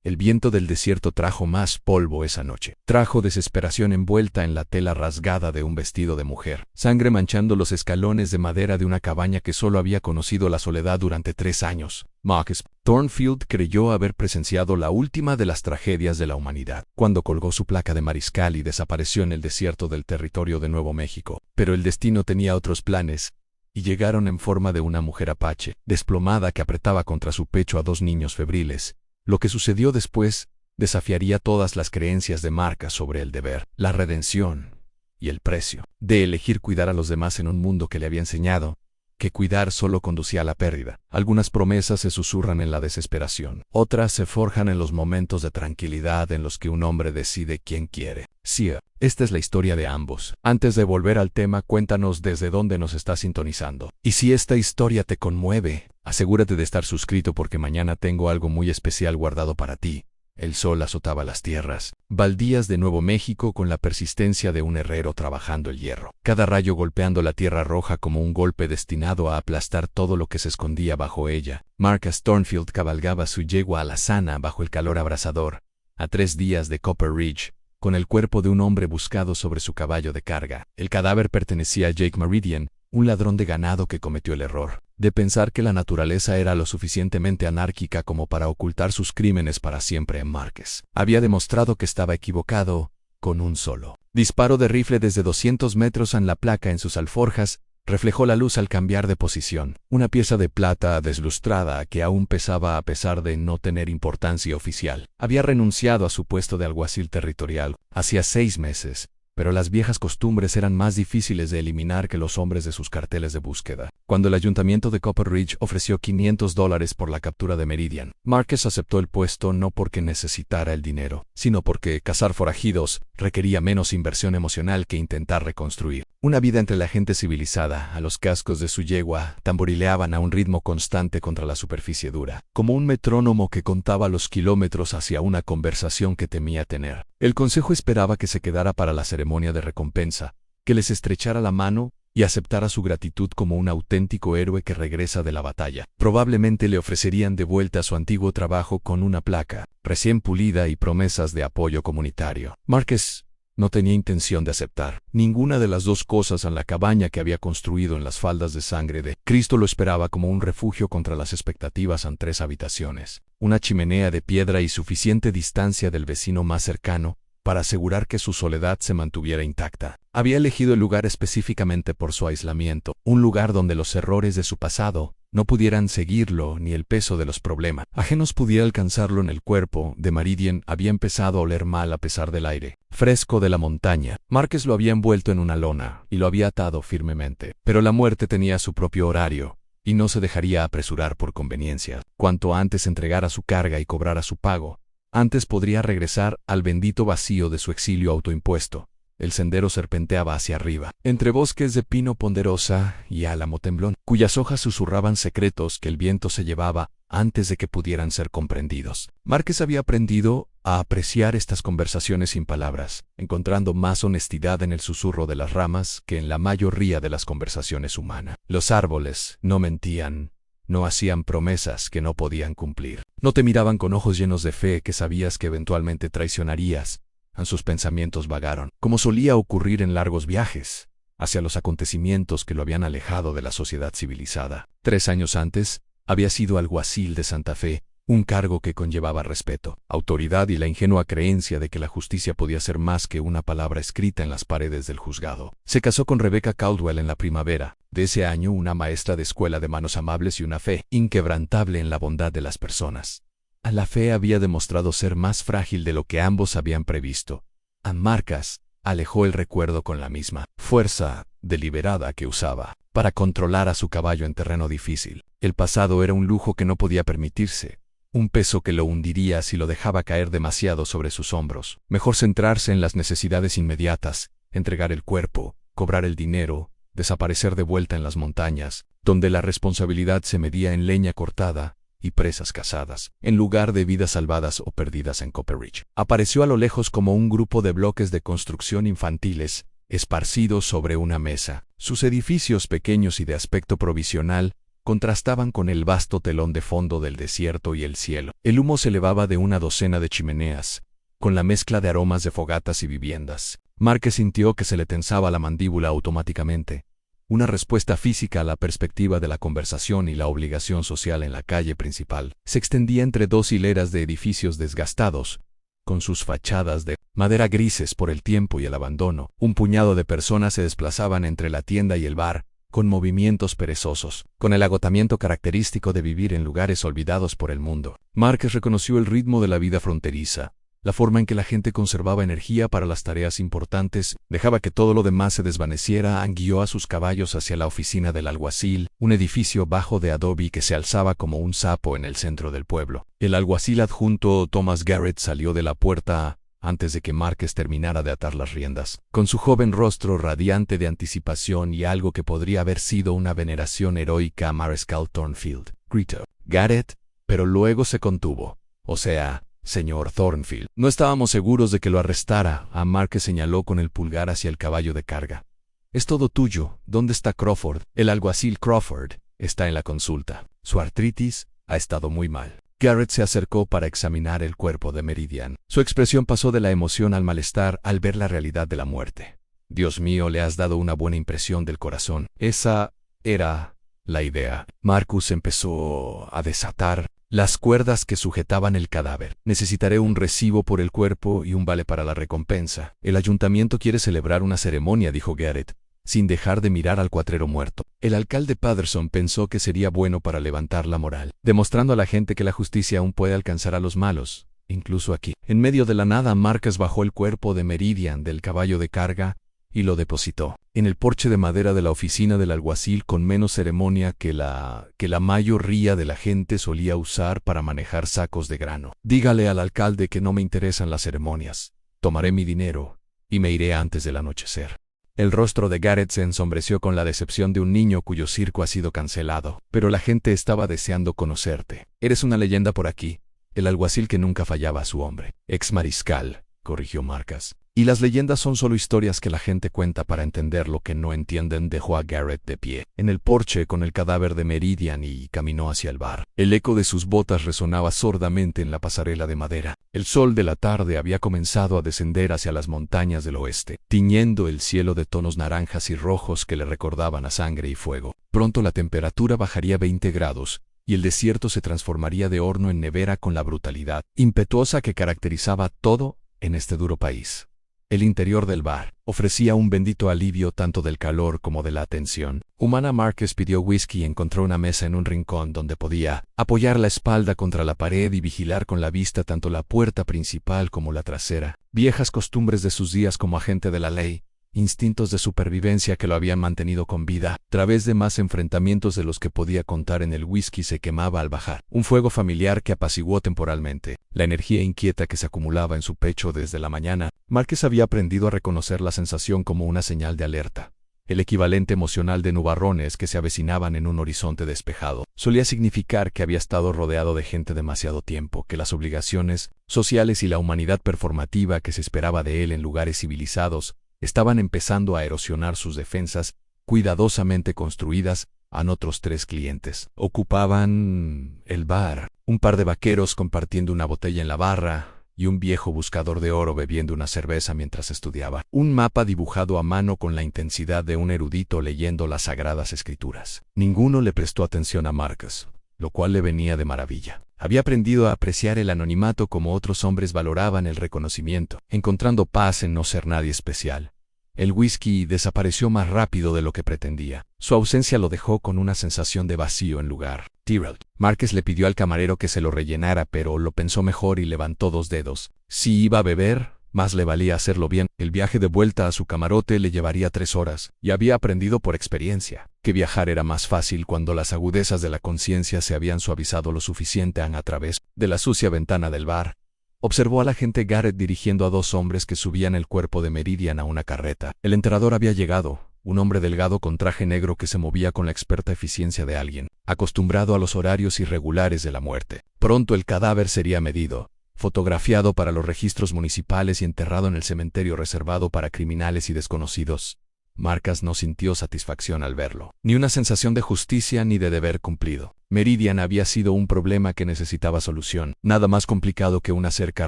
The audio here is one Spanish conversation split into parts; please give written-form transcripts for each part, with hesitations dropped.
El viento del desierto trajo más polvo esa noche. Trajo desesperación envuelta en la tela rasgada de un vestido de mujer. Sangre manchando los escalones de madera de una cabaña que solo había conocido la soledad durante 3 años. Marcus Thornfield creyó haber presenciado la última de las tragedias de la humanidad, cuando colgó su placa de mariscal y desapareció en el desierto del territorio de Nuevo México. Pero el destino tenía otros planes, y llegaron en forma de una mujer apache, desplomada que apretaba contra su pecho a 2 niños febriles. Lo que sucedió después desafiaría todas las creencias de Marcus sobre el deber, la redención y el precio de elegir cuidar a los demás en un mundo que le había enseñado que cuidar solo conducía a la pérdida. Algunas promesas se susurran en la desesperación, otras se forjan en los momentos de tranquilidad en los que un hombre decide quién quiere. Sí, esta es la historia de ambos. Antes de volver al tema, cuéntanos desde dónde nos estás sintonizando. Y si esta historia te conmueve, asegúrate de estar suscrito porque mañana tengo algo muy especial guardado para ti. El sol azotaba las tierras baldías de Nuevo México con la persistencia de un herrero trabajando el hierro. Cada rayo golpeando la tierra roja como un golpe destinado a aplastar todo lo que se escondía bajo ella. Marcus Thornfield cabalgaba su yegua alazana bajo el calor abrasador, a 3 días de Copper Ridge, con el cuerpo de un hombre buscado sobre su caballo de carga. El cadáver pertenecía a Jake Meridian, un ladrón de ganado que cometió el error de pensar que la naturaleza era lo suficientemente anárquica como para ocultar sus crímenes para siempre. Marcus había demostrado que estaba equivocado con un solo disparo de rifle desde 200 metros. En la placa en sus alforjas reflejó la luz al cambiar de posición, una pieza de plata deslustrada que aún pesaba a pesar de no tener importancia oficial. Había renunciado a su puesto de alguacil territorial hacía 6 meses, pero las viejas costumbres eran más difíciles de eliminar que los hombres de sus carteles de búsqueda. Cuando el ayuntamiento de Copper Ridge ofreció $500 por la captura de Meridian, Marcus aceptó el puesto no porque necesitara el dinero, sino porque cazar forajidos requería menos inversión emocional que intentar reconstruir una vida entre la gente civilizada. A los cascos de su yegua tamborileaban a un ritmo constante contra la superficie dura, como un metrónomo que contaba los kilómetros hacia una conversación que temía tener. El consejo esperaba que se quedara para la ceremonia de recompensa, que les estrechara la mano y aceptara su gratitud como un auténtico héroe que regresa de la batalla. Probablemente le ofrecerían de vuelta su antiguo trabajo con una placa recién pulida y promesas de apoyo comunitario. Marcus no tenía intención de aceptar ninguna de las dos cosas. En la cabaña que había construido en las faldas de sangre de Cristo lo esperaba como un refugio contra las expectativas en 3 habitaciones, una chimenea de piedra y suficiente distancia del vecino más cercano para asegurar que su soledad se mantuviera intacta. Había elegido el lugar específicamente por su aislamiento, un lugar donde los errores de su pasado no pudieran seguirlo ni el peso de los problemas ajenos pudiera alcanzarlo. En el cuerpo de Meridian había empezado a oler mal a pesar del aire fresco de la montaña. Marcus lo había envuelto en una lona y lo había atado firmemente. Pero la muerte tenía su propio horario y no se dejaría apresurar por conveniencia. Cuanto antes entregara su carga y cobrara su pago, antes podría regresar al bendito vacío de su exilio autoimpuesto. El sendero serpenteaba hacia arriba, entre bosques de pino ponderosa y álamo temblón, cuyas hojas susurraban secretos que el viento se llevaba antes de que pudieran ser comprendidos. Marcus había aprendido a apreciar estas conversaciones sin palabras, encontrando más honestidad en el susurro de las ramas que en la mayoría de las conversaciones humanas. Los árboles no mentían, no hacían promesas que no podían cumplir. No te miraban con ojos llenos de fe que sabías que eventualmente traicionarías. Sus pensamientos vagaron, como solía ocurrir en largos viajes, hacia los acontecimientos que lo habían alejado de la sociedad civilizada. 3 años antes, había sido alguacil de Santa Fe, un cargo que conllevaba respeto, autoridad y la ingenua creencia de que la justicia podía ser más que una palabra escrita en las paredes del juzgado. Se casó con Rebecca Caldwell en la primavera de ese año, una maestra de escuela de manos amables y una fe inquebrantable en la bondad de las personas. La fe había demostrado ser más frágil de lo que ambos habían previsto. A Marcus alejó el recuerdo con la misma fuerza deliberada que usaba para controlar a su caballo en terreno difícil. El pasado era un lujo que no podía permitirse, un peso que lo hundiría si lo dejaba caer demasiado sobre sus hombros. Mejor centrarse en las necesidades inmediatas, entregar el cuerpo, cobrar el dinero, desaparecer de vuelta en las montañas, donde la responsabilidad se medía en leña cortada y presas cazadas, en lugar de vidas salvadas o perdidas en Copper Ridge. Apareció a lo lejos como un grupo de bloques de construcción infantiles, esparcidos sobre una mesa. Sus edificios pequeños y de aspecto provisional contrastaban con el vasto telón de fondo del desierto y el cielo. El humo se elevaba de una docena de chimeneas, con la mezcla de aromas de fogatas y viviendas. Márquez sintió que se le tensaba la mandíbula automáticamente, una respuesta física a la perspectiva de la conversación y la obligación social en la calle principal. Se extendía entre dos hileras de edificios desgastados, con sus fachadas de madera grises por el tiempo y el abandono. Un puñado de personas se desplazaban entre la tienda y el bar, con movimientos perezosos, con el agotamiento característico de vivir en lugares olvidados por el mundo. Márquez reconoció el ritmo de la vida fronteriza, la forma en que la gente conservaba energía para las tareas importantes, dejaba que todo lo demás se desvaneciera, guió a sus caballos hacia la oficina del alguacil, un edificio bajo de adobe que se alzaba como un sapo en el centro del pueblo. El alguacil adjunto Thomas Garrett salió de la puerta antes de que Márquez terminara de atar las riendas. Con su joven rostro radiante de anticipación y algo que podría haber sido una veneración heroica a Mariscal Thornfield, gritó Garrett, pero luego se contuvo. O sea, señor Thornfield, no estábamos seguros de que lo arrestara. A Márquez señaló con el pulgar hacia el caballo de carga. Es todo tuyo. ¿Dónde está Crawford? El alguacil Crawford está en la consulta. Su artritis ha estado muy mal. Garrett se acercó para examinar el cuerpo de Meridian. Su expresión pasó de la emoción al malestar al ver la realidad de la muerte. Dios mío, le has dado una buena impresión del corazón. Esa era la idea. Marcus empezó a desatar las cuerdas que sujetaban el cadáver. Necesitaré un recibo por el cuerpo y un vale para la recompensa. El ayuntamiento quiere celebrar una ceremonia, dijo Garrett, sin dejar de mirar al cuatrero muerto. El alcalde Patterson pensó que sería bueno para levantar la moral, demostrando a la gente que la justicia aún puede alcanzar a los malos, incluso aquí. En medio de la nada, Márquez bajó el cuerpo de Meridian del caballo de carga y lo depositó en el porche de madera de la oficina del alguacil con menos ceremonia que la mayoría de la gente solía usar para manejar sacos de grano. Dígale al alcalde que no me interesan las ceremonias. Tomaré mi dinero y me iré antes del anochecer. El rostro de Garrett se ensombreció con la decepción de un niño cuyo circo ha sido cancelado. Pero la gente estaba deseando conocerte. Eres una leyenda por aquí. El alguacil que nunca fallaba a su hombre. Ex mariscal, corrigió Márquez. Y las leyendas son solo historias que la gente cuenta para entender lo que no entienden. Dejó a Garrett de pie en el porche con el cadáver de Meridian y caminó hacia el bar. El eco de sus botas resonaba sordamente en la pasarela de madera. El sol de la tarde había comenzado a descender hacia las montañas del oeste, tiñendo el cielo de tonos naranjas y rojos que le recordaban a sangre y fuego. Pronto la temperatura bajaría 20 grados, y el desierto se transformaría de horno en nevera con la brutalidad impetuosa que caracterizaba todo en este duro país. El interior del bar ofrecía un bendito alivio tanto del calor como de la tensión humana. Márquez pidió whisky y encontró una mesa en un rincón donde podía apoyar la espalda contra la pared y vigilar con la vista tanto la puerta principal como la trasera. Viejas costumbres de sus días como agente de la ley, instintos de supervivencia que lo habían mantenido con vida. A través de más enfrentamientos de los que podía contar en el whisky se quemaba al bajar. Un fuego familiar que apaciguó temporalmente la energía inquieta que se acumulaba en su pecho desde la mañana. Márquez había aprendido a reconocer la sensación como una señal de alerta. El equivalente emocional de nubarrones que se avecinaban en un horizonte despejado. Solía significar que había estado rodeado de gente demasiado tiempo, que las obligaciones sociales y la humanidad performativa que se esperaba de él en lugares civilizados estaban empezando a erosionar sus defensas, cuidadosamente construidas. Otros 3 clientes ocupaban el bar, un par de vaqueros compartiendo una botella en la barra, y un viejo buscador de oro bebiendo una cerveza mientras estudiaba un mapa dibujado a mano con la intensidad de un erudito leyendo las sagradas escrituras. Ninguno le prestó atención a Márquez, lo cual le venía de maravilla. Había aprendido a apreciar el anonimato como otros hombres valoraban el reconocimiento, encontrando paz en no ser nadie especial. El whisky desapareció más rápido de lo que pretendía. Su ausencia lo dejó con una sensación de vacío en lugar. Tyrrell. Márquez le pidió al camarero que se lo rellenara, pero lo pensó mejor y levantó 2 dedos. Si iba a beber, más le valía hacerlo bien. El viaje de vuelta a su camarote le llevaría 3 horas, y había aprendido por experiencia que viajar era más fácil cuando las agudezas de la conciencia se habían suavizado lo suficiente. A través de la sucia ventana del bar, observó al agente Garrett dirigiendo a 2 hombres que subían el cuerpo de Meridian a una carreta. El enterrador había llegado, un hombre delgado con traje negro que se movía con la experta eficiencia de alguien acostumbrado a los horarios irregulares de la muerte. Pronto el cadáver sería medido, fotografiado para los registros municipales y enterrado en el cementerio reservado para criminales y desconocidos. Marcus no sintió satisfacción al verlo, ni una sensación de justicia ni de deber cumplido. Meridian había sido un problema que necesitaba solución, nada más complicado que una cerca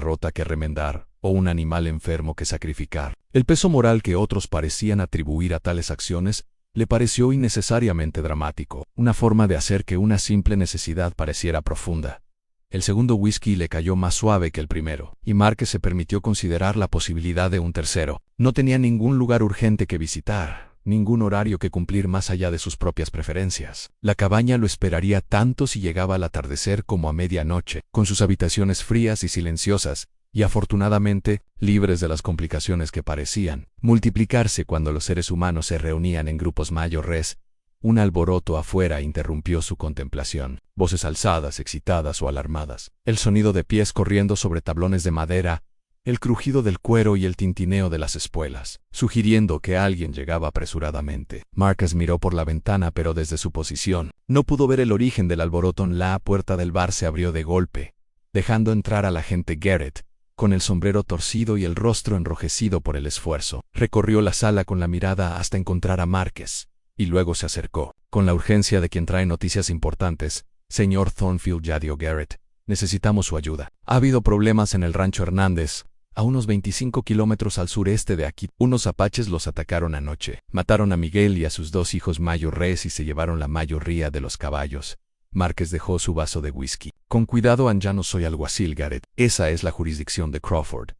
rota que remendar, o un animal enfermo que sacrificar. El peso moral que otros parecían atribuir a tales acciones le pareció innecesariamente dramático, una forma de hacer que una simple necesidad pareciera profunda. El segundo whisky le cayó más suave que el primero, y Marcus se permitió considerar la posibilidad de un tercero. No tenía ningún lugar urgente que visitar, ningún horario que cumplir más allá de sus propias preferencias. La cabaña lo esperaría tanto si llegaba al atardecer como a medianoche, con sus habitaciones frías y silenciosas, y afortunadamente libres de las complicaciones que parecían multiplicarse cuando los seres humanos se reunían en grupos mayores. Un alboroto afuera interrumpió su contemplación, voces alzadas, excitadas o alarmadas, el sonido de pies corriendo sobre tablones de madera, el crujido del cuero y el tintineo de las espuelas, sugiriendo que alguien llegaba apresuradamente. Marcus miró por la ventana, pero desde su posición no pudo ver el origen del alboroto. La puerta del bar se abrió de golpe, dejando entrar al agente Garrett, con el sombrero torcido y el rostro enrojecido por el esfuerzo. Recorrió la sala con la mirada hasta encontrar a Marcus, y luego se acercó. Con la urgencia de quien trae noticias importantes, señor Thornfield, añadió Garrett, necesitamos su ayuda. Ha habido problemas en el rancho Hernández, a unos 25 kilómetros al sureste de aquí. Unos apaches los atacaron anoche, mataron a Miguel y a sus 2 hijos mayores y se llevaron la mayoría de los caballos. Marcus dejó su vaso de whisky. Con cuidado, ya no soy alguacil, Garrett. Esa es la jurisdicción de Crawford.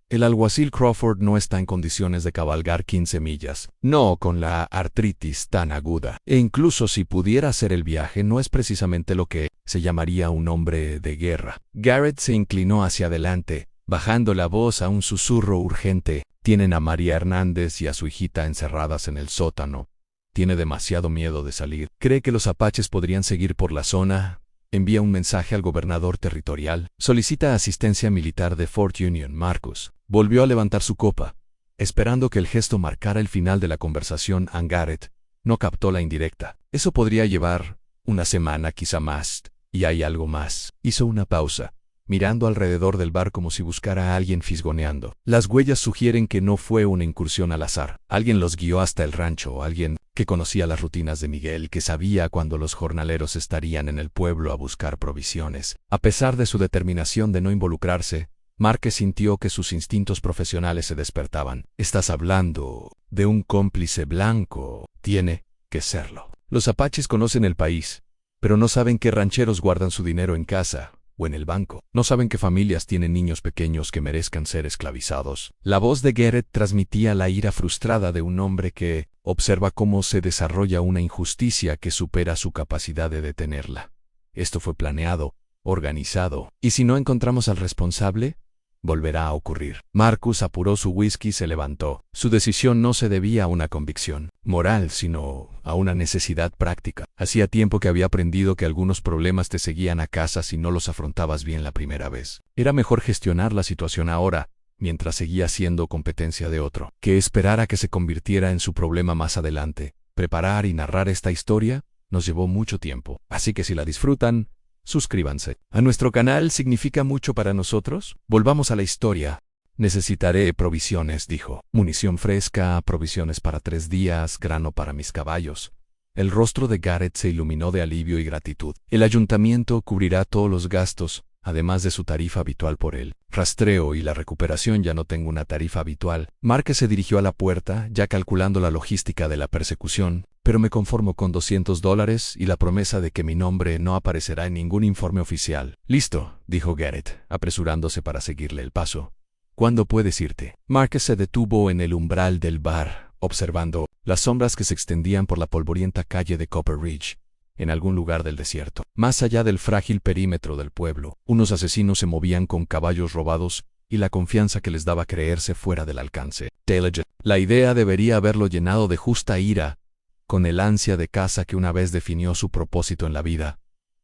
El alguacil Crawford no está en condiciones de cabalgar 15 millas, no con la artritis tan aguda. E incluso si pudiera hacer el viaje, no es precisamente lo que se llamaría un hombre de guerra. Garrett se inclinó hacia adelante, bajando la voz a un susurro urgente. Tienen a María Hernández y a su hijita encerradas en el sótano. Tiene demasiado miedo de salir. ¿Cree que los apaches podrían seguir por la zona? Envía un mensaje al gobernador territorial. Solicita asistencia militar de Fort Union. Marcus volvió a levantar su copa, esperando que el gesto marcara el final de la conversación. Garrett no captó la indirecta. Eso podría llevar una semana, quizá más. Y hay algo más. Hizo una pausa, mirando alrededor del bar como si buscara a alguien fisgoneando. Las huellas sugieren que no fue una incursión al azar. Alguien los guió hasta el rancho, alguien que conocía las rutinas de Miguel, que sabía cuándo los jornaleros estarían en el pueblo a buscar provisiones. A pesar de su determinación de no involucrarse, Marcus sintió que sus instintos profesionales se despertaban. Estás hablando de un cómplice blanco. Tiene que serlo. Los apaches conocen el país, pero no saben qué rancheros guardan su dinero en casa o en el banco. No saben qué familias tienen niños pequeños que merezcan ser esclavizados. La voz de Garrett transmitía la ira frustrada de un hombre que observa cómo se desarrolla una injusticia que supera su capacidad de detenerla. Esto fue planeado, organizado, y si no encontramos al responsable, volverá a ocurrir. Marcus apuró su whisky y se levantó. Su decisión no se debía a una convicción moral, sino a una necesidad práctica. Hacía tiempo que había aprendido que algunos problemas te seguían a casa si no los afrontabas bien la primera vez. Era mejor gestionar la situación ahora, mientras seguía siendo competencia de otro, que esperar a que se convirtiera en su problema más adelante. Preparar y narrar esta historia nos llevó mucho tiempo, así que si la disfrutan, suscríbanse a nuestro canal. ¿Significa mucho para nosotros? Volvamos a la historia. Necesitaré provisiones, dijo. Munición fresca, provisiones para 3 días, grano para mis caballos. El rostro de Garrett se iluminó de alivio y gratitud. El ayuntamiento cubrirá todos los gastos, además de su tarifa habitual por el rastreo y la recuperación. Ya no tengo una tarifa habitual. Marcus se dirigió a la puerta, ya calculando la logística de la persecución. Pero me conformo con $200 y la promesa de que mi nombre no aparecerá en ningún informe oficial. Listo, dijo Garrett, apresurándose para seguirle el paso. ¿Cuándo puedes irte? Marcus se detuvo en el umbral del bar, observando las sombras que se extendían por la polvorienta calle de Copper Ridge, en algún lugar del desierto. Más allá del frágil perímetro del pueblo, unos asesinos se movían con caballos robados y la confianza que les daba creerse fuera del alcance. La idea debería haberlo llenado de justa ira, con el ansia de caza que una vez definió su propósito en la vida.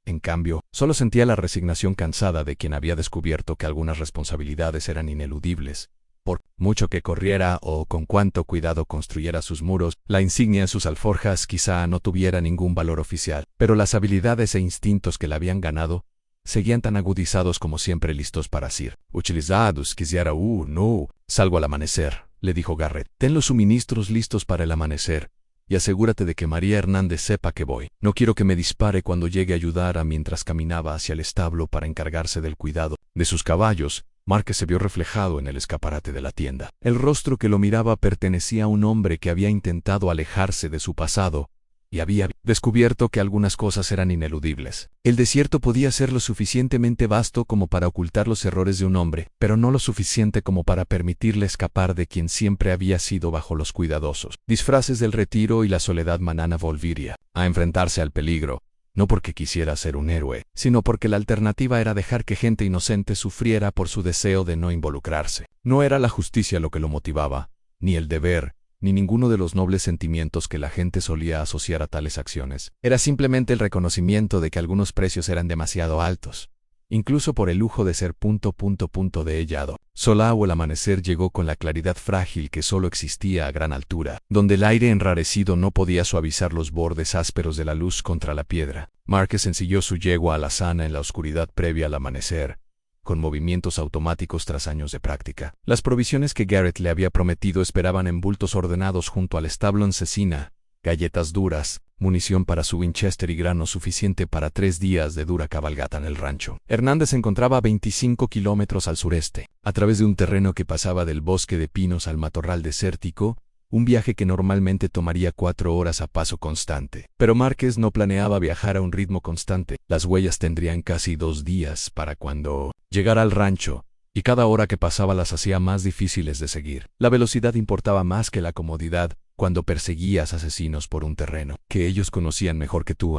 En cambio, solo sentía la resignación cansada de quien había descubierto que algunas responsabilidades eran ineludibles. Por mucho que corriera o con cuánto cuidado construyera sus muros, la insignia en sus alforjas quizá no tuviera ningún valor oficial, pero las habilidades e instintos que la habían ganado seguían tan agudizados como siempre, listos para ser utilizados. Quisiera, no, salgo al amanecer, le dijo Garrett. Ten los suministros listos para el amanecer, y asegúrate de que María Hernández sepa que voy. No quiero que me dispare cuando llegue a ayudar mientras caminaba hacia el establo para encargarse del cuidado de sus caballos. Márquez se vio reflejado en el escaparate de la tienda. El rostro que lo miraba pertenecía a un hombre que había intentado alejarse de su pasado y había descubierto que algunas cosas eran ineludibles. El desierto podía ser lo suficientemente vasto como para ocultar los errores de un hombre, pero no lo suficiente como para permitirle escapar de quien siempre había sido bajo los cuidadosos disfraces del retiro y la soledad. Manana volvería a enfrentarse al peligro, no porque quisiera ser un héroe, sino porque la alternativa era dejar que gente inocente sufriera por su deseo de no involucrarse. No era la justicia lo que lo motivaba, ni el deber, ni ninguno de los nobles sentimientos que la gente solía asociar a tales acciones. Era simplemente el reconocimiento de que algunos precios eran demasiado altos, incluso por el lujo de ser de hellado. Solao el amanecer llegó con la claridad frágil que solo existía a gran altura, donde el aire enrarecido no podía suavizar los bordes ásperos de la luz contra la piedra. Márquez ensilló su yegua alazana en la oscuridad previa al amanecer, con movimientos automáticos tras años de práctica. Las provisiones que Garrett le había prometido esperaban en bultos ordenados junto al establo en cecina: galletas duras, munición para su Winchester y grano suficiente para 3 días de dura cabalgata en el rancho. Hernández se encontraba a 25 kilómetros al sureste, a través de un terreno que pasaba del bosque de pinos al matorral desértico, un viaje que normalmente tomaría 4 horas a paso constante. Pero Márquez no planeaba viajar a un ritmo constante. Las huellas tendrían casi 2 días para cuando llegara al rancho, y cada hora que pasaba las hacía más difíciles de seguir. La velocidad importaba más que la comodidad cuando perseguías asesinos por un terreno que ellos conocían mejor que tú.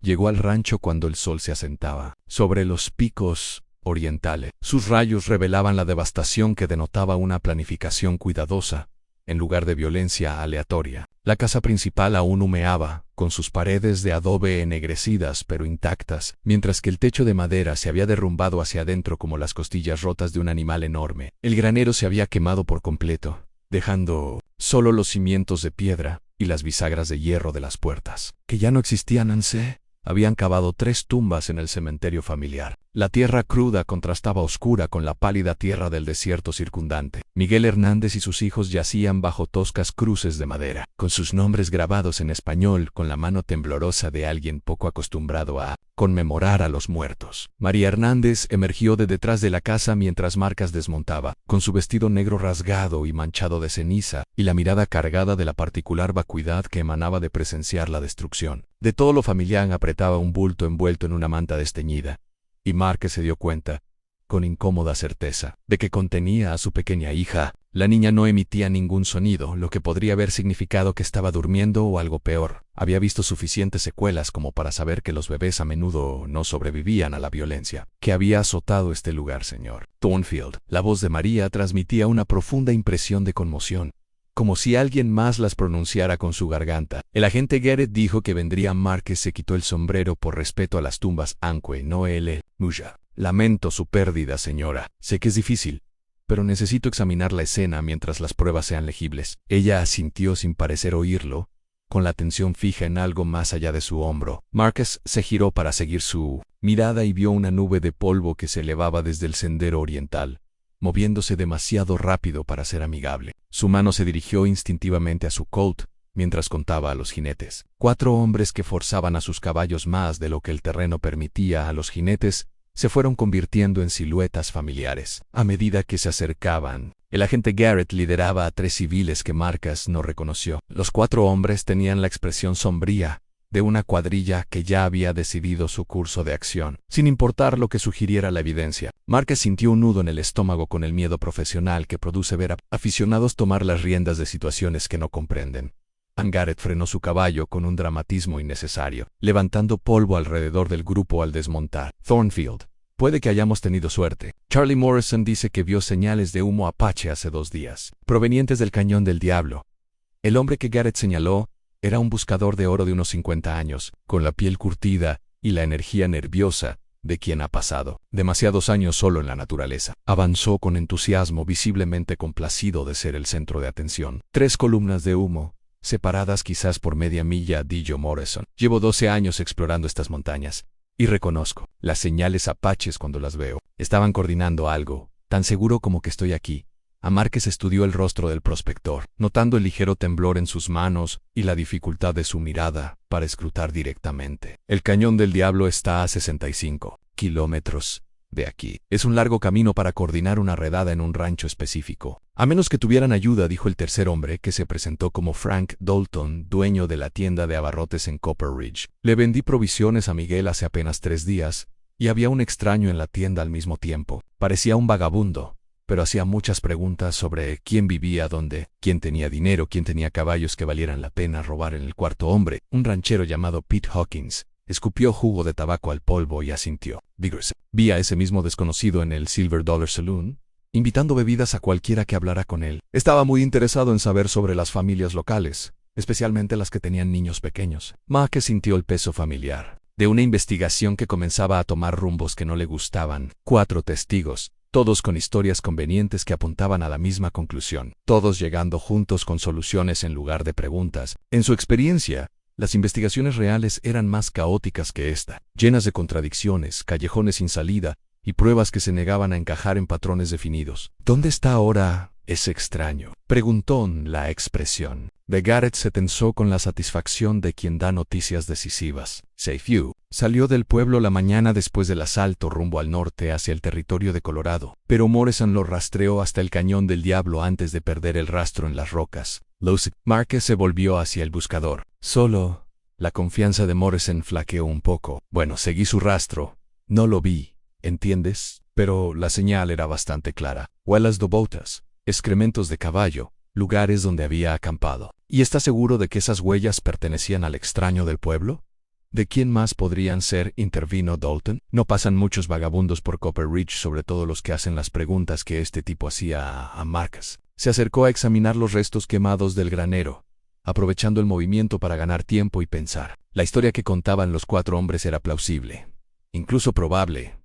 Llegó al rancho cuando el sol se asentaba sobre los picos orientales. Sus rayos revelaban la devastación que denotaba una planificación cuidadosa, en lugar de violencia aleatoria. La casa principal aún humeaba, con sus paredes de adobe ennegrecidas pero intactas, mientras que el techo de madera se había derrumbado hacia adentro como las costillas rotas de un animal enorme. El granero se había quemado por completo, dejando solo los cimientos de piedra y las bisagras de hierro de las puertas, que ya no existían. Habían cavado 3 tumbas en el cementerio familiar. La tierra cruda contrastaba oscura con la pálida tierra del desierto circundante. Miguel Hernández y sus hijos yacían bajo toscas cruces de madera, con sus nombres grabados en español con la mano temblorosa de alguien poco acostumbrado a conmemorar a los muertos. María Hernández emergió de detrás de la casa mientras Márquez desmontaba, con su vestido negro rasgado y manchado de ceniza, y la mirada cargada de la particular vacuidad que emanaba de presenciar la destrucción. De todo lo familiar apretaba un bulto envuelto en una manta desteñida, y Márquez se dio cuenta, con incómoda certeza, de que contenía a su pequeña hija. La niña no emitía ningún sonido, lo que podría haber significado que estaba durmiendo o algo peor. Había visto suficientes secuelas como para saber que los bebés a menudo no sobrevivían a la violencia que había azotado este lugar, señor Thornfield. La voz de María transmitía una profunda impresión de conmoción, como si alguien más las pronunciara con su garganta. El agente Garrett dijo que vendría. Márquez se quitó el sombrero por respeto a las tumbas. Anque no ele, muya. Lamento su pérdida, señora. Sé que es difícil, pero necesito examinar la escena mientras las pruebas sean legibles. Ella asintió sin parecer oírlo, con la atención fija en algo más allá de su hombro. Márquez se giró para seguir su mirada y vio una nube de polvo que se elevaba desde el sendero oriental, moviéndose demasiado rápido para ser amigable. Su mano se dirigió instintivamente a su colt, mientras contaba a los jinetes. 4 hombres que forzaban a sus caballos más de lo que el terreno permitía a los jinetes, se fueron convirtiendo en siluetas familiares. A medida que se acercaban, el agente Garrett lideraba a 3 civiles que Márquez no reconoció. Los 4 hombres tenían la expresión sombría de una cuadrilla que ya había decidido su curso de acción, sin importar lo que sugiriera la evidencia. Márquez sintió un nudo en el estómago con el miedo profesional que produce ver a aficionados tomar las riendas de situaciones que no comprenden. Garrett frenó su caballo con un dramatismo innecesario, levantando polvo alrededor del grupo al desmontar. Thornfield, puede que hayamos tenido suerte. Charlie Morrison dice que vio señales de humo apache hace 2 días, provenientes del Cañón del Diablo. El hombre que Garrett señaló era un buscador de oro de unos 50 años, con la piel curtida y la energía nerviosa de quien ha pasado demasiados años solo en la naturaleza. Avanzó con entusiasmo, visiblemente complacido de ser el centro de atención. 3 columnas de humo, separadas quizás por media milla, dijo Morrison. Llevo 12 años explorando estas montañas, y reconozco las señales apaches cuando las veo. Estaban coordinando algo, tan seguro como que estoy aquí, A Márquez estudió el rostro del prospector, notando el ligero temblor en sus manos y la dificultad de su mirada para escrutar directamente. El Cañón del Diablo está a 65 kilómetros de aquí. Es un largo camino para coordinar una redada en un rancho específico. A menos que tuvieran ayuda, dijo el tercer hombre, que se presentó como Frank Dalton, dueño de la tienda de abarrotes en Copper Ridge. Le vendí provisiones a Miguel hace apenas 3 días, y había un extraño en la tienda al mismo tiempo. Parecía un vagabundo, pero hacía muchas preguntas sobre quién vivía dónde, quién tenía dinero, quién tenía caballos que valieran la pena robar en el cuarto hombre. Un ranchero llamado Pete Hawkins escupió jugo de tabaco al polvo y asintió. Vi a ese mismo desconocido en el Silver Dollar Saloon, invitando bebidas a cualquiera que hablara con él. Estaba muy interesado en saber sobre las familias locales, especialmente las que tenían niños pequeños. Márquez sintió el peso familiar de una investigación que comenzaba a tomar rumbos que no le gustaban. 4 testigos, todos con historias convenientes que apuntaban a la misma conclusión, todos llegando juntos con soluciones en lugar de preguntas. En su experiencia, las investigaciones reales eran más caóticas que esta, llenas de contradicciones, callejones sin salida y pruebas que se negaban a encajar en patrones definidos. ¿Dónde está ahora ese extraño?, preguntó. La expresión de Garrett se tensó con la satisfacción de quien da noticias decisivas. Seyfew salió del pueblo la mañana después del asalto rumbo al norte hacia el territorio de Colorado, pero Morrison lo rastreó hasta el Cañón del Diablo antes de perder el rastro en las rocas. Márquez se volvió hacia el buscador. Solo la confianza de Morrison flaqueó un poco. Bueno, seguí su rastro. No lo vi, ¿entiendes? Pero la señal era bastante clara. Huellas de botas, excrementos de caballo, lugares donde había acampado. ¿Y está seguro de que esas huellas pertenecían al extraño del pueblo? ¿De quién más podrían ser?, intervino Dalton. No pasan muchos vagabundos por Copper Ridge, sobre todo los que hacen las preguntas que este tipo hacía a Márquez. Se acercó a examinar los restos quemados del granero, aprovechando el movimiento para ganar tiempo y pensar. La historia que contaban los 4 hombres era plausible, incluso probable,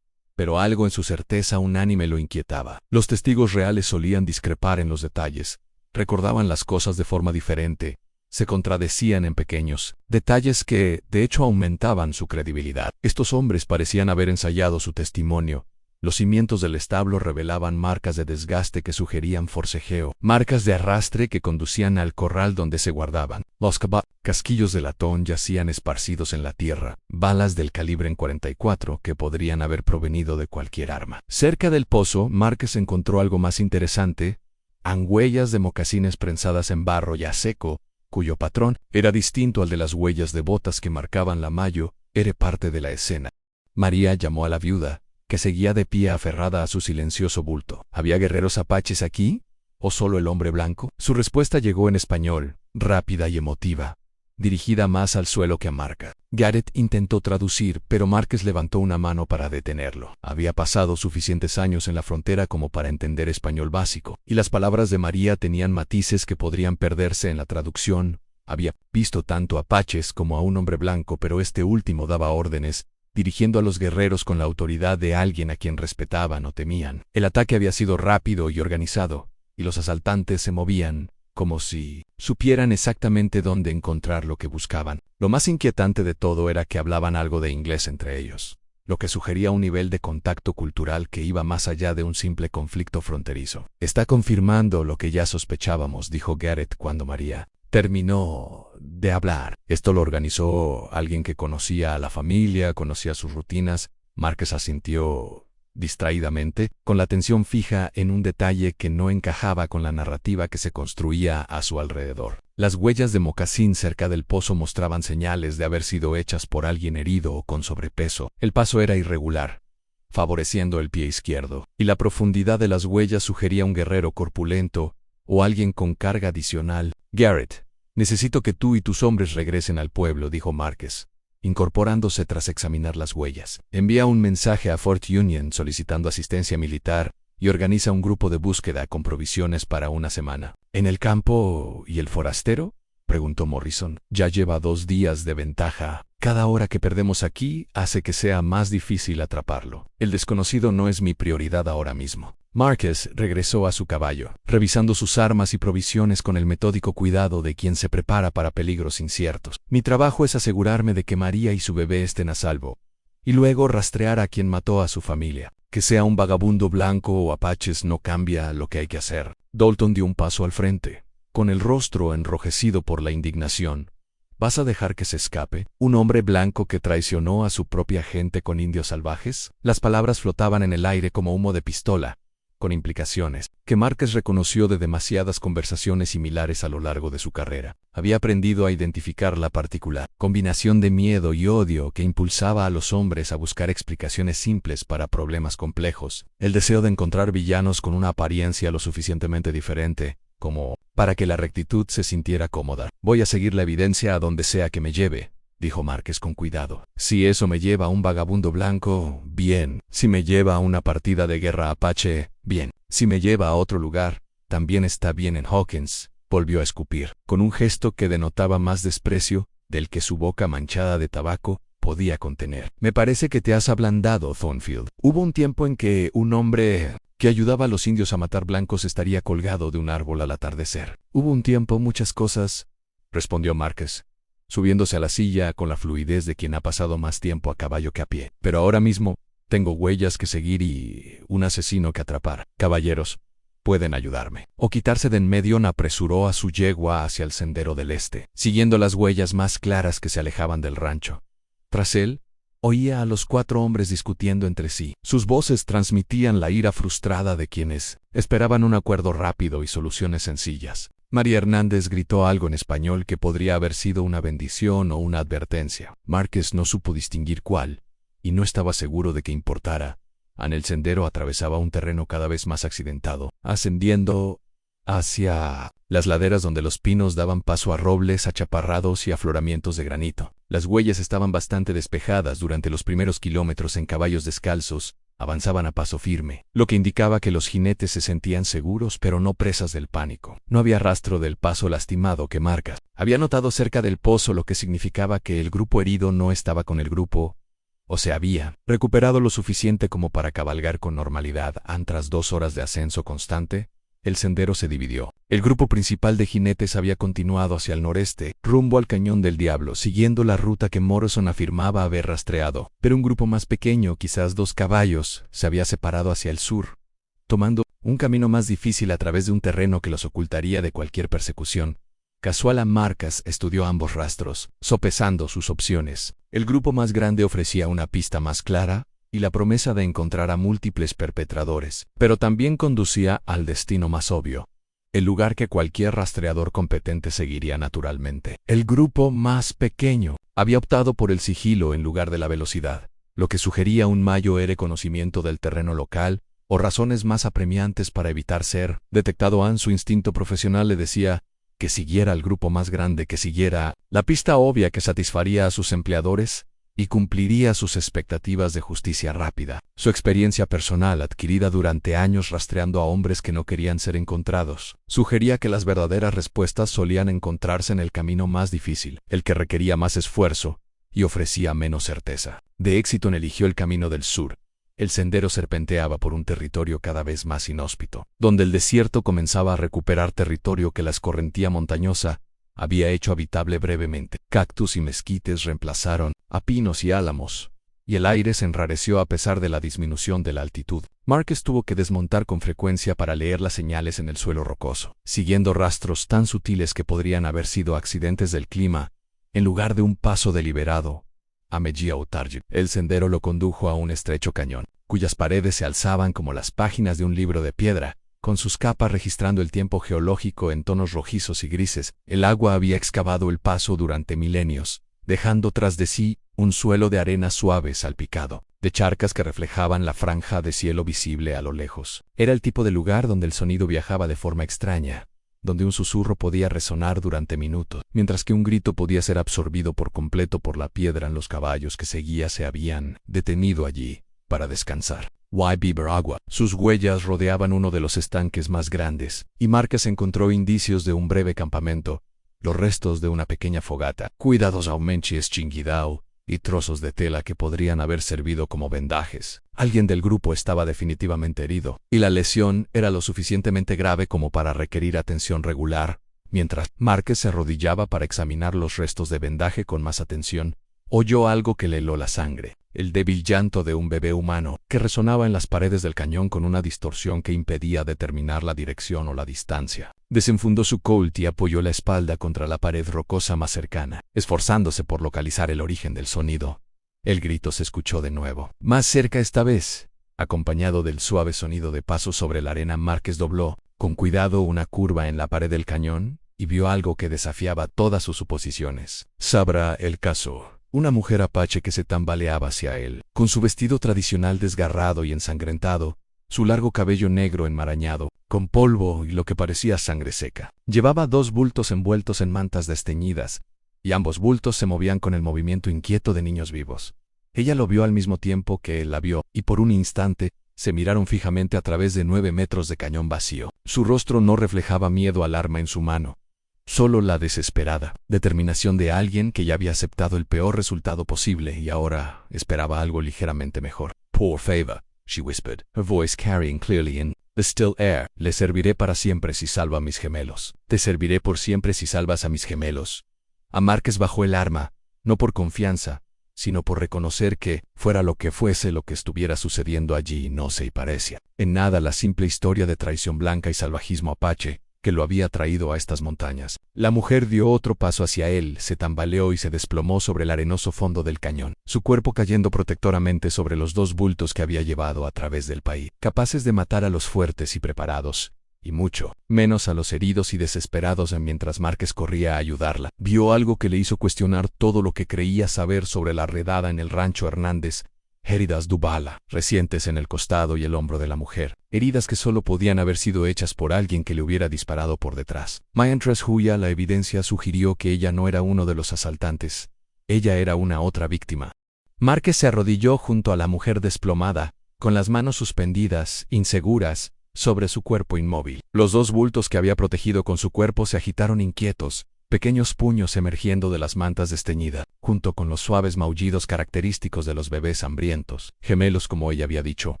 pero algo en su certeza unánime lo inquietaba. Los testigos reales solían discrepar en los detalles, recordaban las cosas de forma diferente, se contradecían en pequeños detalles que, de hecho, aumentaban su credibilidad. Estos hombres parecían haber ensayado su testimonio. Los cimientos del establo revelaban marcas de desgaste que sugerían forcejeo, marcas de arrastre que conducían al corral donde se guardaban. Los casquillos de latón yacían esparcidos en la tierra, balas del calibre en 44 que podrían haber provenido de cualquier arma. Cerca del pozo, Márquez encontró algo más interesante: huellas de mocasines prensadas en barro ya seco, cuyo patrón era distinto al de las huellas de botas que marcaban la mayo. Era parte de la escena. María llamó a la viuda, que seguía de pie aferrada a su silencioso bulto. ¿Había guerreros apaches aquí? ¿O solo el hombre blanco? Su respuesta llegó en español, rápida y emotiva, dirigida más al suelo que a Márquez. Garrett intentó traducir, pero Márquez levantó una mano para detenerlo. Había pasado suficientes años en la frontera como para entender español básico, y las palabras de María tenían matices que podrían perderse en la traducción. Había visto tanto apaches como a un hombre blanco, pero este último daba órdenes, dirigiendo a los guerreros con la autoridad de alguien a quien respetaban o temían. El ataque había sido rápido y organizado, y los asaltantes se movían como si supieran exactamente dónde encontrar lo que buscaban. Lo más inquietante de todo era que hablaban algo de inglés entre ellos, lo que sugería un nivel de contacto cultural que iba más allá de un simple conflicto fronterizo. Está confirmando lo que ya sospechábamos, dijo Garrett cuando María terminó de hablar. Esto lo organizó alguien que conocía a la familia, conocía sus rutinas. Márquez asintió distraídamente, con la atención fija en un detalle que no encajaba con la narrativa que se construía a su alrededor. Las huellas de mocasín cerca del pozo mostraban señales de haber sido hechas por alguien herido o con sobrepeso. El paso era irregular, favoreciendo el pie izquierdo, y la profundidad de las huellas sugería un guerrero corpulento o alguien con carga adicional. Garrett, necesito que tú y tus hombres regresen al pueblo, dijo Márquez, incorporándose tras examinar las huellas. Envía un mensaje a Fort Union solicitando asistencia militar y organiza un grupo de búsqueda con provisiones para una semana. ¿En el campo y el forastero?, preguntó Morrison. Ya lleva 2 días de ventaja. Cada hora que perdemos aquí hace que sea más difícil atraparlo. El desconocido no es mi prioridad ahora mismo. Márquez regresó a su caballo, revisando sus armas y provisiones con el metódico cuidado de quien se prepara para peligros inciertos. Mi trabajo es asegurarme de que María y su bebé estén a salvo, y luego rastrear a quien mató a su familia. Que sea un vagabundo blanco o apaches no cambia lo que hay que hacer. Dalton dio un paso al frente, con el rostro enrojecido por la indignación. ¿Vas a dejar que se escape? ¿Un hombre blanco que traicionó a su propia gente con indios salvajes? Las palabras flotaban en el aire como humo de pistola, con implicaciones que Márquez reconoció de demasiadas conversaciones similares a lo largo de su carrera. Había aprendido a identificar la particular combinación de miedo y odio que impulsaba a los hombres a buscar explicaciones simples para problemas complejos, el deseo de encontrar villanos con una apariencia lo suficientemente diferente, como para que la rectitud se sintiera cómoda. Voy a seguir la evidencia a donde sea que me lleve, dijo Márquez con cuidado. Si eso me lleva a un vagabundo blanco, bien. Si me lleva a una partida de guerra apache, bien. Si me lleva a otro lugar, también está bien. En Hawkins volvió a escupir, con un gesto que denotaba más desprecio del que su boca manchada de tabaco podía contener. Me parece que te has ablandado, Thornfield. Hubo un tiempo en que un hombre que ayudaba a los indios a matar blancos estaría colgado de un árbol al atardecer. Hubo un tiempo, muchas cosas, respondió Márquez, subiéndose a la silla con la fluidez de quien ha pasado más tiempo a caballo que a pie. Pero ahora mismo tengo huellas que seguir y un asesino que atrapar. Caballeros, pueden ayudarme. O quitarse de en medio. Apresuró a su yegua hacia el sendero del este, siguiendo las huellas más claras que se alejaban del rancho. Tras él, oía a los 4 hombres discutiendo entre sí. Sus voces transmitían la ira frustrada de quienes esperaban un acuerdo rápido y soluciones sencillas. María Hernández gritó algo en español que podría haber sido una bendición o una advertencia. Márquez no supo distinguir cuál, y no estaba seguro de que importara. En el sendero atravesaba un terreno cada vez más accidentado, ascendiendo hacia las laderas donde los pinos daban paso a robles achaparrados y afloramientos de granito. Las huellas estaban bastante despejadas durante los primeros kilómetros en caballos descalzos. Avanzaban a paso firme, lo que indicaba que los jinetes se sentían seguros pero no presas del pánico. No había rastro del paso lastimado que Márquez había notado cerca del pozo, lo que significaba que el grupo herido no estaba con el grupo, o se había recuperado lo suficiente como para cabalgar con normalidad. Tras 2 horas de ascenso constante, el sendero se dividió. El grupo principal de jinetes había continuado hacia el noreste, rumbo al Cañón del Diablo, siguiendo la ruta que Morrison afirmaba haber rastreado. Pero un grupo más pequeño, quizás 2 caballos, se había separado hacia el sur, tomando un camino más difícil a través de un terreno que los ocultaría de cualquier persecución. Casual a Márquez estudió ambos rastros, sopesando sus opciones. El grupo más grande ofrecía una pista más clara y la promesa de encontrar a múltiples perpetradores, pero también conducía al destino más obvio, el lugar que cualquier rastreador competente seguiría naturalmente. El grupo más pequeño había optado por el sigilo en lugar de la velocidad, lo que sugería un mayor conocimiento del terreno local o razones más apremiantes para evitar ser detectado. Su instinto profesional le decía que siguiera al grupo más grande, que siguiera la pista obvia que satisfaría a sus empleadores y cumpliría sus expectativas de justicia rápida. Su experiencia personal, adquirida durante años rastreando a hombres que no querían ser encontrados, sugería que las verdaderas respuestas solían encontrarse en el camino más difícil, el que requería más esfuerzo y ofrecía menos certeza. De éxito eligió el camino del sur. El sendero serpenteaba por un territorio cada vez más inhóspito, donde el desierto comenzaba a recuperar territorio que la escorrentía montañosa había hecho habitable brevemente. Cactus y mezquites reemplazaron a pinos y álamos, y el aire se enrareció a pesar de la disminución de la altitud. Márquez tuvo que desmontar con frecuencia para leer las señales en el suelo rocoso, siguiendo rastros tan sutiles que podrían haber sido accidentes del clima, en lugar de un paso deliberado a Mejía o Target. El sendero lo condujo a un estrecho cañón, cuyas paredes se alzaban como las páginas de un libro de piedra, con sus capas registrando el tiempo geológico en tonos rojizos y grises. El agua había excavado el paso durante milenios, dejando tras de sí un suelo de arena suave salpicado, de charcas que reflejaban la franja de cielo visible a lo lejos. Era el tipo de lugar donde el sonido viajaba de forma extraña, donde un susurro podía resonar durante minutos, mientras que un grito podía ser absorbido por completo por la piedra. Los caballos que seguía se habían detenido allí para descansar. White Beaver Agua. Sus huellas rodeaban uno de los estanques más grandes, y Márquez encontró indicios de un breve campamento, los restos de una pequeña fogata, cuidados aumenches chinguidao, y trozos de tela que podrían haber servido como vendajes. Alguien del grupo estaba definitivamente herido, y la lesión era lo suficientemente grave como para requerir atención regular. Mientras Márquez se arrodillaba para examinar los restos de vendaje con más atención, oyó algo que le heló la sangre. el débil llanto de un bebé humano, que resonaba en las paredes del cañón con una distorsión que impedía determinar la dirección o la distancia. Desenfundó su Colt y apoyó la espalda contra la pared rocosa más cercana, esforzándose por localizar el origen del sonido. El grito se escuchó de nuevo, más cerca esta vez. Acompañado del suave sonido de pasos sobre la arena, Márquez dobló, con cuidado, una curva en la pared del cañón, y vio algo que desafiaba todas sus suposiciones. Sabrá el caso. Una mujer apache que se tambaleaba hacia él, con su vestido tradicional desgarrado y ensangrentado, su largo cabello negro enmarañado, con polvo y lo que parecía sangre seca. Llevaba 2 bultos envueltos en mantas desteñidas, y ambos bultos se movían con el movimiento inquieto de niños vivos. Ella lo vio al mismo tiempo que él la vio, y por un instante se miraron fijamente a través de 9 metros de cañón vacío. Su rostro no reflejaba miedo al arma en su mano, solo la desesperada determinación de alguien que ya había aceptado el peor resultado posible y ahora esperaba algo ligeramente mejor. "Por favor", she whispered, her voice carrying clearly in the still air. "Le serviré para siempre si salvo a mis gemelos. Te serviré por siempre si salvas a mis gemelos". A Márquez bajó el arma, no por confianza, sino por reconocer que, fuera lo que fuese lo que estuviera sucediendo allí, no se parecía en nada la simple historia de traición blanca y salvajismo apache que lo había traído a estas montañas. La mujer dio otro paso hacia él, se tambaleó y se desplomó sobre el arenoso fondo del cañón, su cuerpo cayendo protectoramente sobre los 2 bultos que había llevado a través del país, capaces de matar a los fuertes y preparados, y mucho menos a los heridos y desesperados. Mientras Márquez corría a ayudarla, vio algo que le hizo cuestionar todo lo que creía saber sobre la redada en el rancho Hernández. Heridas de bala, recientes en el costado y el hombro de la mujer, heridas que solo podían haber sido hechas por alguien que le hubiera disparado por detrás. Mientras huía, la evidencia sugirió que ella no era uno de los asaltantes, ella era una otra víctima. Márquez se arrodilló junto a la mujer desplomada, con las manos suspendidas, inseguras, sobre su cuerpo inmóvil. Los 2 bultos que había protegido con su cuerpo se agitaron inquietos, pequeños puños emergiendo de las mantas desteñidas, junto con los suaves maullidos característicos de los bebés hambrientos. Gemelos, como ella había dicho,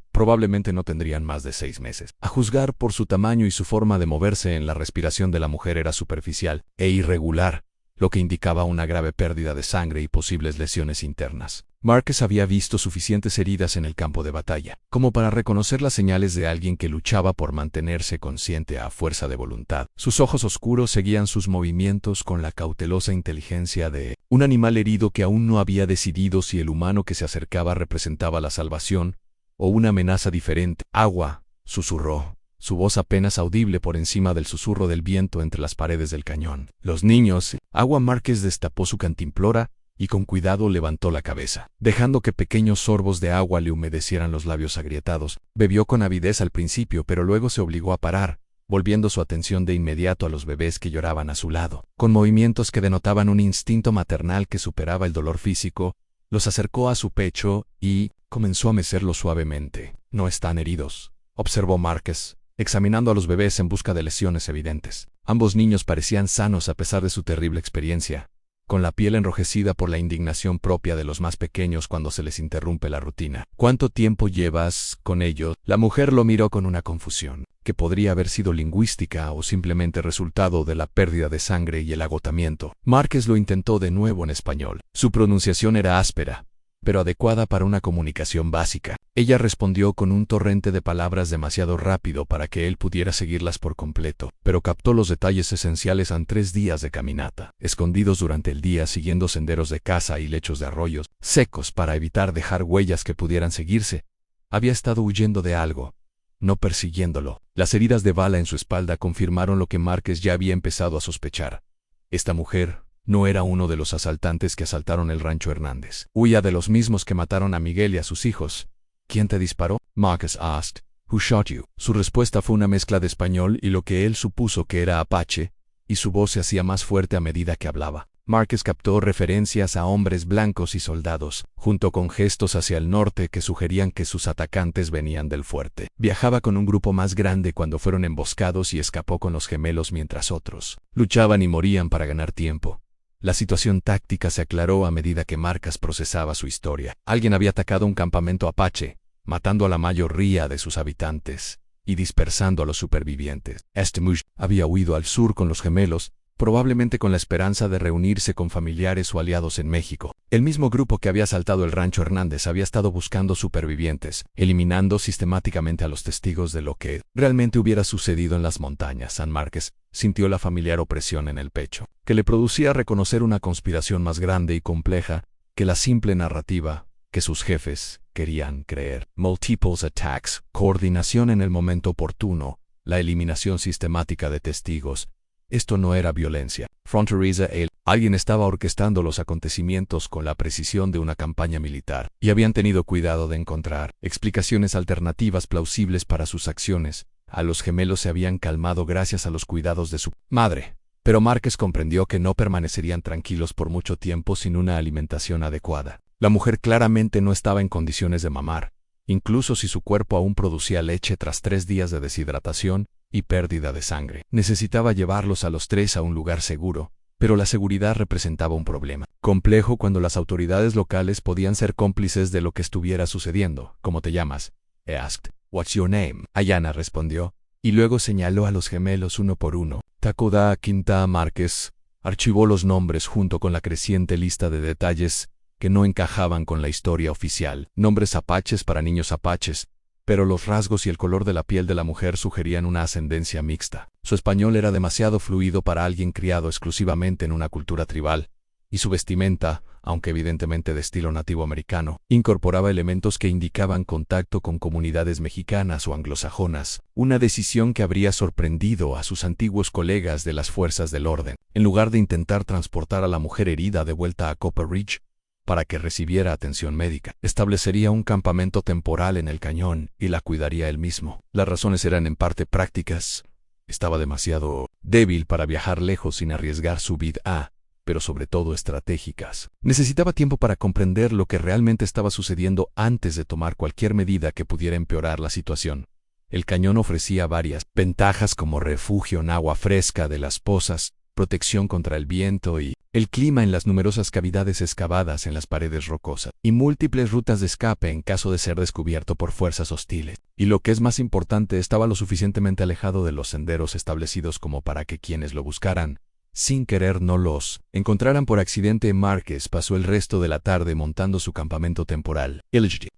probablemente no tendrían más de 6 meses. A juzgar por su tamaño y su forma de moverse, en la respiración de la mujer era superficial e irregular, lo que indicaba una grave pérdida de sangre y posibles lesiones internas. Márquez había visto suficientes heridas en el campo de batalla como para reconocer las señales de alguien que luchaba por mantenerse consciente a fuerza de voluntad. Sus ojos oscuros seguían sus movimientos con la cautelosa inteligencia de un animal herido que aún no había decidido si el humano que se acercaba representaba la salvación o una amenaza diferente. "Agua", susurró, su voz apenas audible por encima del susurro del viento entre las paredes del cañón. "Los niños". Agua. Márquez destapó su cantimplora y con cuidado levantó la cabeza, dejando que pequeños sorbos de agua le humedecieran los labios agrietados. Bebió con avidez al principio, pero luego se obligó a parar, volviendo su atención de inmediato a los bebés que lloraban a su lado. Con movimientos que denotaban un instinto maternal que superaba el dolor físico, los acercó a su pecho y comenzó a mecerlos suavemente. "No están heridos", observó Márquez, examinando a los bebés en busca de lesiones evidentes. Ambos niños parecían sanos a pesar de su terrible experiencia, con la piel enrojecida por la indignación propia de los más pequeños cuando se les interrumpe la rutina. "¿Cuánto tiempo llevas con ellos?". La mujer lo miró con una confusión, que podría haber sido lingüística o simplemente resultado de la pérdida de sangre y el agotamiento. Márquez lo intentó de nuevo en español. Su pronunciación era áspera, pero adecuada para una comunicación básica. Ella respondió con un torrente de palabras demasiado rápido para que él pudiera seguirlas por completo, pero captó los detalles esenciales en 3 días de caminata, escondidos durante el día siguiendo senderos de caza y lechos de arroyos secos para evitar dejar huellas que pudieran seguirse. Había estado huyendo de algo, no persiguiéndolo. Las heridas de bala en su espalda confirmaron lo que Márquez ya había empezado a sospechar. Esta mujer no era uno de los asaltantes que asaltaron el rancho Hernández. Huía de los mismos que mataron a Miguel y a sus hijos. "¿Quién te disparó?", Márquez asked. "Who shot you?". Su respuesta fue una mezcla de español y lo que él supuso que era apache, y su voz se hacía más fuerte a medida que hablaba. Márquez captó referencias a hombres blancos y soldados, junto con gestos hacia el norte que sugerían que sus atacantes venían del fuerte. Viajaba con un grupo más grande cuando fueron emboscados y escapó con los gemelos mientras otros luchaban y morían para ganar tiempo. La situación táctica se aclaró a medida que Márquez procesaba su historia. Alguien había atacado un campamento apache, matando a la mayoría de sus habitantes y dispersando a los supervivientes. Este Mush había huido al sur con los gemelos, probablemente con la esperanza de reunirse con familiares o aliados en México. El mismo grupo que había asaltado el rancho Hernández había estado buscando supervivientes, eliminando sistemáticamente a los testigos de lo que realmente hubiera sucedido en las montañas. San Márquez sintió la familiar opresión en el pecho, que le producía reconocer una conspiración más grande y compleja que la simple narrativa que sus jefes querían creer. Multiples attacks, coordinación en el momento oportuno, la eliminación sistemática de testigos. Esto no era violencia. Fronteriza alguien estaba orquestando los acontecimientos con la precisión de una campaña militar, y habían tenido cuidado de encontrar explicaciones alternativas plausibles para sus acciones. A los gemelos se habían calmado gracias a los cuidados de su madre. Pero Márquez comprendió que no permanecerían tranquilos por mucho tiempo sin una alimentación adecuada. La mujer claramente no estaba en condiciones de mamar, incluso si su cuerpo aún producía leche tras 3 días de deshidratación y pérdida de sangre. Necesitaba llevarlos a los 3 a un lugar seguro, pero la seguridad representaba un problema complejo cuando las autoridades locales podían ser cómplices de lo que estuviera sucediendo. ¿Cómo te llamas? He asked. What's your name? Ayana respondió, y luego señaló a los gemelos uno por uno. Takoda Quinta Márquez archivó los nombres junto con la creciente lista de detalles que no encajaban con la historia oficial. Nombres apaches para niños apaches, pero los rasgos y el color de la piel de la mujer sugerían una ascendencia mixta. Su español era demasiado fluido para alguien criado exclusivamente en una cultura tribal, y su vestimenta, aunque evidentemente de estilo nativo americano, incorporaba elementos que indicaban contacto con comunidades mexicanas o anglosajonas, una decisión que habría sorprendido a sus antiguos colegas de las fuerzas del orden. En lugar de intentar transportar a la mujer herida de vuelta a Copper Ridge, para que recibiera atención médica, establecería un campamento temporal en el cañón y la cuidaría él mismo. Las razones eran en parte prácticas. Estaba demasiado débil para viajar lejos sin arriesgar su vida, pero sobre todo estratégicas. Necesitaba tiempo para comprender lo que realmente estaba sucediendo antes de tomar cualquier medida que pudiera empeorar la situación. El cañón ofrecía varias ventajas como refugio en agua fresca de las pozas, protección contra el viento y el clima en las numerosas cavidades excavadas en las paredes rocosas, y múltiples rutas de escape en caso de ser descubierto por fuerzas hostiles. Y lo que es más importante, estaba lo suficientemente alejado de los senderos establecidos como para que quienes lo buscaran, sin querer, no los encontraran por accidente. Márquez pasó el resto de la tarde montando su campamento temporal,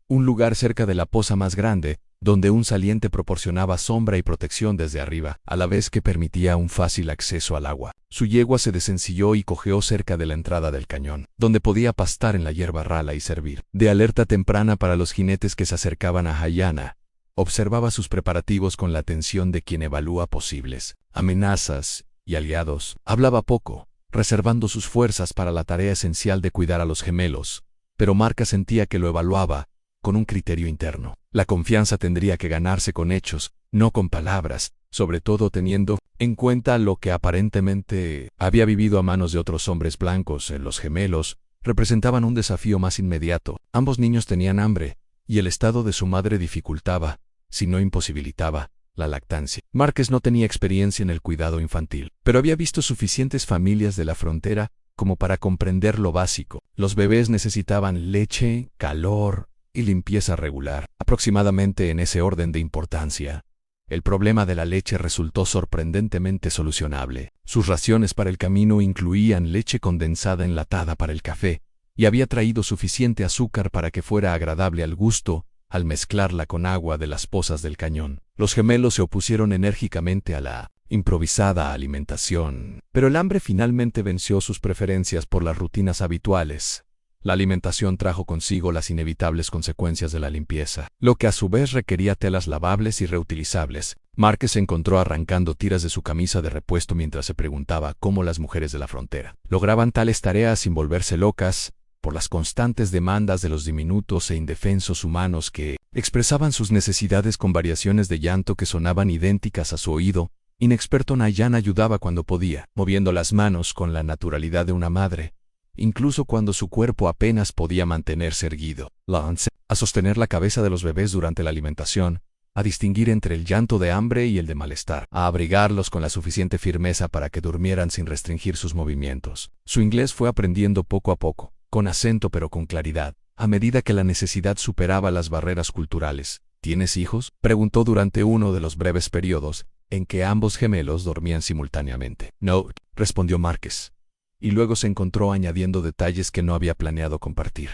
un lugar cerca de la poza más grande, donde un saliente proporcionaba sombra y protección desde arriba, a la vez que permitía un fácil acceso al agua. Su yegua se desencilló y cojeó cerca de la entrada del cañón, donde podía pastar en la hierba rala y servir de alerta temprana para los jinetes que se acercaban a Ayana. Observaba sus preparativos con la atención de quien evalúa posibles amenazas y aliados. Hablaba poco, reservando sus fuerzas para la tarea esencial de cuidar a los gemelos, pero Márquez sentía que lo evaluaba con un criterio interno. La confianza tendría que ganarse con hechos, no con palabras, sobre todo teniendo en cuenta lo que aparentemente había vivido a manos de otros hombres blancos. Los gemelos representaban un desafío más inmediato. Ambos niños tenían hambre, y el estado de su madre dificultaba, si no imposibilitaba, la lactancia. Márquez no tenía experiencia en el cuidado infantil, pero había visto suficientes familias de la frontera como para comprender lo básico. Los bebés necesitaban leche, calor y limpieza regular, aproximadamente en ese orden de importancia. El problema de la leche resultó sorprendentemente solucionable. Sus raciones para el camino incluían leche condensada enlatada para el café, y había traído suficiente azúcar para que fuera agradable al gusto al mezclarla con agua de las pozas del cañón. Los gemelos se opusieron enérgicamente a la improvisada alimentación, pero el hambre finalmente venció sus preferencias por las rutinas habituales. La alimentación trajo consigo las inevitables consecuencias de la limpieza, lo que a su vez requería telas lavables y reutilizables. Márquez se encontró arrancando tiras de su camisa de repuesto mientras se preguntaba cómo las mujeres de la frontera lograban tales tareas sin volverse locas por las constantes demandas de los diminutos e indefensos humanos que expresaban sus necesidades con variaciones de llanto que sonaban idénticas a su oído. Inexperto, Nayan ayudaba cuando podía, moviendo las manos con la naturalidad de una madre, incluso cuando su cuerpo apenas podía mantenerse erguido. Lance, a sostener la cabeza de los bebés durante la alimentación, a distinguir entre el llanto de hambre y el de malestar, a abrigarlos con la suficiente firmeza para que durmieran sin restringir sus movimientos. Su inglés fue aprendiendo poco a poco, con acento pero con claridad, a medida que la necesidad superaba las barreras culturales. ¿Tienes hijos?, preguntó durante uno de los breves periodos en que ambos gemelos dormían simultáneamente. No, respondió Marcus. Y luego se encontró añadiendo detalles que no había planeado compartir.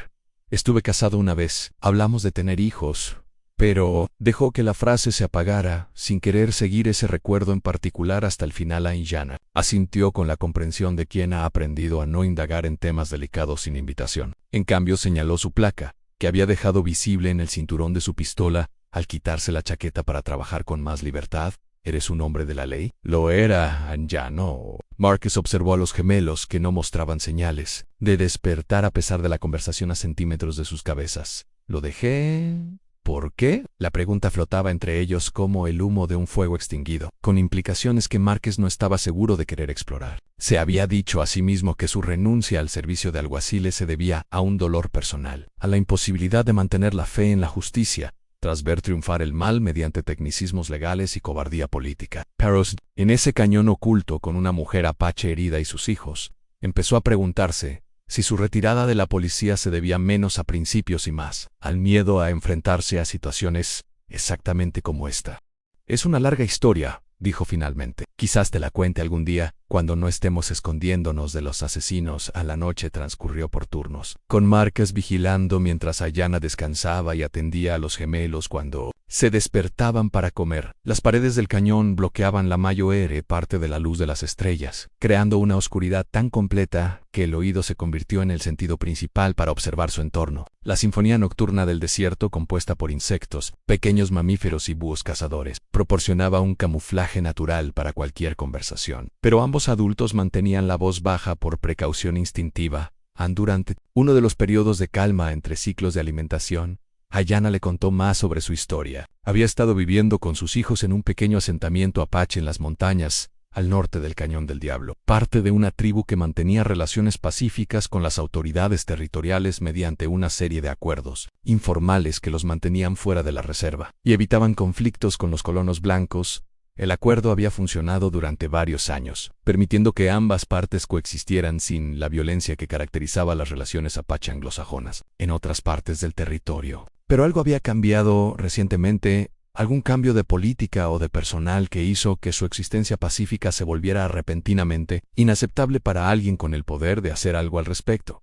Estuve casado una vez. Hablamos de tener hijos, pero dejó que la frase se apagara, sin querer seguir ese recuerdo en particular hasta el final. Aiyana asintió con la comprensión de quien ha aprendido a no indagar en temas delicados sin invitación. En cambio, señaló su placa, que había dejado visible en el cinturón de su pistola al quitarse la chaqueta para trabajar con más libertad. ¿Eres un hombre de la ley? Lo era, ya no. Marcus observó a los gemelos, que no mostraban señales de despertar a pesar de la conversación a centímetros de sus cabezas. Lo dejé... ¿Por qué? La pregunta flotaba entre ellos como el humo de un fuego extinguido, con implicaciones que Marcus no estaba seguro de querer explorar. Se había dicho a sí mismo que su renuncia al servicio de alguaciles se debía a un dolor personal, a la imposibilidad de mantener la fe en la justicia, tras ver triunfar el mal mediante tecnicismos legales y cobardía política. Pero, en ese cañón oculto con una mujer apache herida y sus hijos, empezó a preguntarse si su retirada de la policía se debía menos a principios y más al miedo a enfrentarse a situaciones exactamente como esta. Es una larga historia, dijo finalmente. Quizás te la cuente algún día, cuando no estemos escondiéndonos de los asesinos. A la noche transcurrió por turnos, con Marcus vigilando mientras Aiyana descansaba y atendía a los gemelos cuando se despertaban para comer. Las paredes del cañón bloqueaban la mayor parte de la luz de las estrellas, creando una oscuridad tan completa que el oído se convirtió en el sentido principal para observar su entorno. La sinfonía nocturna del desierto, compuesta por insectos, pequeños mamíferos y búhos cazadores, proporcionaba un camuflaje natural para cualquier conversación. Pero ambos adultos mantenían la voz baja por precaución instintiva. Durante uno de los periodos de calma entre ciclos de alimentación, Aiyana le contó más sobre su historia. Había estado viviendo con sus hijos en un pequeño asentamiento apache en las montañas, al norte del Cañón del Diablo, parte de una tribu que mantenía relaciones pacíficas con las autoridades territoriales mediante una serie de acuerdos informales que los mantenían fuera de la reserva y evitaban conflictos con los colonos blancos. El acuerdo había funcionado durante varios años, permitiendo que ambas partes coexistieran sin la violencia que caracterizaba las relaciones apache anglosajonas en otras partes del territorio. Pero algo había cambiado recientemente, algún cambio de política o de personal que hizo que su existencia pacífica se volviera repentinamente inaceptable para alguien con el poder de hacer algo al respecto.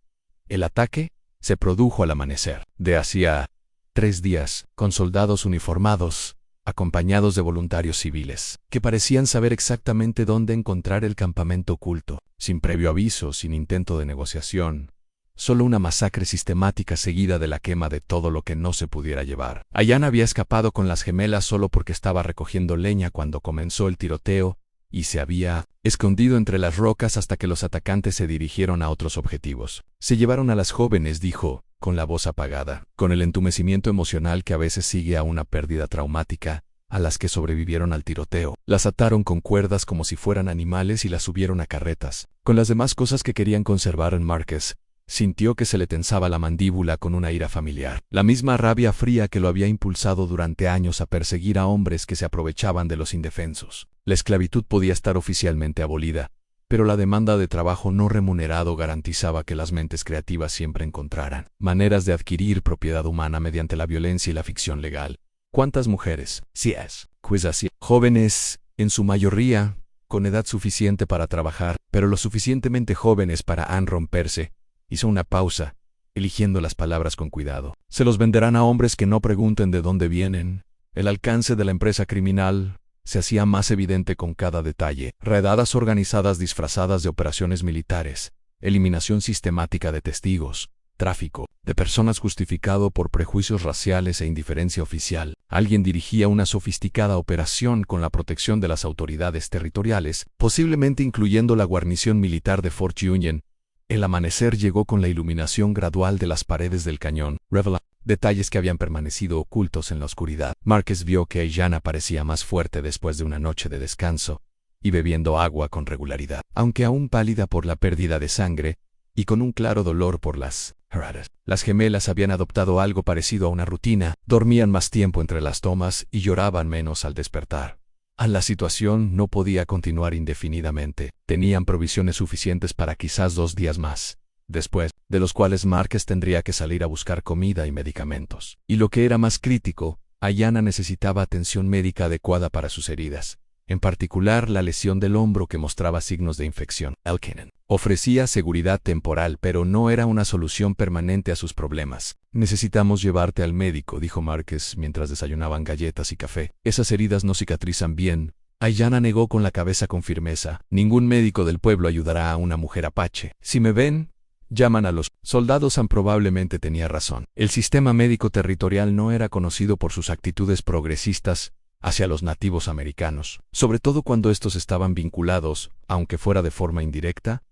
El ataque se produjo al amanecer de hacía 3 días, con soldados uniformados, acompañados de voluntarios civiles, que parecían saber exactamente dónde encontrar el campamento oculto, sin previo aviso, sin intento de negociación. Solo una masacre sistemática seguida de la quema de todo lo que no se pudiera llevar. Aiyana había escapado con las gemelas solo porque estaba recogiendo leña cuando comenzó el tiroteo, y se había escondido entre las rocas hasta que los atacantes se dirigieron a otros objetivos. Se llevaron a las jóvenes, dijo, con la voz apagada, con el entumecimiento emocional que a veces sigue a una pérdida traumática, a las que sobrevivieron al tiroteo. Las ataron con cuerdas como si fueran animales y las subieron a carretas. Con las demás cosas que querían conservar en Marcus, sintió que se le tensaba la mandíbula con una ira familiar. La misma rabia fría que lo había impulsado durante años a perseguir a hombres que se aprovechaban de los indefensos. La esclavitud podía estar oficialmente abolida, pero la demanda de trabajo no remunerado garantizaba que las mentes creativas siempre encontraran maneras de adquirir propiedad humana mediante la violencia y la ficción legal. ¿Cuántas mujeres? Sí es. Pues así. Jóvenes, en su mayoría, con edad suficiente para trabajar, pero lo suficientemente jóvenes para romperse. Hizo una pausa, eligiendo las palabras con cuidado. Se los venderán a hombres que no pregunten de dónde vienen. El alcance de la empresa criminal se hacía más evidente con cada detalle. Redadas organizadas disfrazadas de operaciones militares, eliminación sistemática de testigos, tráfico de personas justificado por prejuicios raciales e indiferencia oficial. Alguien dirigía una sofisticada operación con la protección de las autoridades territoriales, posiblemente incluyendo la guarnición militar de Fort Union. El amanecer llegó con la iluminación gradual de las paredes del cañón, revelando detalles que habían permanecido ocultos en la oscuridad. Marcus vio que Aiyana parecía más fuerte después de una noche de descanso, y bebiendo agua con regularidad, aunque aún pálida por la pérdida de sangre, y con un claro dolor por las heridas. Las gemelas habían adoptado algo parecido a una rutina, dormían más tiempo entre las tomas y lloraban menos al despertar. La situación no podía continuar indefinidamente. Tenían provisiones suficientes para quizás 2 días más, después de los cuales Marcus tendría que salir a buscar comida y medicamentos. Y lo que era más crítico, Ayanna necesitaba atención médica adecuada para sus heridas, en particular la lesión del hombro que mostraba signos de infección. Elkinen ofrecía seguridad temporal, pero no era una solución permanente a sus problemas. «Necesitamos llevarte al médico», dijo Márquez mientras desayunaban galletas y café. «Esas heridas no cicatrizan bien». Ayanna negó con la cabeza con firmeza. «Ningún médico del pueblo ayudará a una mujer apache. Si me ven, llaman a los soldados». Sam probablemente tenía razón. El sistema médico territorial no era conocido por sus actitudes progresistas hacia los nativos americanos, sobre todo cuando estos estaban vinculados, aunque fuera de forma indirecta,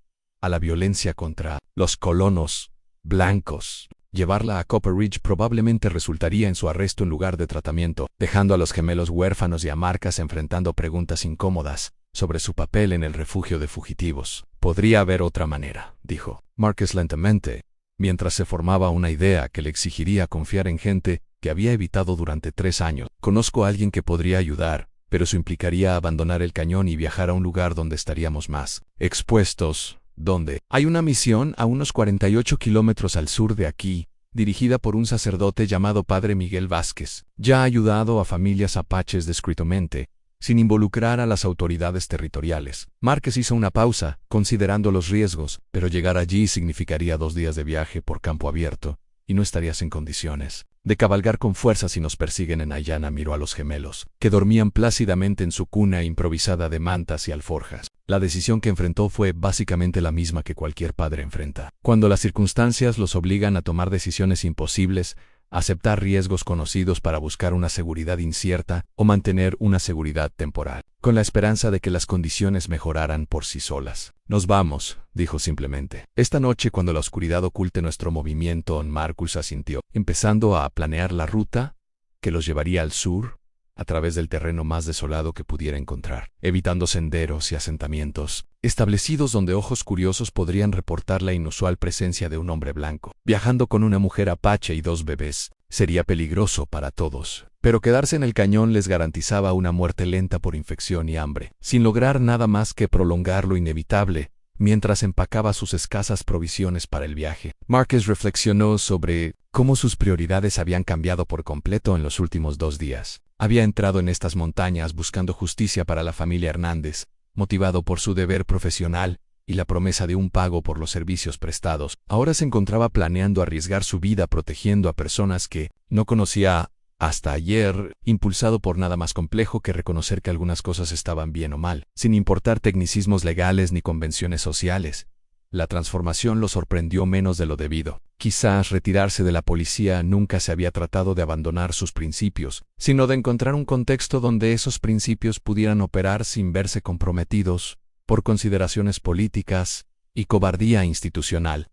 a la violencia contra los colonos blancos. Llevarla a Copper Ridge probablemente resultaría en su arresto en lugar de tratamiento, dejando a los gemelos huérfanos y a Marcas enfrentando preguntas incómodas sobre su papel en el refugio de fugitivos. «Podría haber otra manera», dijo Marcus lentamente, mientras se formaba una idea que le exigiría confiar en gente que había evitado durante 3 años. «Conozco a alguien que podría ayudar, pero eso implicaría abandonar el cañón y viajar a un lugar donde estaríamos más expuestos». «¿Dónde?» «Hay una misión a unos 48 kilómetros al sur de aquí, dirigida por un sacerdote llamado Padre Miguel Vázquez. Ya ha ayudado a familias apaches discretamente, sin involucrar a las autoridades territoriales». Márquez hizo una pausa, considerando los riesgos, pero llegar allí significaría 2 días de viaje por campo abierto, y no estarías en condiciones de cabalgar con fuerza si nos persiguen. En Ayanna miró a los gemelos, que dormían plácidamente en su cuna improvisada de mantas y alforjas. La decisión que enfrentó fue básicamente la misma que cualquier padre enfrenta. Cuando las circunstancias los obligan a tomar decisiones imposibles, aceptar riesgos conocidos para buscar una seguridad incierta o mantener una seguridad temporal, con la esperanza de que las condiciones mejoraran por sí solas. «Nos vamos», dijo simplemente. «Esta noche, cuando la oscuridad oculte nuestro movimiento». Marcus asintió, empezando a planear la ruta que los llevaría al sur, a través del terreno más desolado que pudiera encontrar, evitando senderos y asentamientos establecidos donde ojos curiosos podrían reportar la inusual presencia de un hombre blanco. Viajando con una mujer apache y 2 bebés sería peligroso para todos, pero quedarse en el cañón les garantizaba una muerte lenta por infección y hambre, sin lograr nada más que prolongar lo inevitable mientras empacaba sus escasas provisiones para el viaje. Márquez reflexionó sobre cómo sus prioridades habían cambiado por completo en los últimos 2 días. Había entrado en estas montañas buscando justicia para la familia Hernández, motivado por su deber profesional y la promesa de un pago por los servicios prestados. Ahora se encontraba planeando arriesgar su vida protegiendo a personas que no conocía hasta ayer, impulsado por nada más complejo que reconocer que algunas cosas estaban bien o mal, sin importar tecnicismos legales ni convenciones sociales. La transformación lo sorprendió menos de lo debido. Quizás retirarse de la policía nunca se había tratado de abandonar sus principios, sino de encontrar un contexto donde esos principios pudieran operar sin verse comprometidos por consideraciones políticas y cobardía institucional.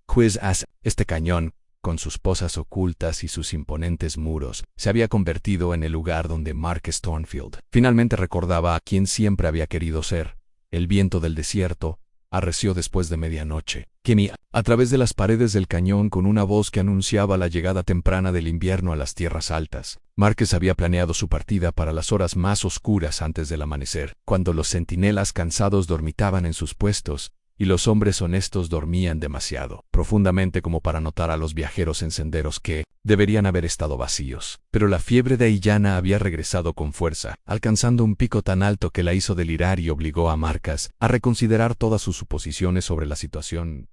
Este cañón, con sus pozas ocultas y sus imponentes muros, se había convertido en el lugar donde Marcus Thornfield finalmente recordaba a quien siempre había querido ser. El viento del desierto arreció después de medianoche. Gemía a través de las paredes del cañón con una voz que anunciaba la llegada temprana del invierno a las tierras altas. Márquez había planeado su partida para las horas más oscuras antes del amanecer, cuando los centinelas cansados dormitaban en sus puestos y los hombres honestos dormían demasiado profundamente como para notar a los viajeros en senderos que deberían haber estado vacíos. Pero la fiebre de Ayanna había regresado con fuerza, alcanzando un pico tan alto que la hizo delirar y obligó a Marcas a reconsiderar todas sus suposiciones sobre la situación.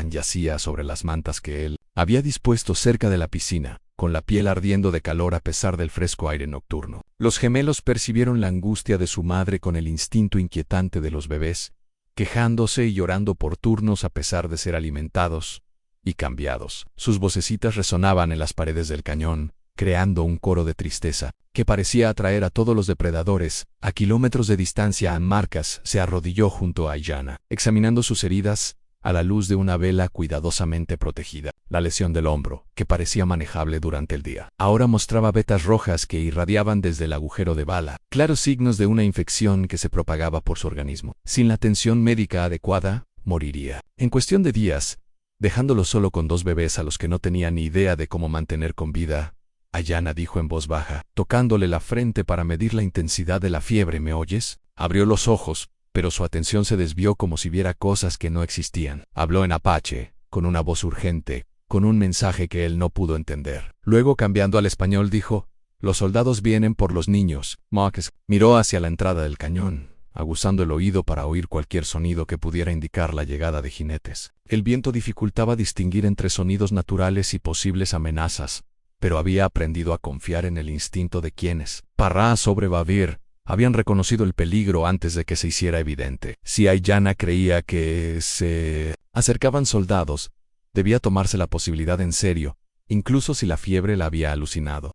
Yacía sobre las mantas que él había dispuesto cerca de la piscina, con la piel ardiendo de calor a pesar del fresco aire nocturno. Los gemelos percibieron la angustia de su madre con el instinto inquietante de los bebés, quejándose y llorando por turnos a pesar de ser alimentados y cambiados. Sus vocecitas resonaban en las paredes del cañón, creando un coro de tristeza que parecía atraer a todos los depredadores. A kilómetros de distancia, Marcas se arrodilló junto a Ayanna, examinando sus heridas a la luz de una vela cuidadosamente protegida. La lesión del hombro, que parecía manejable durante el día, ahora mostraba vetas rojas que irradiaban desde el agujero de bala, claros signos de una infección que se propagaba por su organismo. Sin la atención médica adecuada, moriría en cuestión de días, dejándolo solo con 2 bebés a los que no tenía ni idea de cómo mantener con vida. Ayanna dijo en voz baja, tocándole la frente para medir la intensidad de la fiebre. ¿Me oyes? Abrió los ojos, pero su atención se desvió como si viera cosas que no existían. Habló en apache, con una voz urgente, con un mensaje que él no pudo entender. Luego, cambiando al español, dijo, Los soldados vienen por los niños. Marcus miró hacia la entrada del cañón, aguzando el oído para oír cualquier sonido que pudiera indicar la llegada de jinetes. El viento dificultaba distinguir entre sonidos naturales y posibles amenazas, pero había aprendido a confiar en el instinto de quienes, para sobrevivir, habían reconocido el peligro antes de que se hiciera evidente. Si Ayanna creía que se acercaban soldados, debía tomarse la posibilidad en serio, incluso si la fiebre la había alucinado.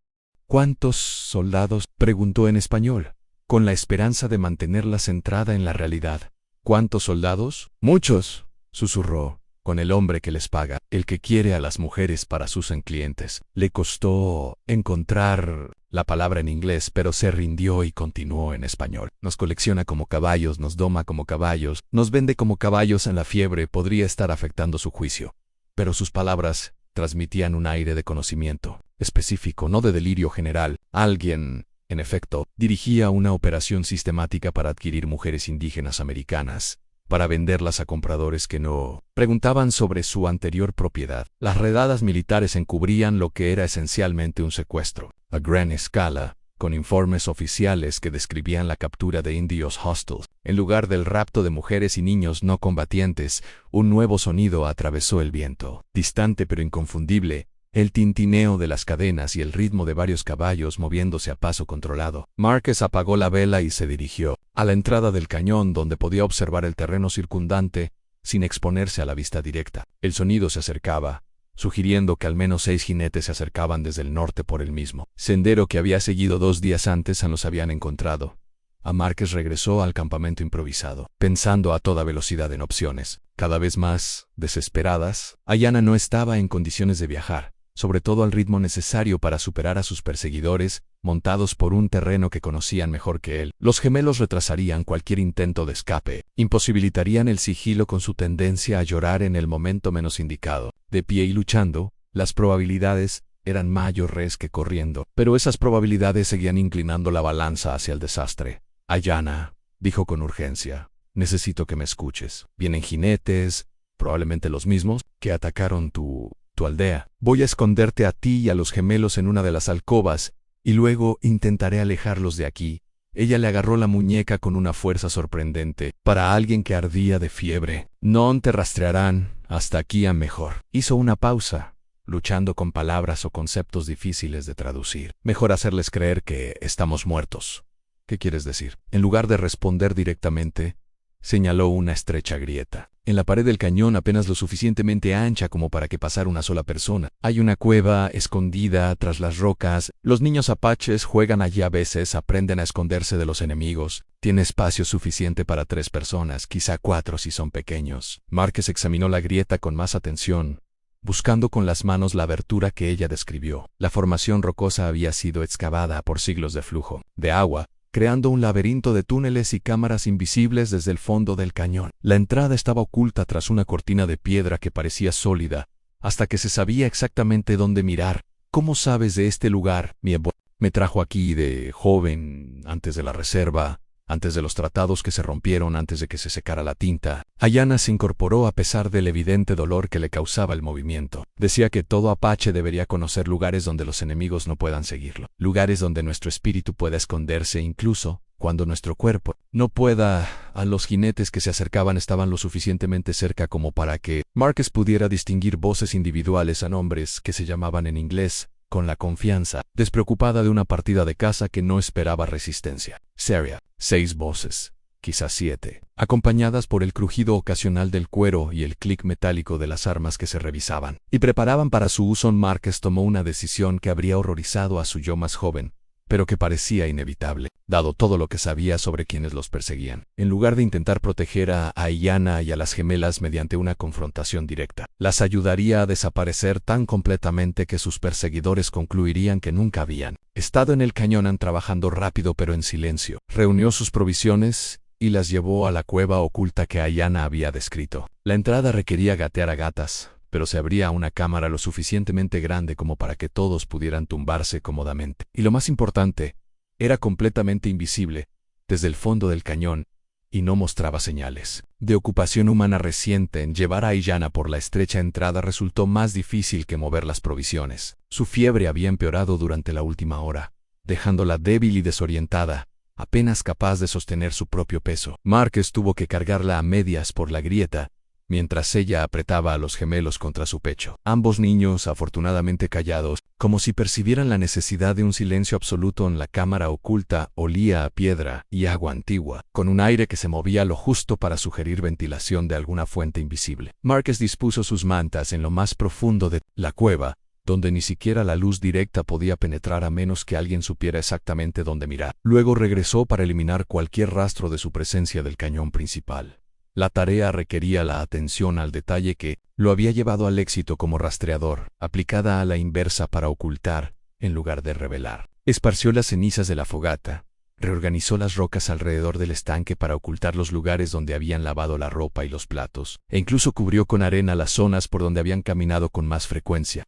¿Cuántos soldados?, preguntó en español, con la esperanza de mantenerla centrada en la realidad. ¿Cuántos soldados? Muchos, susurró, con el hombre que les paga, el que quiere a las mujeres para sus clientes. Le costó encontrar la palabra en inglés, pero se rindió y continuó en español. Nos colecciona como caballos, nos doma como caballos, nos vende como caballos. En la fiebre podría estar afectando su juicio, pero sus palabras transmitían un aire de conocimiento específico, no de delirio general. Alguien, en efecto, dirigía una operación sistemática para adquirir mujeres indígenas americanas, para venderlas a compradores que no preguntaban sobre su anterior propiedad. Las redadas militares encubrían lo que era esencialmente un secuestro, a gran escala, con informes oficiales que describían la captura de indios hostiles. En lugar del rapto de mujeres y niños no combatientes, un nuevo sonido atravesó el viento, distante pero inconfundible, el tintineo de las cadenas y el ritmo de varios caballos moviéndose a paso controlado. Marcus apagó la vela y se dirigió a la entrada del cañón, donde podía observar el terreno circundante sin exponerse a la vista directa. El sonido se acercaba, sugiriendo que al menos 6 jinetes se acercaban desde el norte por el mismo sendero que había seguido 2 días antes. Los habían encontrado. A Marcus regresó al campamento improvisado, pensando a toda velocidad en opciones, cada vez más desesperadas. Ayanna no estaba en condiciones de viajar, sobre todo al ritmo necesario para superar a sus perseguidores, montados por un terreno que conocían mejor que él. Los gemelos retrasarían cualquier intento de escape, imposibilitarían el sigilo con su tendencia a llorar en el momento menos indicado. De pie y luchando, las probabilidades eran mayores que corriendo, pero esas probabilidades seguían inclinando la balanza hacia el desastre. Ayanna, dijo con urgencia, necesito que me escuches. Vienen jinetes, probablemente los mismos, que atacaron tu aldea. Voy a esconderte a ti y a los gemelos en una de las alcobas, y luego intentaré alejarlos de aquí. Ella le agarró la muñeca con una fuerza sorprendente, para alguien que ardía de fiebre. No te rastrearán, hasta aquí a mejor. Hizo una pausa, luchando con palabras o conceptos difíciles de traducir. Mejor hacerles creer que estamos muertos. ¿Qué quieres decir? En lugar de responder directamente, señaló una estrecha grieta en la pared del cañón, apenas lo suficientemente ancha como para que pasara una sola persona. Hay una cueva escondida tras las rocas. Los niños apaches juegan allí a veces, aprenden a esconderse de los enemigos. Tiene espacio suficiente para 3 personas, quizá 4 si son pequeños. Marcus examinó la grieta con más atención, buscando con las manos la abertura que ella describió. La formación rocosa había sido excavada por siglos de flujo de agua, creando un laberinto de túneles y cámaras invisibles desde el fondo del cañón. La entrada estaba oculta tras una cortina de piedra que parecía sólida, hasta que se sabía exactamente dónde mirar. ¿Cómo sabes de este lugar? Mi abuelo me trajo aquí de joven, antes de la reserva, antes de los tratados que se rompieron, antes de que se secara la tinta. Ayanna se incorporó a pesar del evidente dolor que le causaba el movimiento. Decía que todo apache debería conocer lugares donde los enemigos no puedan seguirlo. Lugares donde nuestro espíritu pueda esconderse incluso cuando nuestro cuerpo no pueda. A los jinetes que se acercaban estaban lo suficientemente cerca como para que Marcus pudiera distinguir voces individuales a nombres que se llamaban en inglés, con la confianza despreocupada de una partida de caza que no esperaba resistencia. Seria. 6 voces, quizás 7, acompañadas por el crujido ocasional del cuero y el clic metálico de las armas que se revisaban y preparaban para su uso. Marcus tomó una decisión que habría horrorizado a su yo más joven, pero que parecía inevitable, dado todo lo que sabía sobre quienes los perseguían. En lugar de intentar proteger a Ayanna y a las gemelas mediante una confrontación directa, las ayudaría a desaparecer tan completamente que sus perseguidores concluirían que nunca habían estado en el cañón. Trabajando rápido pero en silencio, reunió sus provisiones y las llevó a la cueva oculta que Ayanna había descrito. La entrada requería gatear a gatas, pero se abría una cámara lo suficientemente grande como para que todos pudieran tumbarse cómodamente. Y lo más importante, era completamente invisible desde el fondo del cañón y no mostraba señales de ocupación humana reciente. En llevar a Ayanna por la estrecha entrada resultó más difícil que mover las provisiones. Su fiebre había empeorado durante la última hora. dejándola débil y desorientada, apenas capaz de sostener su propio peso. Marcus tuvo que cargarla a medias por la grieta, mientras ella apretaba a los gemelos contra su pecho. Ambos niños, afortunadamente callados, como si percibieran la necesidad de un silencio absoluto en la cámara oculta, olía a piedra y agua antigua, con un aire que se movía lo justo para sugerir ventilación de alguna fuente invisible. Marcus dispuso sus mantas en lo más profundo de la cueva, donde ni siquiera la luz directa podía penetrar a menos que alguien supiera exactamente dónde mirar. Luego regresó para eliminar cualquier rastro de su presencia del cañón principal. La tarea requería la atención al detalle que lo había llevado al éxito como rastreador, aplicada a la inversa para ocultar, en lugar de revelar. Esparció las cenizas de la fogata, reorganizó las rocas alrededor del estanque para ocultar los lugares donde habían lavado la ropa y los platos, e incluso cubrió con arena las zonas por donde habían caminado con más frecuencia.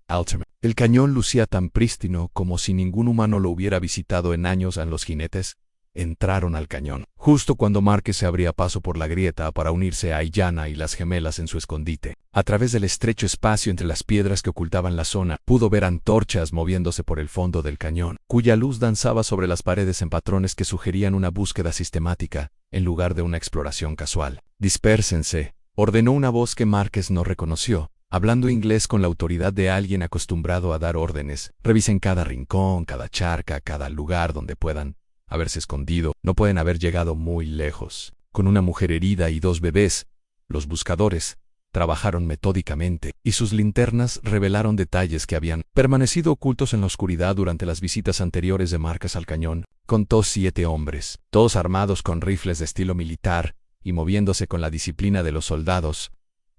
El cañón lucía tan prístino como si ningún humano lo hubiera visitado en años. Los jinetes entraron al cañón, justo cuando Marcus se abría paso por la grieta para unirse a Ayanna y las gemelas en su escondite. A través del estrecho espacio entre las piedras que ocultaban la zona, pudo ver antorchas moviéndose por el fondo del cañón, cuya luz danzaba sobre las paredes en patrones que sugerían una búsqueda sistemática, en lugar de una exploración casual. «Dispérsense», ordenó una voz que Marcus no reconoció, hablando inglés con la autoridad de alguien acostumbrado a dar órdenes. «Revisen cada rincón, cada charca, cada lugar donde puedan haberse escondido. No pueden haber llegado muy lejos». Con una mujer herida y 2 bebés, los buscadores trabajaron metódicamente, y sus linternas revelaron detalles que habían permanecido ocultos en la oscuridad durante las visitas anteriores de Marcus al cañón. Contó 7 hombres, todos armados con rifles de estilo militar y moviéndose con la disciplina de los soldados,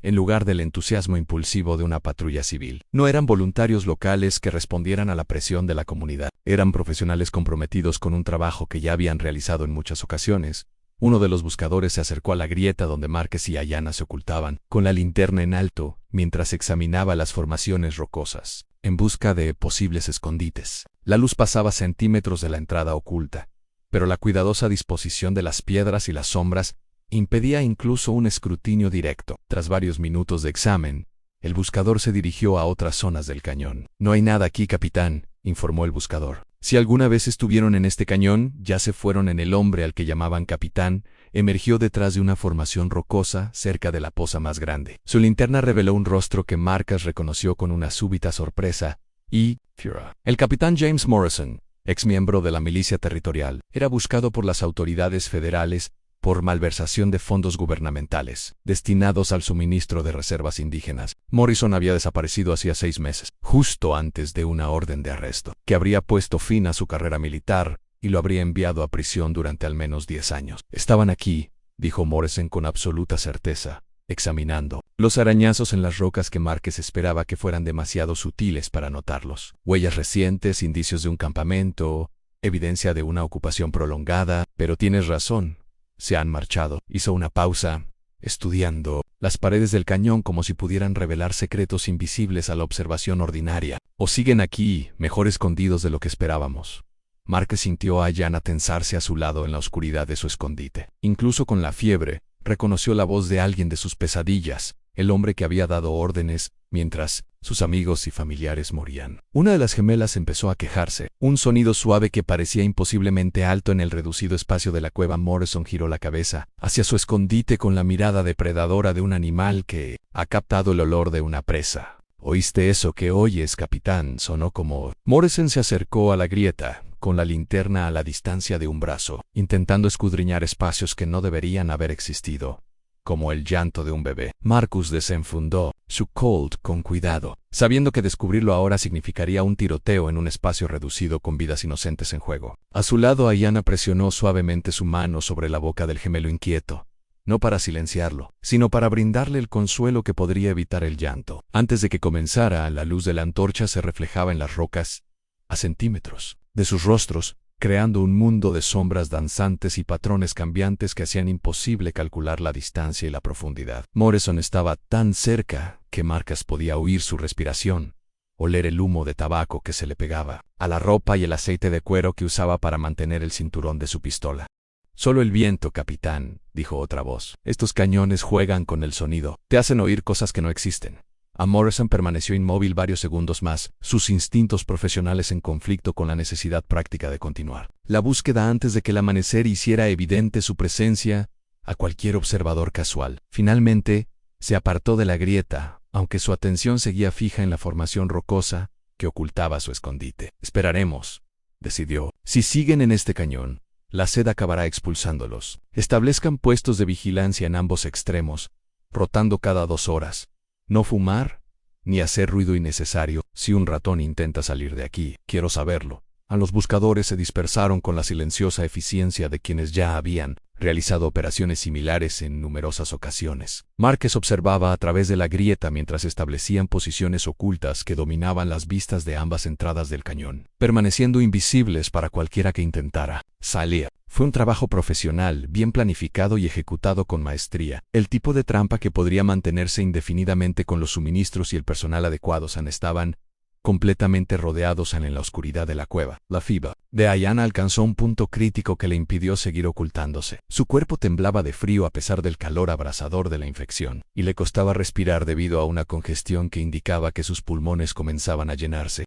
en lugar del entusiasmo impulsivo de una patrulla civil. No eran voluntarios locales que respondieran a la presión de la comunidad. Eran profesionales comprometidos con un trabajo que ya habían realizado en muchas ocasiones. Uno de los buscadores se acercó a la grieta donde Marcus y Ayanna se ocultaban, con la linterna en alto, mientras examinaba las formaciones rocosas, en busca de posibles escondites. La luz pasaba centímetros de la entrada oculta, pero la cuidadosa disposición de las piedras y las sombras impedía incluso un escrutinio directo. Tras varios minutos de examen, el buscador se dirigió a otras zonas del cañón. «No hay nada aquí, capitán», informó el buscador. «Si alguna vez estuvieron en este cañón, ya se fueron en». El hombre al que llamaban capitán emergió detrás de una formación rocosa cerca de la poza más grande. Su linterna reveló un rostro que Marcus reconoció con una súbita sorpresa y furor. El capitán James Morrison, exmiembro de la milicia territorial, era buscado por las autoridades federales por malversación de fondos gubernamentales destinados al suministro de reservas indígenas. Morrison había desaparecido hacía 6 meses, justo antes de una orden de arresto, que habría puesto fin a su carrera militar y lo habría enviado a prisión durante al menos 10 años. «Estaban aquí», dijo Morrison con absoluta certeza, examinando los arañazos en las rocas que Marcus esperaba que fueran demasiado sutiles para notarlos. Huellas recientes, indicios de un campamento, evidencia de una ocupación prolongada. «Pero tienes razón. Se han marchado». Hizo una pausa, estudiando las paredes del cañón como si pudieran revelar secretos invisibles a la observación ordinaria. «O siguen aquí, mejor escondidos de lo que esperábamos». Marcus sintió a Ayanna tensarse a su lado en la oscuridad de su escondite. Incluso con la fiebre, reconoció la voz de alguien de sus pesadillas, el hombre que había dado órdenes mientras sus amigos y familiares morían. Una de las gemelas empezó a quejarse, un sonido suave que parecía imposiblemente alto en el reducido espacio de la cueva. Morrison giró la cabeza hacia su escondite con la mirada depredadora de un animal que ha captado el olor de una presa. «¿Oíste eso que oyes, capitán?», sonó como... Morrison se acercó a la grieta, con la linterna a la distancia de un brazo, intentando escudriñar espacios que no deberían haber existido, como el llanto de un bebé. Marcus desenfundó su Colt con cuidado, sabiendo que descubrirlo ahora significaría un tiroteo en un espacio reducido con vidas inocentes en juego. A su lado, Ayanna presionó suavemente su mano sobre la boca del gemelo inquieto, no para silenciarlo, sino para brindarle el consuelo que podría evitar el llanto. Antes de que comenzara, la luz de la antorcha se reflejaba en las rocas, a centímetros de sus rostros, creando un mundo de sombras danzantes y patrones cambiantes que hacían imposible calcular la distancia y la profundidad. Morrison estaba tan cerca que Marcus podía oír su respiración, oler el humo de tabaco que se le pegaba a la ropa y el aceite de cuero que usaba para mantener el cinturón de su pistola. «Solo el viento, capitán», dijo otra voz. «Estos cañones juegan con el sonido, te hacen oír cosas que no existen». Morrison permaneció inmóvil varios segundos más, sus instintos profesionales en conflicto con la necesidad práctica de continuar la búsqueda antes de que el amanecer hiciera evidente su presencia a cualquier observador casual. Finalmente, se apartó de la grieta, aunque su atención seguía fija en la formación rocosa que ocultaba su escondite. Esperaremos, decidió. Si siguen en este cañón, la sed acabará expulsándolos. Establezcan puestos de vigilancia en ambos extremos, rotando cada 2 horas. No fumar, ni hacer ruido innecesario. Si un ratón intenta salir de aquí, quiero saberlo. Los buscadores se dispersaron con la silenciosa eficiencia de quienes ya habían realizado operaciones similares en numerosas ocasiones. Márquez observaba a través de la grieta mientras establecían posiciones ocultas que dominaban las vistas de ambas entradas del cañón, permaneciendo invisibles para cualquiera que intentara salir. Fue un trabajo profesional, bien planificado y ejecutado con maestría. El tipo de trampa que podría mantenerse indefinidamente con los suministros y el personal adecuados estaban completamente rodeados en la oscuridad de la cueva. La fiebre de Ayanna alcanzó un punto crítico que le impidió seguir ocultándose. Su cuerpo temblaba de frío a pesar del calor abrasador de la infección, y le costaba respirar debido a una congestión que indicaba que sus pulmones comenzaban a llenarse.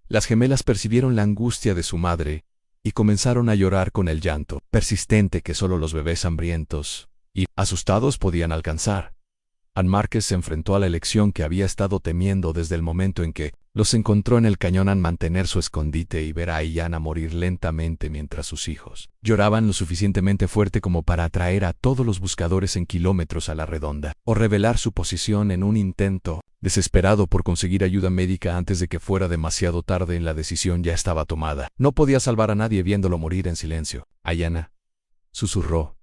Las gemelas percibieron la angustia de su madre y comenzaron a llorar con el llanto persistente que solo los bebés hambrientos y asustados podían alcanzar. Márquez se enfrentó a la elección que había estado temiendo desde el momento en que los encontró en el cañón a mantener su escondite y ver a Ayanna morir lentamente mientras sus hijos lloraban lo suficientemente fuerte como para atraer a todos los buscadores en kilómetros a la redonda, o revelar su posición en un intento desesperado por conseguir ayuda médica antes de que fuera demasiado tarde. La decisión ya estaba tomada. No podía salvar a nadie viéndolo morir en silencio. Ayanna, susurró.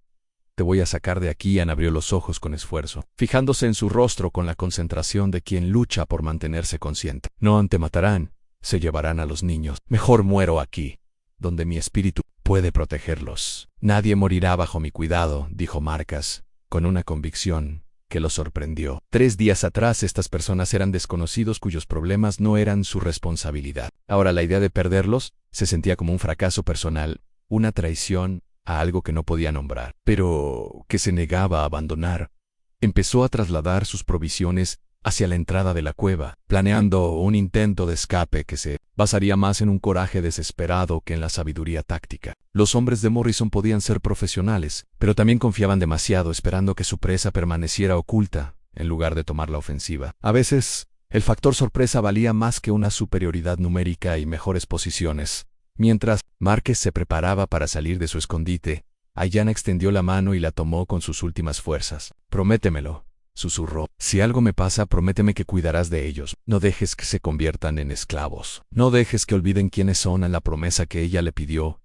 Te voy a sacar de aquí. Anne abrió los ojos con esfuerzo, fijándose en su rostro con la concentración de quien lucha por mantenerse consciente. No te matarán, se llevarán a los niños. Mejor muero aquí, donde mi espíritu puede protegerlos. Nadie morirá bajo mi cuidado, dijo Márquez, con una convicción que lo sorprendió. 3 días atrás estas personas eran desconocidos cuyos problemas no eran su responsabilidad. Ahora la idea de perderlos se sentía como un fracaso personal, una traición a algo que no podía nombrar, pero que se negaba a abandonar. Empezó a trasladar sus provisiones hacia la entrada de la cueva, planeando un intento de escape que se basaría más en un coraje desesperado que en la sabiduría táctica. Los hombres de Morrison podían ser profesionales, pero también confiaban demasiado esperando que su presa permaneciera oculta, en lugar de tomar la ofensiva. A veces, el factor sorpresa valía más que una superioridad numérica y mejores posiciones. Mientras Márquez se preparaba para salir de su escondite, Ayanna extendió la mano y la tomó con sus últimas fuerzas. Prométemelo, susurró. Si algo me pasa, prométeme que cuidarás de ellos. No dejes que se conviertan en esclavos. No dejes que olviden quiénes son. La promesa que ella le pidió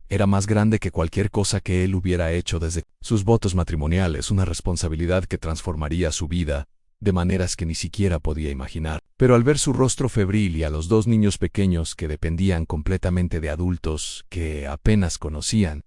era más grande que cualquier cosa que él hubiera hecho desde sus votos matrimoniales, una responsabilidad que transformaría su vida de maneras que ni siquiera podía imaginar. Pero al ver su rostro febril y a los 2 niños pequeños que dependían completamente de adultos que apenas conocían,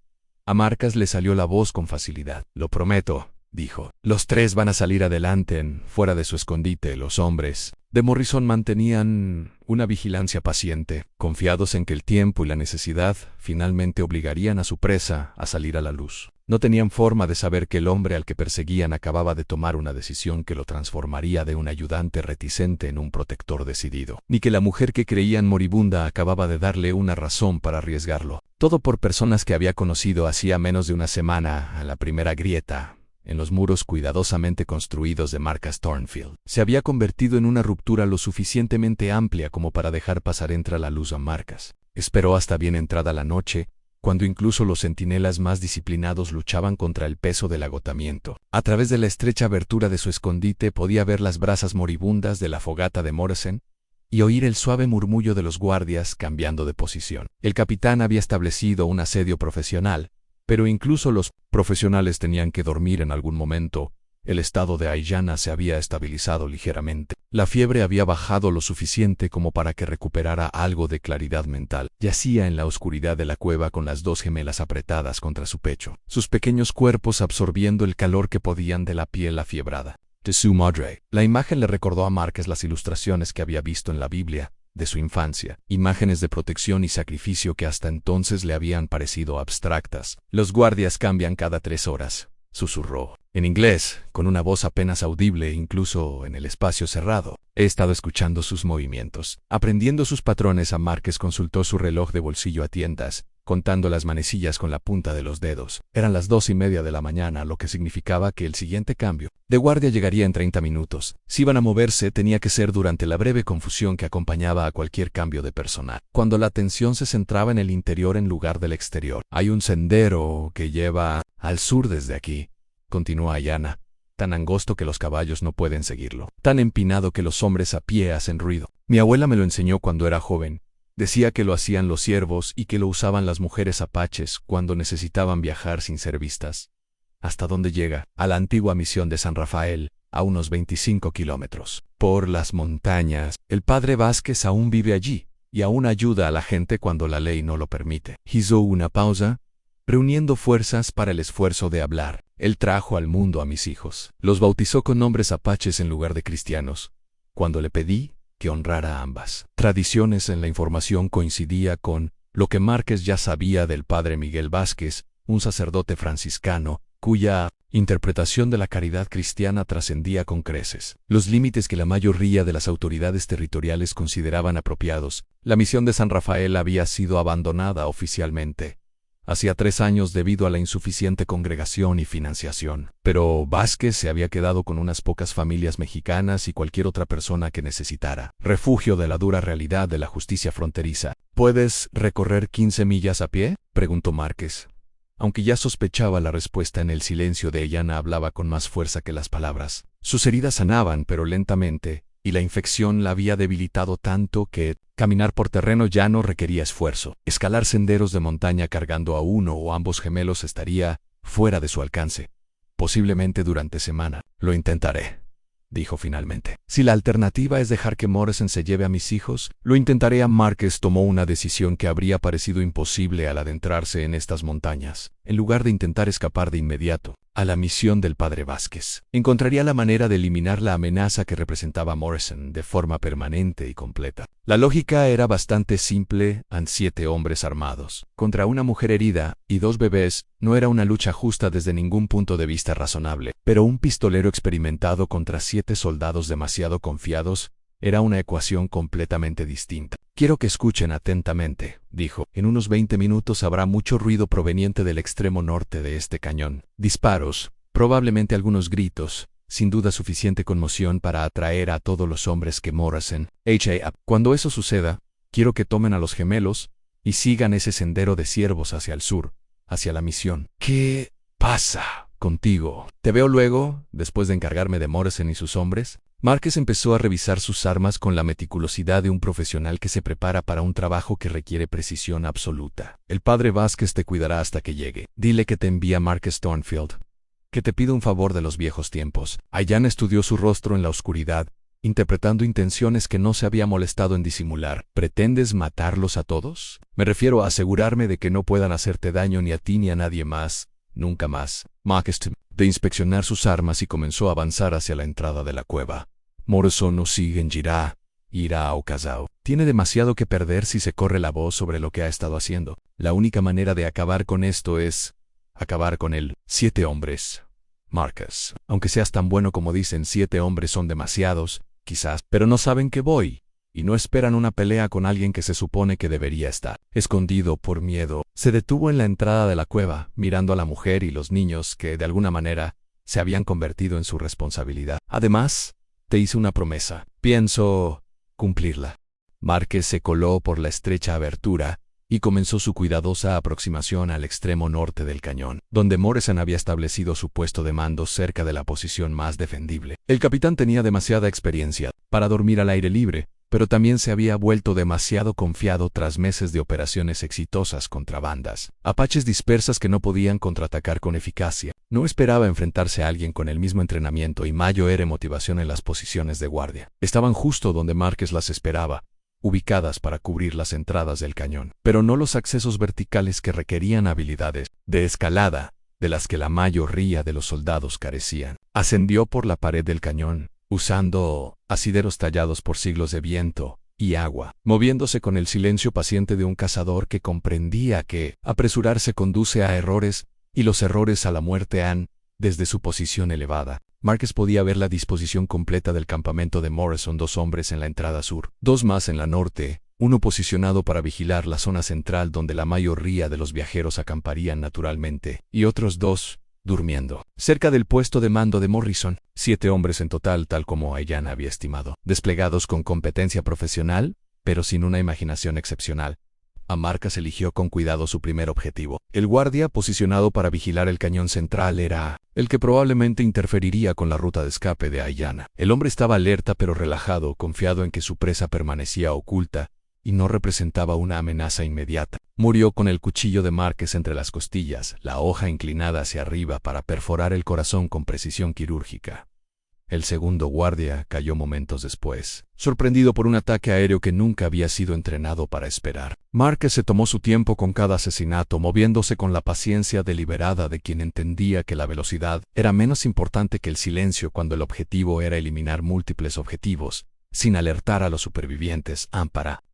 a Márquez le salió la voz con facilidad. Lo prometo, dijo. Los 3 van a salir adelante fuera de su escondite. Los hombres de Morrison mantenían una vigilancia paciente, confiados en que el tiempo y la necesidad finalmente obligarían a su presa a salir a la luz. No tenían forma de saber que el hombre al que perseguían acababa de tomar una decisión que lo transformaría de un ayudante reticente en un protector decidido, ni que la mujer que creían moribunda acababa de darle una razón para arriesgarlo. Todo por personas que había conocido hacía menos de una semana. A la primera grieta en los muros cuidadosamente construidos de Marcus Thornfield se había convertido en una ruptura lo suficientemente amplia como para dejar pasar la luz a Márquez. Esperó hasta bien entrada la noche, cuando incluso los centinelas más disciplinados luchaban contra el peso del agotamiento. A través de la estrecha abertura de su escondite podía ver las brasas moribundas de la fogata de Morrison y oír el suave murmullo de los guardias cambiando de posición. El capitán había establecido un asedio profesional, pero incluso los profesionales tenían que dormir en algún momento. El estado de Ayanna se había estabilizado ligeramente. La fiebre había bajado lo suficiente como para que recuperara algo de claridad mental. Yacía en la oscuridad de la cueva con las 2 gemelas apretadas contra su pecho, sus pequeños cuerpos absorbiendo el calor que podían de la piel afiebrada de su madre. La imagen le recordó a Márquez las ilustraciones que había visto en la Biblia de su infancia, imágenes de protección y sacrificio que hasta entonces le habían parecido abstractas. Los guardias cambian cada 3 horas, susurró. En inglés, con una voz apenas audible incluso en el espacio cerrado. He estado escuchando sus movimientos. Aprendiendo sus patrones, a Márquez consultó su reloj de bolsillo a tientas, contando las manecillas con la punta de los dedos. Eran las 2:30 de la mañana, lo que significaba que el siguiente cambio de guardia llegaría en 30 minutos. Si iban a moverse, tenía que ser durante la breve confusión que acompañaba a cualquier cambio de personal, cuando la atención se centraba en el interior en lugar del exterior. Hay un sendero que lleva al sur desde aquí, continuó Ayana, tan angosto que los caballos no pueden seguirlo, tan empinado que los hombres a pie hacen ruido. Mi abuela me lo enseñó cuando era joven. Decía que lo hacían los siervos y que lo usaban las mujeres apaches cuando necesitaban viajar sin ser vistas. ¿Hasta dónde llega? A la antigua misión de San Rafael, a unos 25 kilómetros. Por las montañas. El padre Vázquez aún vive allí, y aún ayuda a la gente cuando la ley no lo permite. Hizo una pausa, reuniendo fuerzas para el esfuerzo de hablar. Él trajo al mundo a mis hijos. Los bautizó con nombres apaches en lugar de cristianos. Cuando le pedí que honrara ambas tradiciones, en la información coincidía con lo que Márquez ya sabía del padre Miguel Vázquez, un sacerdote franciscano, cuya interpretación de la caridad cristiana trascendía con creces los límites que la mayoría de las autoridades territoriales consideraban apropiados. La misión de San Rafael había sido abandonada oficialmente hacía 3 años debido a la insuficiente congregación y financiación. Pero Vázquez se había quedado con unas pocas familias mexicanas y cualquier otra persona que necesitara refugio de la dura realidad de la justicia fronteriza. ¿Puedes recorrer 15 millas a pie?, preguntó Márquez. Aunque ya sospechaba la respuesta, en el silencio de Ayana hablaba con más fuerza que las palabras. Sus heridas sanaban, pero lentamente, y la infección la había debilitado tanto que caminar por terreno llano requería esfuerzo. Escalar senderos de montaña cargando a uno o ambos gemelos estaría fuera de su alcance. Posiblemente durante semana. Lo intentaré, dijo finalmente. Si la alternativa es dejar que Morrison se lleve a mis hijos, lo intentaré. Márquez tomó una decisión que habría parecido imposible al adentrarse en estas montañas. En lugar de intentar escapar de inmediato a la misión del padre Vázquez, encontraría la manera de eliminar la amenaza que representaba Morrison de forma permanente y completa. La lógica era bastante simple. Ante 7 hombres armados contra una mujer herida y 2 bebés, no era una lucha justa desde ningún punto de vista razonable, pero un pistolero experimentado contra 7 soldados demasiado confiados era una ecuación completamente distinta. Quiero que escuchen atentamente, dijo. En unos 20 minutos habrá mucho ruido proveniente del extremo norte de este cañón. Disparos, probablemente algunos gritos, sin duda suficiente conmoción para atraer a todos los hombres que Morrison ha. Cuando eso suceda, quiero que tomen a los gemelos y sigan ese sendero de ciervos hacia el sur, hacia la misión. ¿Qué pasa contigo? Te veo luego, después de encargarme de Morrison y sus hombres. Márquez empezó a revisar sus armas con la meticulosidad de un profesional que se prepara para un trabajo que requiere precisión absoluta. El padre Vázquez te cuidará hasta que llegue. Dile que te envía Márquez Thornfield, que te pido un favor de los viejos tiempos. Ayana estudió su rostro en la oscuridad, interpretando intenciones que no se había molestado en disimular. ¿Pretendes matarlos a todos? Me refiero a asegurarme de que no puedan hacerte daño ni a ti ni a nadie más. Nunca más. Márquez de inspeccionar sus armas y comenzó a avanzar hacia la entrada de la cueva. Morrison no sigue en Girá, irá a Ocasao. Tiene demasiado que perder si se corre la voz sobre lo que ha estado haciendo. La única manera de acabar con esto es acabar con él. 7 hombres. Márquez. Aunque seas tan bueno como dicen, 7 hombres son demasiados, quizás, pero no saben que voy, y no esperan una pelea con alguien que se supone que debería estar escondido por miedo. Se detuvo en la entrada de la cueva, mirando a la mujer y los niños que, de alguna manera, se habían convertido en su responsabilidad. Además, te hice una promesa. Pienso cumplirla. Márquez se coló por la estrecha abertura y comenzó su cuidadosa aproximación al extremo norte del cañón, donde Morrison había establecido su puesto de mando cerca de la posición más defendible. El capitán tenía demasiada experiencia para dormir al aire libre, pero también se había vuelto demasiado confiado tras meses de operaciones exitosas contra bandas apaches dispersas que no podían contraatacar con eficacia. No esperaba enfrentarse a alguien con el mismo entrenamiento y mayor motivación en las posiciones de guardia. Estaban justo donde Márquez las esperaba, ubicadas para cubrir las entradas del cañón, pero no los accesos verticales que requerían habilidades de escalada, de las que la mayoría de los soldados carecían. Ascendió por la pared del cañón, usando asideros tallados por siglos de viento y agua, moviéndose con el silencio paciente de un cazador que comprendía que apresurarse conduce a errores, y los errores a la muerte. Desde su posición elevada, Marcus podía ver la disposición completa del campamento de Morrison: 2 hombres en la entrada sur, 2 más en la norte, uno posicionado para vigilar la zona central donde la mayoría de los viajeros acamparían naturalmente, y otros 2 durmiendo cerca del puesto de mando de Morrison. 7 hombres en total, tal como Ayanna había estimado, desplegados con competencia profesional, pero sin una imaginación excepcional. Marcus eligió con cuidado su primer objetivo. El guardia posicionado para vigilar el cañón central era el que probablemente interferiría con la ruta de escape de Ayanna. El hombre estaba alerta pero relajado, confiado en que su presa permanecía oculta y no representaba una amenaza inmediata. Murió con el cuchillo de Marcus entre las costillas, la hoja inclinada hacia arriba para perforar el corazón con precisión quirúrgica. El segundo guardia cayó momentos después, sorprendido por un ataque aéreo que nunca había sido entrenado para esperar. Marcus se tomó su tiempo con cada asesinato, moviéndose con la paciencia deliberada de quien entendía que la velocidad era menos importante que el silencio cuando el objetivo era eliminar múltiples objetivos, sin alertar a los supervivientes.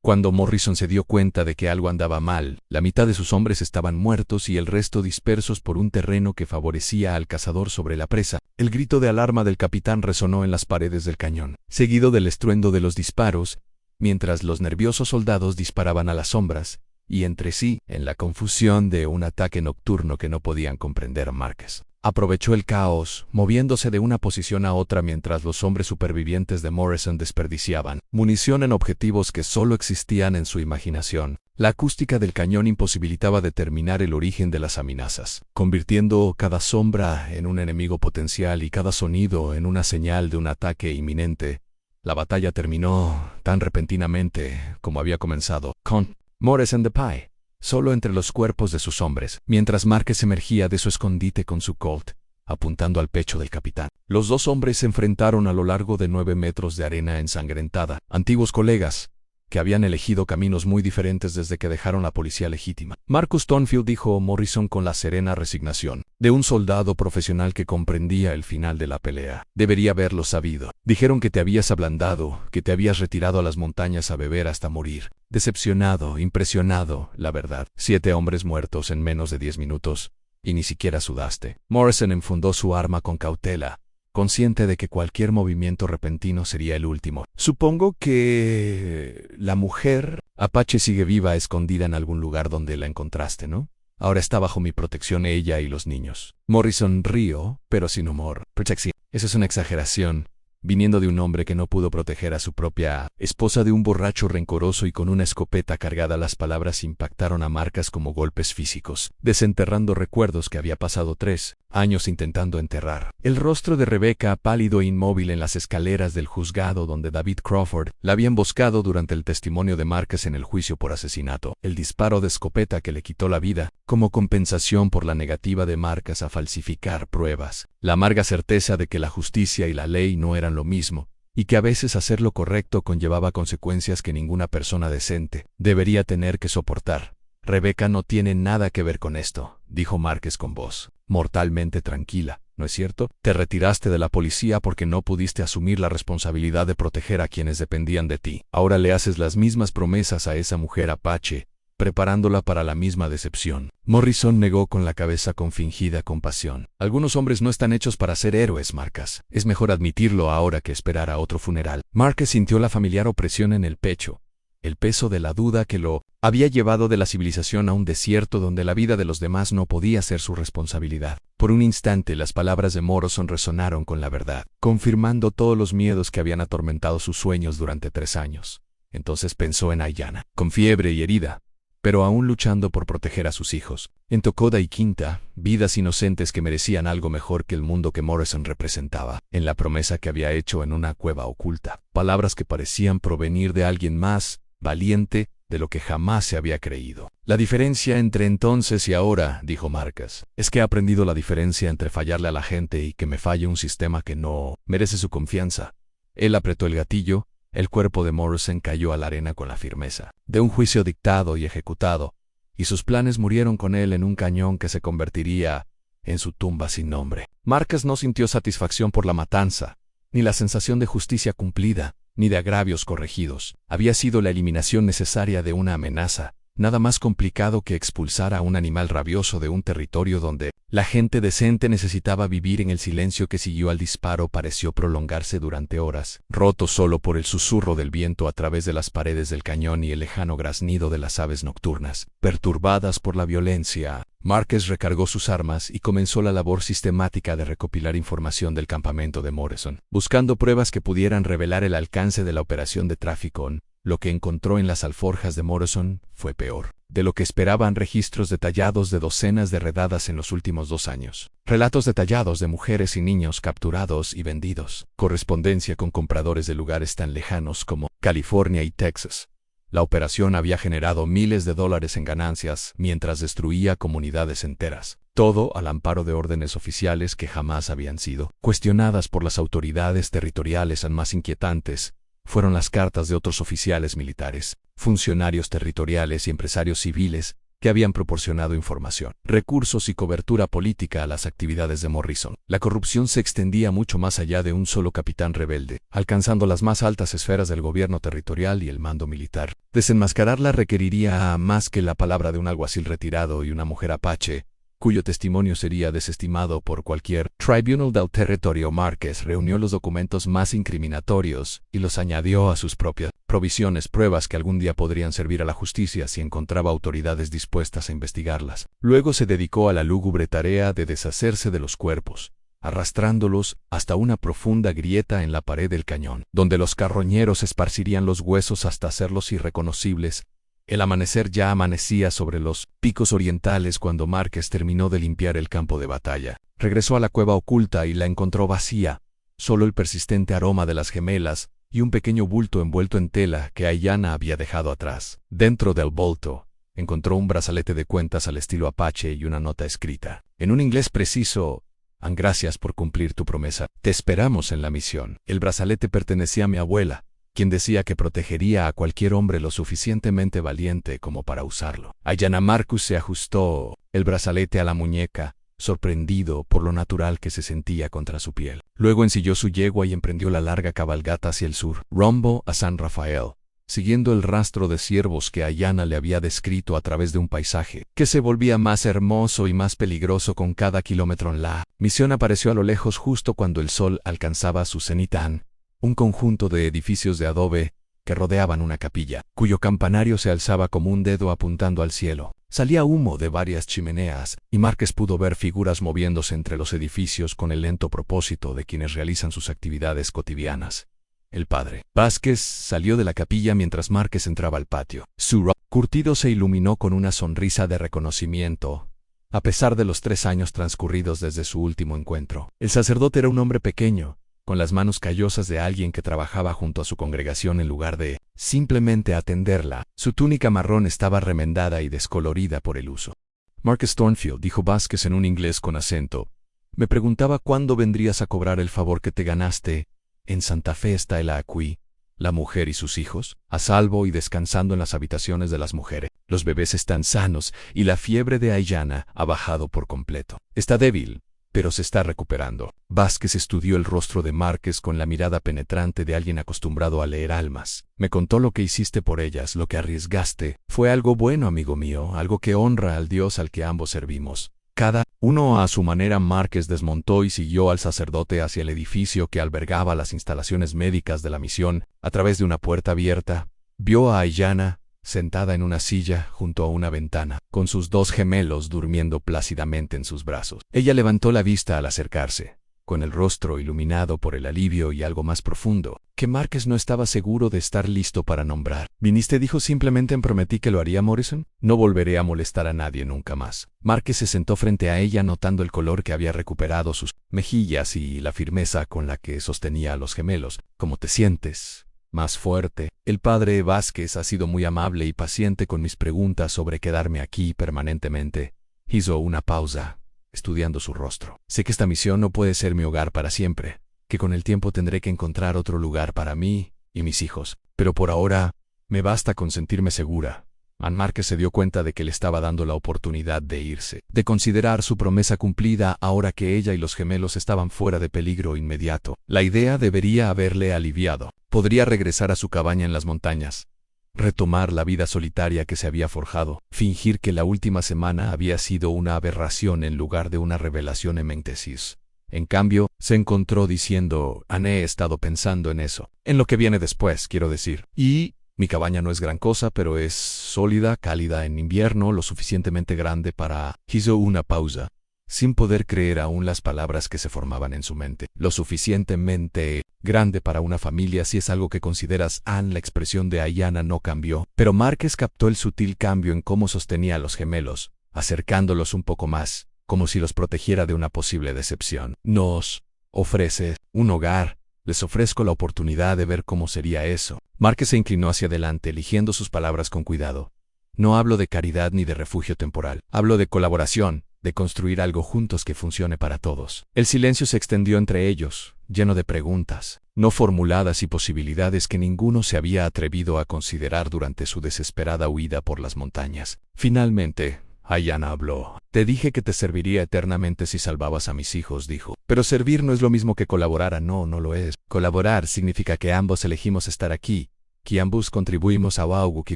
Cuando Morrison se dio cuenta de que algo andaba mal, la mitad de sus hombres estaban muertos y el resto dispersos por un terreno que favorecía al cazador sobre la presa. El grito de alarma del capitán resonó en las paredes del cañón, seguido del estruendo de los disparos, mientras los nerviosos soldados disparaban a las sombras y entre sí, en la confusión de un ataque nocturno que no podían comprender. Marcus aprovechó el caos, moviéndose de una posición a otra mientras los hombres supervivientes de Morrison desperdiciaban munición en objetivos que solo existían en su imaginación. La acústica del cañón imposibilitaba determinar el origen de las amenazas, convirtiendo cada sombra en un enemigo potencial y cada sonido en una señal de un ataque inminente. La batalla terminó tan repentinamente como había comenzado, con Morrison de pie solo entre los cuerpos de sus hombres, mientras Marcus emergía de su escondite con su Colt, apuntando al pecho del capitán. Los 2 hombres se enfrentaron a lo largo de 9 metros de arena ensangrentada, antiguos colegas, que habían elegido caminos muy diferentes desde que dejaron la policía legítima. Marcus Thornfield, dijo Morrison con la serena resignación de un soldado profesional que comprendía el final de la pelea. Debería haberlo sabido. Dijeron que te habías ablandado, que te habías retirado a las montañas a beber hasta morir. Decepcionado, impresionado, la verdad. 7 hombres muertos en menos de 10 minutos, y ni siquiera sudaste. Morrison enfundó su arma con cautela, consciente de que cualquier movimiento repentino sería el último. Supongo que la mujer Apache sigue viva, escondida en algún lugar donde la encontraste, ¿no? Ahora está bajo mi protección ella y los niños. Morrison rió, pero sin humor. Protección. Esa es una exageración, viniendo de un hombre que no pudo proteger a su propia esposa de un borracho rencoroso y con una escopeta cargada. Las palabras impactaron a Marcus como golpes físicos, desenterrando recuerdos que había pasado 3 años intentando enterrar. El rostro de Rebecca, pálido e inmóvil en las escaleras del juzgado donde David Crawford la había emboscado durante el testimonio de Marcus en el juicio por asesinato. El disparo de escopeta que le quitó la vida, como compensación por la negativa de Marcus a falsificar pruebas. La amarga certeza de que la justicia y la ley no eran lo mismo, y que a veces hacer lo correcto conllevaba consecuencias que ninguna persona decente debería tener que soportar. Rebecca no tiene nada que ver con esto, dijo Marcus con voz mortalmente tranquila, ¿no es cierto? Te retiraste de la policía porque no pudiste asumir la responsabilidad de proteger a quienes dependían de ti. Ahora le haces las mismas promesas a esa mujer Apache, preparándola para la misma decepción. Morrison negó con la cabeza con fingida compasión. Algunos hombres no están hechos para ser héroes, Marcus. Es mejor admitirlo ahora que esperar a otro funeral. Marcus sintió la familiar opresión en el pecho, el peso de la duda que lo había llevado de la civilización a un desierto donde la vida de los demás no podía ser su responsabilidad. Por un instante las palabras de Morrison resonaron con la verdad, confirmando todos los miedos que habían atormentado sus sueños durante 3 años. Entonces pensó en Ayanna, con fiebre y herida, pero aún luchando por proteger a sus hijos. En Tocoda y Quinta, vidas inocentes que merecían algo mejor que el mundo que Morrison representaba. En la promesa que había hecho en una cueva oculta. Palabras que parecían provenir de alguien más valiente de lo que jamás se había creído. La diferencia entre entonces y ahora, dijo Marcus, es que he aprendido la diferencia entre fallarle a la gente y que me falle un sistema que no merece su confianza. Él apretó el gatillo. El cuerpo de Morrison cayó a la arena con la firmeza de un juicio dictado y ejecutado, y sus planes murieron con él en un cañón que se convertiría en su tumba sin nombre. Marcus no sintió satisfacción por la matanza, ni la sensación de justicia cumplida, ni de agravios corregidos. Había sido la eliminación necesaria de una amenaza, Nada más complicado que expulsar a un animal rabioso de un territorio donde la gente decente necesitaba vivir. En el silencio que siguió al disparo pareció prolongarse durante horas, roto solo por el susurro del viento a través de las paredes del cañón y el lejano graznido de las aves nocturnas. Perturbadas por la violencia, Márquez recargó sus armas y comenzó la labor sistemática de recopilar información del campamento de Morrison, buscando pruebas que pudieran revelar el alcance de la operación de tráfico. Lo que encontró en las alforjas de Morrison fue peor de lo que esperaban: registros detallados de docenas de redadas en los últimos 2 años, relatos detallados de mujeres y niños capturados y vendidos, correspondencia con compradores de lugares tan lejanos como California y Texas. La operación había generado miles de dólares en ganancias mientras destruía comunidades enteras, todo al amparo de órdenes oficiales que jamás habían sido cuestionadas por las autoridades territoriales. Más inquietantes fueron las cartas de otros oficiales militares, funcionarios territoriales y empresarios civiles que habían proporcionado información, recursos y cobertura política a las actividades de Morrison. La corrupción se extendía mucho más allá de un solo capitán rebelde, alcanzando las más altas esferas del gobierno territorial y el mando militar. Desenmascararla requeriría más que la palabra de un alguacil retirado y una mujer apache, cuyo testimonio sería desestimado por cualquier tribunal del territorio. Márquez reunió los documentos más incriminatorios y los añadió a sus propias provisiones, pruebas que algún día podrían servir a la justicia si encontraba autoridades dispuestas a investigarlas. Luego se dedicó a la lúgubre tarea de deshacerse de los cuerpos, arrastrándolos hasta una profunda grieta en la pared del cañón, donde los carroñeros esparcirían los huesos hasta hacerlos irreconocibles. El amanecer ya amanecía sobre los picos orientales cuando Márquez terminó de limpiar el campo de batalla. Regresó a la cueva oculta y la encontró vacía, solo el persistente aroma de las gemelas y un pequeño bulto envuelto en tela que Ayanna había dejado atrás. Dentro del bulto encontró un brazalete de cuentas al estilo apache y una nota escrita en un inglés preciso: gracias por cumplir tu promesa. Te esperamos en la misión. El brazalete pertenecía a mi abuela, quien decía que protegería a cualquier hombre lo suficientemente valiente como para usarlo. Ayanna Marcus se ajustó el brazalete a la muñeca, sorprendido por lo natural que se sentía contra su piel. Luego ensilló su yegua y emprendió la larga cabalgata hacia el sur, rumbo a San Rafael, siguiendo el rastro de ciervos que Ayanna le había descrito a través de un paisaje que se volvía más hermoso y más peligroso con cada kilómetro. La misión apareció a lo lejos justo cuando el sol alcanzaba su cenitán, un conjunto de edificios de adobe que rodeaban una capilla, cuyo campanario se alzaba como un dedo apuntando al cielo. Salía humo de varias chimeneas, y Márquez pudo ver figuras moviéndose entre los edificios con el lento propósito de quienes realizan sus actividades cotidianas. El padre Vázquez salió de la capilla mientras Márquez entraba al patio. Su rostro curtido se iluminó con una sonrisa de reconocimiento, a pesar de los 3 años transcurridos desde su último encuentro. El sacerdote era un hombre pequeño, con las manos callosas de alguien que trabajaba junto a su congregación en lugar de simplemente atenderla. Su túnica marrón estaba remendada y descolorida por el uso. Márquez Thornfield, dijo Vázquez en un inglés con acento, me preguntaba cuándo vendrías a cobrar el favor que te ganaste. En Santa Fe está el Acui, la mujer y sus hijos, a salvo y descansando en las habitaciones de las mujeres. Los bebés están sanos y la fiebre de Ayanna ha bajado por completo. Está débil, pero se está recuperando. Vázquez estudió el rostro de Márquez con la mirada penetrante de alguien acostumbrado a leer almas. Me contó lo que hiciste por ellas, lo que arriesgaste. Fue algo bueno, amigo mío, algo que honra al Dios al que ambos servimos. Cada uno a su manera. Márquez desmontó y siguió al sacerdote hacia el edificio que albergaba las instalaciones médicas de la misión. A través de una puerta abierta, vio a Ayanna sentada en una silla junto a una ventana, con sus 2 gemelos durmiendo plácidamente en sus brazos. Ella levantó la vista al acercarse, con el rostro iluminado por el alivio y algo más profundo, que Márquez no estaba seguro de estar listo para nombrar. ¿Viniste? Dijo simplemente. Prometí que lo haría, Morrison. No volveré a molestar a nadie nunca más. Márquez se sentó frente a ella, notando el color que había recuperado sus mejillas y la firmeza con la que sostenía a los gemelos. ¿Cómo te sientes? Más fuerte. El padre Vázquez ha sido muy amable y paciente con mis preguntas sobre quedarme aquí permanentemente. Hizo una pausa, estudiando su rostro. Sé que esta misión no puede ser mi hogar para siempre, que con el tiempo tendré que encontrar otro lugar para mí y mis hijos, pero por ahora me basta con sentirme segura. Márquez se dio cuenta de que le estaba dando la oportunidad de irse, de considerar su promesa cumplida ahora que ella y los gemelos estaban fuera de peligro inmediato. La idea debería haberle aliviado. Podría regresar a su cabaña en las montañas, retomar la vida solitaria que se había forjado, fingir que la última semana había sido una aberración en lugar de una revelación en Mentesis. En cambio, se encontró diciendo, he estado pensando en eso. En lo que viene después, quiero decir. Y mi cabaña no es gran cosa, pero es sólida, cálida en invierno, lo suficientemente grande para... Hizo una pausa, sin poder creer aún las palabras que se formaban en su mente. Lo suficientemente grande para una familia si es algo que consideras. La expresión de Ayanna no cambió, pero Márquez captó el sutil cambio en cómo sostenía a los gemelos, acercándolos un poco más, como si los protegiera de una posible decepción. Nos ofrece un hogar. Les ofrezco la oportunidad de ver cómo sería eso. Márquez se inclinó hacia adelante, eligiendo sus palabras con cuidado. No hablo de caridad ni de refugio temporal. Hablo de colaboración, de construir algo juntos que funcione para todos. El silencio se extendió entre ellos, lleno de preguntas, no formuladas y posibilidades que ninguno se había atrevido a considerar durante su desesperada huida por las montañas. Finalmente, Ayanna habló. Te dije que te serviría eternamente si salvabas a mis hijos, dijo. Pero servir no es lo mismo que colaborar. No lo es. Colaborar significa que ambos elegimos estar aquí, que ambos contribuimos a algo que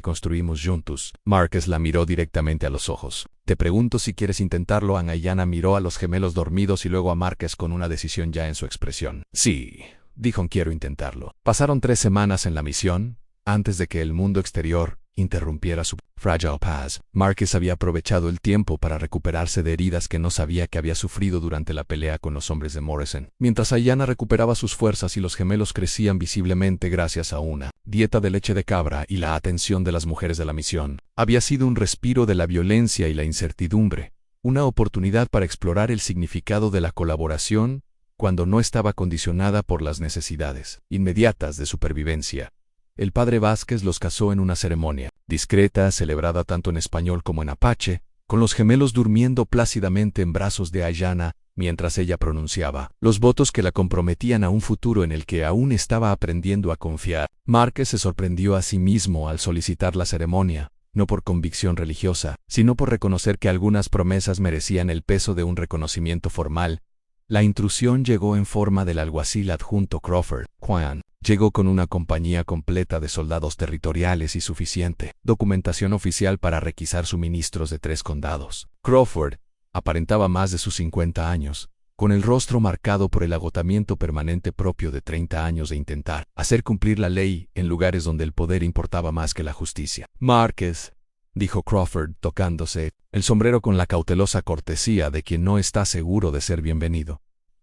construimos juntos. Márquez la miró directamente a los ojos. Te pregunto si quieres intentarlo. Ayanna miró a los gemelos dormidos y luego a Márquez con una decisión ya en su expresión. Sí, dijo, quiero intentarlo. Pasaron 3 semanas en la misión, antes de que el mundo exterior interrumpiera su fragile paz. Márquez había aprovechado el tiempo para recuperarse de heridas que no sabía que había sufrido durante la pelea con los hombres de Morrison. Mientras Ayanna recuperaba sus fuerzas y los gemelos crecían visiblemente gracias a una dieta de leche de cabra y la atención de las mujeres de la misión, había sido un respiro de la violencia y la incertidumbre, una oportunidad para explorar el significado de la colaboración cuando no estaba condicionada por las necesidades inmediatas de supervivencia. El padre Vázquez los casó en una ceremonia discreta, celebrada tanto en español como en apache, con los gemelos durmiendo plácidamente en brazos de Ayanna mientras ella pronunciaba los votos que la comprometían a un futuro en el que aún estaba aprendiendo a confiar. Márquez se sorprendió a sí mismo al solicitar la ceremonia, no por convicción religiosa, sino por reconocer que algunas promesas merecían el peso de un reconocimiento formal. La intrusión llegó en forma del alguacil adjunto Crawford. Juan llegó con una compañía completa de soldados territoriales y suficiente documentación oficial para requisar suministros de 3 condados. Crawford aparentaba más de sus 50 años, con el rostro marcado por el agotamiento permanente propio de 30 años de intentar hacer cumplir la ley en lugares donde el poder importaba más que la justicia. Márquez, dijo Crawford, tocándose el sombrero con la cautelosa cortesía de quien no está seguro de ser bienvenido.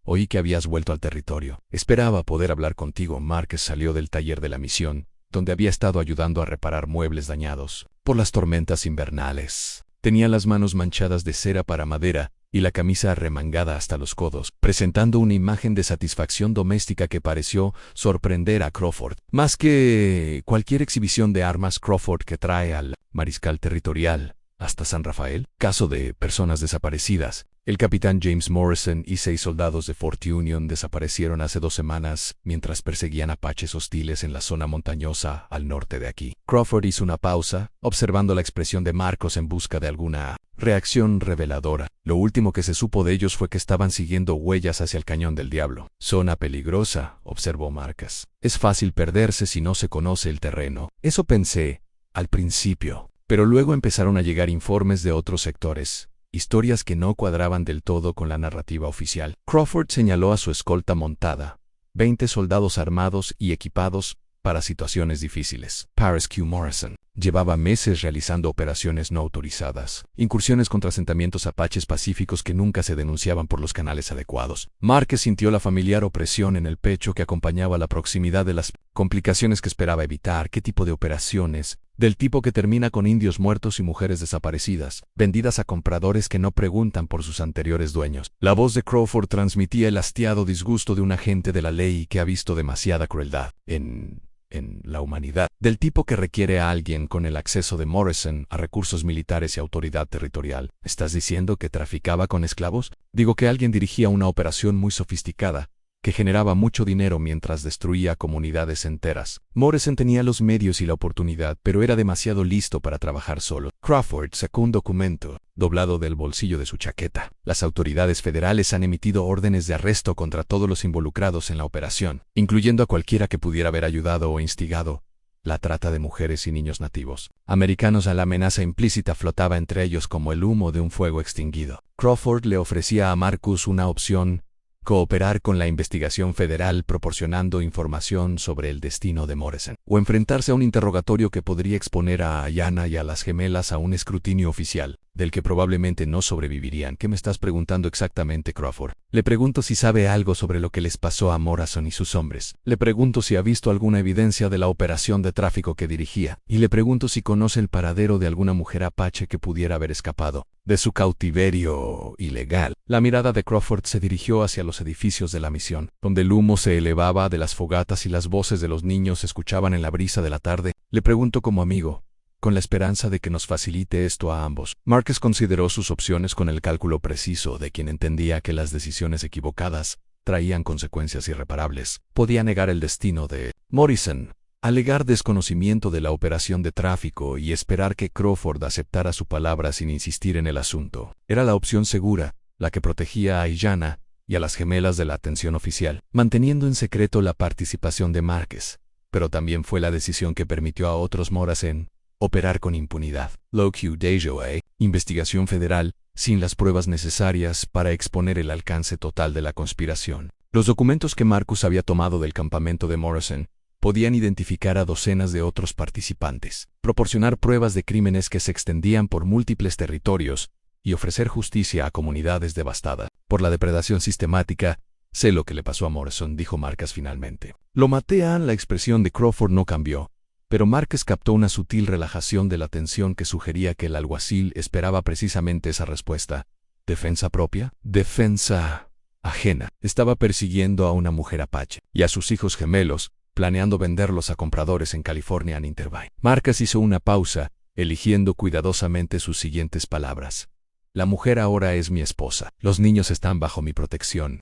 Oí que habías vuelto al territorio. Esperaba poder hablar contigo. Márquez salió del taller de la misión, donde había estado ayudando a reparar muebles dañados por las tormentas invernales. Tenía las manos manchadas de cera para madera y la camisa arremangada hasta los codos, presentando una imagen de satisfacción doméstica que pareció sorprender a Crawford. Más que cualquier exhibición de armas, Crawford que trae al mariscal territorial hasta San Rafael. Caso de personas desaparecidas. El capitán James Morrison y 6 soldados de Fort Union desaparecieron hace 2 semanas mientras perseguían apaches hostiles en la zona montañosa al norte de aquí. Crawford hizo una pausa, observando la expresión de Marcos en busca de alguna reacción reveladora. Lo último que se supo de ellos fue que estaban siguiendo huellas hacia el Cañón del Diablo. Zona peligrosa, observó Márquez. Es fácil perderse si no se conoce el terreno. Eso pensé al principio, pero luego empezaron a llegar informes de otros sectores. Historias que no cuadraban del todo con la narrativa oficial. Crawford señaló a su escolta montada, 20 soldados armados y equipados para situaciones difíciles. Paris Q. Morrison llevaba meses realizando operaciones no autorizadas, incursiones contra asentamientos apaches pacíficos que nunca se denunciaban por los canales adecuados. Márquez sintió la familiar opresión en el pecho que acompañaba la proximidad de las complicaciones que esperaba evitar. ¿Qué tipo de operaciones? Del tipo que termina con indios muertos y mujeres desaparecidas, vendidas a compradores que no preguntan por sus anteriores dueños. La voz de Crawford transmitía el hastiado disgusto de un agente de la ley que ha visto demasiada crueldad en la humanidad, del tipo que requiere a alguien con el acceso de Morrison a recursos militares y autoridad territorial. ¿Estás diciendo que traficaba con esclavos? Digo que alguien dirigía una operación muy sofisticada, que generaba mucho dinero mientras destruía comunidades enteras. Morrison tenía los medios y la oportunidad, pero era demasiado listo para trabajar solo. Crawford sacó un documento, doblado del bolsillo de su chaqueta. Las autoridades federales han emitido órdenes de arresto contra todos los involucrados en la operación, incluyendo a cualquiera que pudiera haber ayudado o instigado la trata de mujeres y niños nativos americanos. La amenaza implícita flotaba entre ellos como el humo de un fuego extinguido. Crawford le ofrecía a Marcus una opción: cooperar con la investigación federal proporcionando información sobre el destino de Morrison, o enfrentarse a un interrogatorio que podría exponer a Ayanna y a las gemelas a un escrutinio oficial, del que probablemente no sobrevivirían. ¿Qué me estás preguntando exactamente, Crawford? Le pregunto si sabe algo sobre lo que les pasó a Morrison y sus hombres. Le pregunto si ha visto alguna evidencia de la operación de tráfico que dirigía. Y le pregunto si conoce el paradero de alguna mujer apache que pudiera haber escapado de su cautiverio ilegal. La mirada de Crawford se dirigió hacia los edificios de la misión, donde el humo se elevaba de las fogatas y las voces de los niños se escuchaban en la brisa de la tarde. Le pregunto como amigo, con la esperanza de que nos facilite esto a ambos. Marcus consideró sus opciones con el cálculo preciso de quien entendía que las decisiones equivocadas traían consecuencias irreparables. Podía negar el destino de Morrison, alegar desconocimiento de la operación de tráfico y esperar que Crawford aceptara su palabra sin insistir en el asunto. Era la opción segura, la que protegía a Ayanna y a las gemelas de la atención oficial, manteniendo en secreto la participación de Marcus, pero también fue la decisión que permitió a otros Morrison operar con impunidad. Locu Dejoe, investigación federal, sin las pruebas necesarias para exponer el alcance total de la conspiración. Los documentos que Marcus había tomado del campamento de Morrison podían identificar a docenas de otros participantes, proporcionar pruebas de crímenes que se extendían por múltiples territorios y ofrecer justicia a comunidades devastadas por la depredación sistemática. Sé lo que le pasó a Morrison, dijo Marcus finalmente. Lo maté. La expresión de Crawford no cambió, pero Marcus captó una sutil relajación de la tensión que sugería que el alguacil esperaba precisamente esa respuesta. ¿Defensa propia? Defensa ajena. Estaba persiguiendo a una mujer apache y a sus hijos gemelos, planeando venderlos a compradores en California en Intervine. Marcus hizo una pausa, eligiendo cuidadosamente sus siguientes palabras. La mujer ahora es mi esposa. Los niños están bajo mi protección.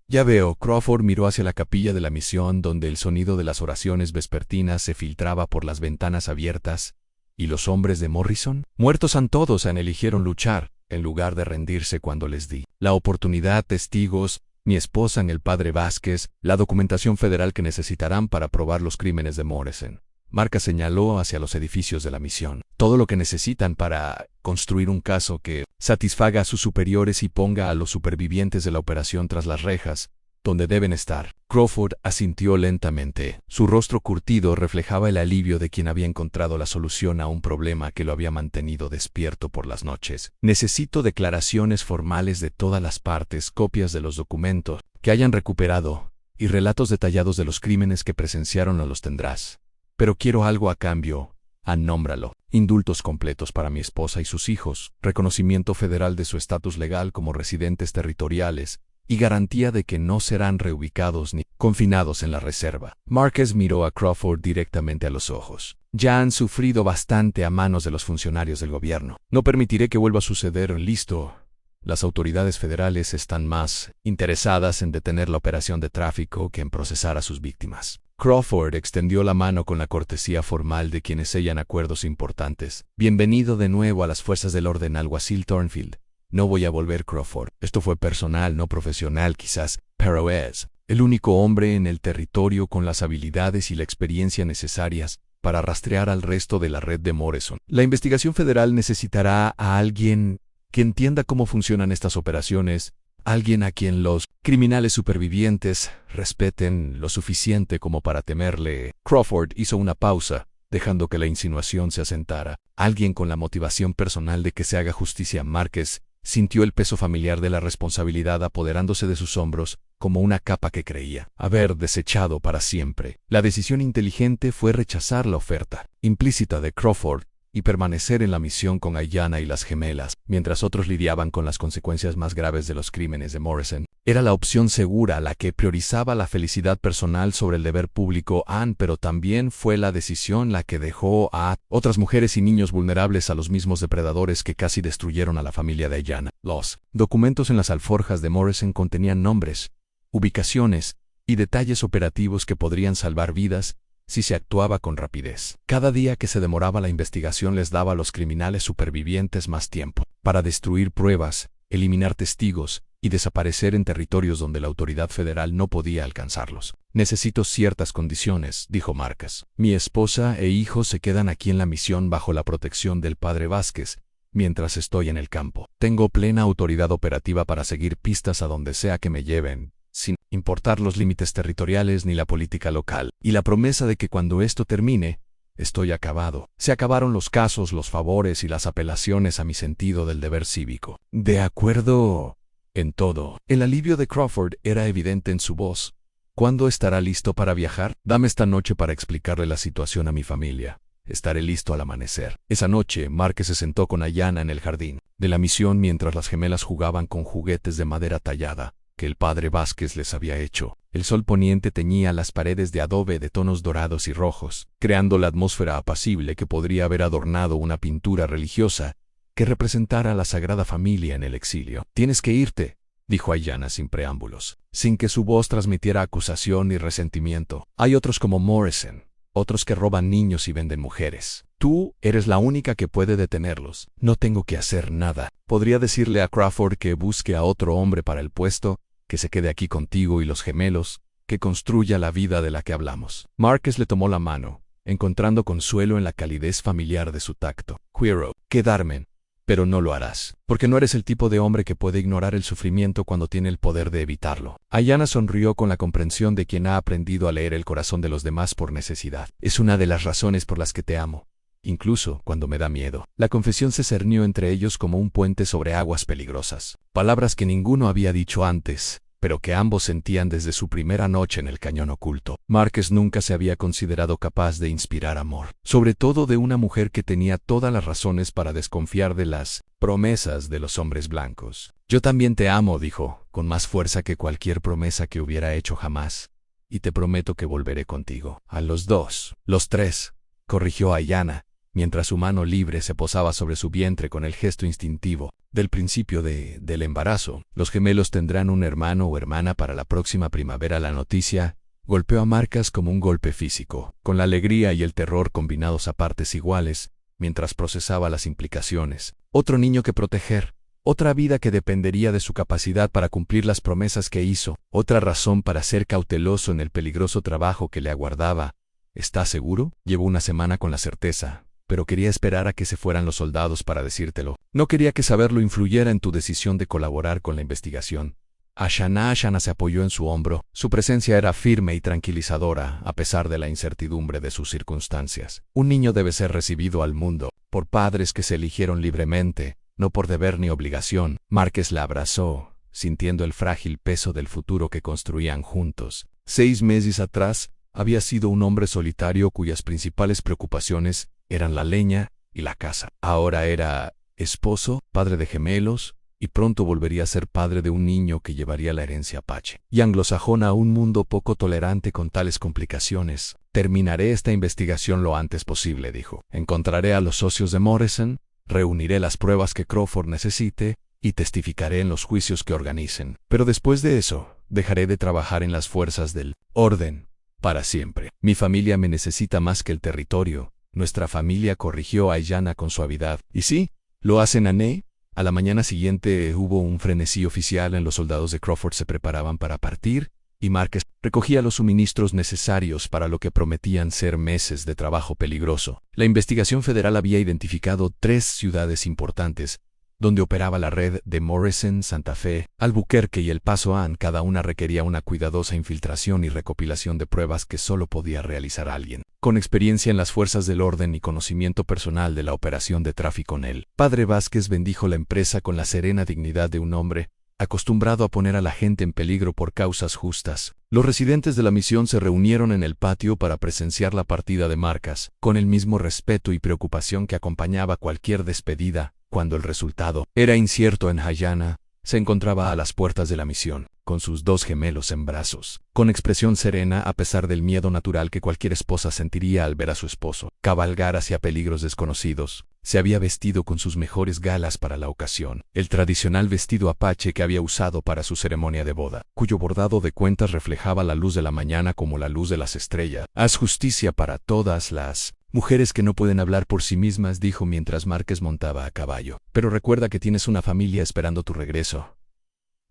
Ya veo. Crawford miró hacia la capilla de la misión, donde el sonido de las oraciones vespertinas se filtraba por las ventanas abiertas. ¿Y los hombres de Morrison? Muertos han todos. Eligieron luchar, en lugar de rendirse cuando les di la oportunidad. Testigos, mi esposa, el padre Vázquez, la documentación federal que necesitarán para probar los crímenes de Morrison. Marcus señaló hacia los edificios de la misión. Todo lo que necesitan para construir un caso que satisfaga a sus superiores y ponga a los supervivientes de la operación tras las rejas, donde deben estar. Crawford asintió lentamente. Su rostro curtido reflejaba el alivio de quien había encontrado la solución a un problema que lo había mantenido despierto por las noches. Necesito declaraciones formales de todas las partes, copias de los documentos que hayan recuperado y relatos detallados de los crímenes que presenciaron. No los tendrás. Pero quiero algo a cambio. Nómbralo. Indultos completos para mi esposa y sus hijos, reconocimiento federal de su estatus legal como residentes territoriales y garantía de que no serán reubicados ni confinados en la reserva. Marcus miró a Crawford directamente a los ojos. Ya han sufrido bastante a manos de los funcionarios del gobierno. No permitiré que vuelva a suceder. Listo. Las autoridades federales están más interesadas en detener la operación de tráfico que en procesar a sus víctimas. Crawford extendió la mano con la cortesía formal de quienes sellan acuerdos importantes. Bienvenido de nuevo a las fuerzas del orden, alguacil Thornfield. No voy a volver, Crawford. Esto fue personal, no profesional quizás, pero es el único hombre en el territorio con las habilidades y la experiencia necesarias para rastrear al resto de la red de Morrison. La investigación federal necesitará a alguien que entienda cómo funcionan estas operaciones, alguien a quien los criminales supervivientes respeten lo suficiente como para temerle. Crawford hizo una pausa, dejando que la insinuación se asentara. Alguien con la motivación personal de que se haga justicia. Marcus sintió el peso familiar de la responsabilidad apoderándose de sus hombros, como una capa que creía haber desechado para siempre. La decisión inteligente fue rechazar la oferta implícita de Crawford y permanecer en la misión con Ayanna y las gemelas, mientras otros lidiaban con las consecuencias más graves de los crímenes de Morrison. Era la opción segura, la que priorizaba la felicidad personal sobre el deber público. Pero también fue la decisión la que dejó a otras mujeres y niños vulnerables a los mismos depredadores que casi destruyeron a la familia de Ayanna. Los documentos en las alforjas de Morrison contenían nombres, ubicaciones y detalles operativos que podrían salvar vidas si se actuaba con rapidez. Cada día que se demoraba la investigación les daba a los criminales supervivientes más tiempo para destruir pruebas, eliminar testigos y desaparecer en territorios donde la autoridad federal no podía alcanzarlos. Necesito ciertas condiciones, dijo Marcus. Mi esposa e hijos se quedan aquí en la misión bajo la protección del padre Vázquez, mientras estoy en el campo. Tengo plena autoridad operativa para seguir pistas a donde sea que me lleven, sin importar los límites territoriales ni la política local, y la promesa de que cuando esto termine, estoy acabado. Se acabaron los casos, los favores y las apelaciones a mi sentido del deber cívico. De acuerdo en todo. El alivio de Crawford era evidente en su voz. ¿Cuándo estará listo para viajar? Dame esta noche para explicarle la situación a mi familia. Estaré listo al amanecer. Esa noche, Marcus se sentó con Ayanna en el jardín de la misión mientras las gemelas jugaban con juguetes de madera tallada que el padre Vázquez les había hecho. El sol poniente teñía las paredes de adobe de tonos dorados y rojos, creando la atmósfera apacible que podría haber adornado una pintura religiosa que representara a la Sagrada Familia en el exilio. Tienes que irte, dijo Ayanna sin preámbulos, sin que su voz transmitiera acusación ni resentimiento. Hay otros como Morrison, otros que roban niños y venden mujeres. Tú eres la única que puede detenerlos. No tengo que hacer nada. Podría decirle a Crawford que busque a otro hombre para el puesto, que se quede aquí contigo y los gemelos, que construya la vida de la que hablamos. Marcus le tomó la mano, encontrando consuelo en la calidez familiar de su tacto. Queero quedarme, pero no lo harás, porque no eres el tipo de hombre que puede ignorar el sufrimiento cuando tiene el poder de evitarlo. Ayanna sonrió con la comprensión de quien ha aprendido a leer el corazón de los demás por necesidad. Es una de las razones por las que te amo, incluso cuando me da miedo. La confesión se cernió entre ellos como un puente sobre aguas peligrosas. Palabras que ninguno había dicho antes, pero que ambos sentían desde su primera noche en el cañón oculto. Marcus nunca se había considerado capaz de inspirar amor, sobre todo de una mujer que tenía todas las razones para desconfiar de las promesas de los hombres blancos. Yo también te amo, dijo, con más fuerza que cualquier promesa que hubiera hecho jamás, y te prometo que volveré contigo. A los dos, los tres, corrigió Ayanna, mientras su mano libre se posaba sobre su vientre con el gesto instintivo del principio del embarazo. Los gemelos tendrán un hermano o hermana para la próxima primavera. La noticia golpeó a Marcus como un golpe físico, con la alegría y el terror combinados a partes iguales, mientras procesaba las implicaciones. Otro niño que proteger, otra vida que dependería de su capacidad para cumplir las promesas que hizo, otra razón para ser cauteloso en el peligroso trabajo que le aguardaba. ¿Estás seguro? Llevo una semana con la certeza, pero quería esperar a que se fueran los soldados para decírtelo. No quería que saberlo influyera en tu decisión de colaborar con la investigación. Ayanna se apoyó en su hombro. Su presencia era firme y tranquilizadora, a pesar de la incertidumbre de sus circunstancias. Un niño debe ser recibido al mundo por padres que se eligieron libremente, no por deber ni obligación. Marcus la abrazó, sintiendo el frágil peso del futuro que construían juntos. 6 meses atrás, había sido un hombre solitario cuyas principales preocupaciones eran la leña y la casa. Ahora era esposo, padre de gemelos, y pronto volvería a ser padre de un niño que llevaría la herencia apache y anglosajona a un mundo poco tolerante con tales complicaciones. Terminaré esta investigación lo antes posible, dijo. Encontraré a los socios de Morrison, reuniré las pruebas que Crawford necesite y testificaré en los juicios que organicen. Pero después de eso, dejaré de trabajar en las fuerzas del orden para siempre. Mi familia me necesita más que el territorio. Nuestra familia, corrigió a Ayanna con suavidad. ¿Y sí? ¿Lo hacen, Anne? A la mañana siguiente hubo un frenesí oficial. Los soldados de Crawford se preparaban para partir, y Marcus recogía los suministros necesarios para lo que prometían ser meses de trabajo peligroso. La investigación federal había identificado 3 ciudades importantes, donde operaba la red de Morrison, Santa Fe, Albuquerque y El Paso. Cada una requería una cuidadosa infiltración y recopilación de pruebas que solo podía realizar alguien con experiencia en las fuerzas del orden y conocimiento personal de la operación de tráfico en él. Padre Vázquez bendijo la empresa con la serena dignidad de un hombre acostumbrado a poner a la gente en peligro por causas justas. Los residentes de la misión se reunieron en el patio para presenciar la partida de Marcus, con el mismo respeto y preocupación que acompañaba cualquier despedida. Cuando el resultado era incierto, Ayanna se encontraba a las puertas de la misión, con sus 2 gemelos en brazos, con expresión serena a pesar del miedo natural que cualquier esposa sentiría al ver a su esposo cabalgar hacia peligros desconocidos. Se había vestido con sus mejores galas para la ocasión, el tradicional vestido apache que había usado para su ceremonia de boda, cuyo bordado de cuentas reflejaba la luz de la mañana como la luz de las estrellas. Haz justicia para todas las mujeres que no pueden hablar por sí mismas, dijo mientras Marcus montaba a caballo. Pero recuerda que tienes una familia esperando tu regreso.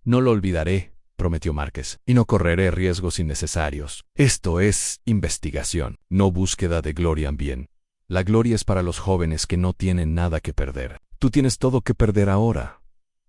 No lo olvidaré, prometió Márquez, y no correré riesgos innecesarios. Esto es investigación, no búsqueda de gloria bien. La gloria es para los jóvenes que no tienen nada que perder. Tú tienes todo que perder ahora.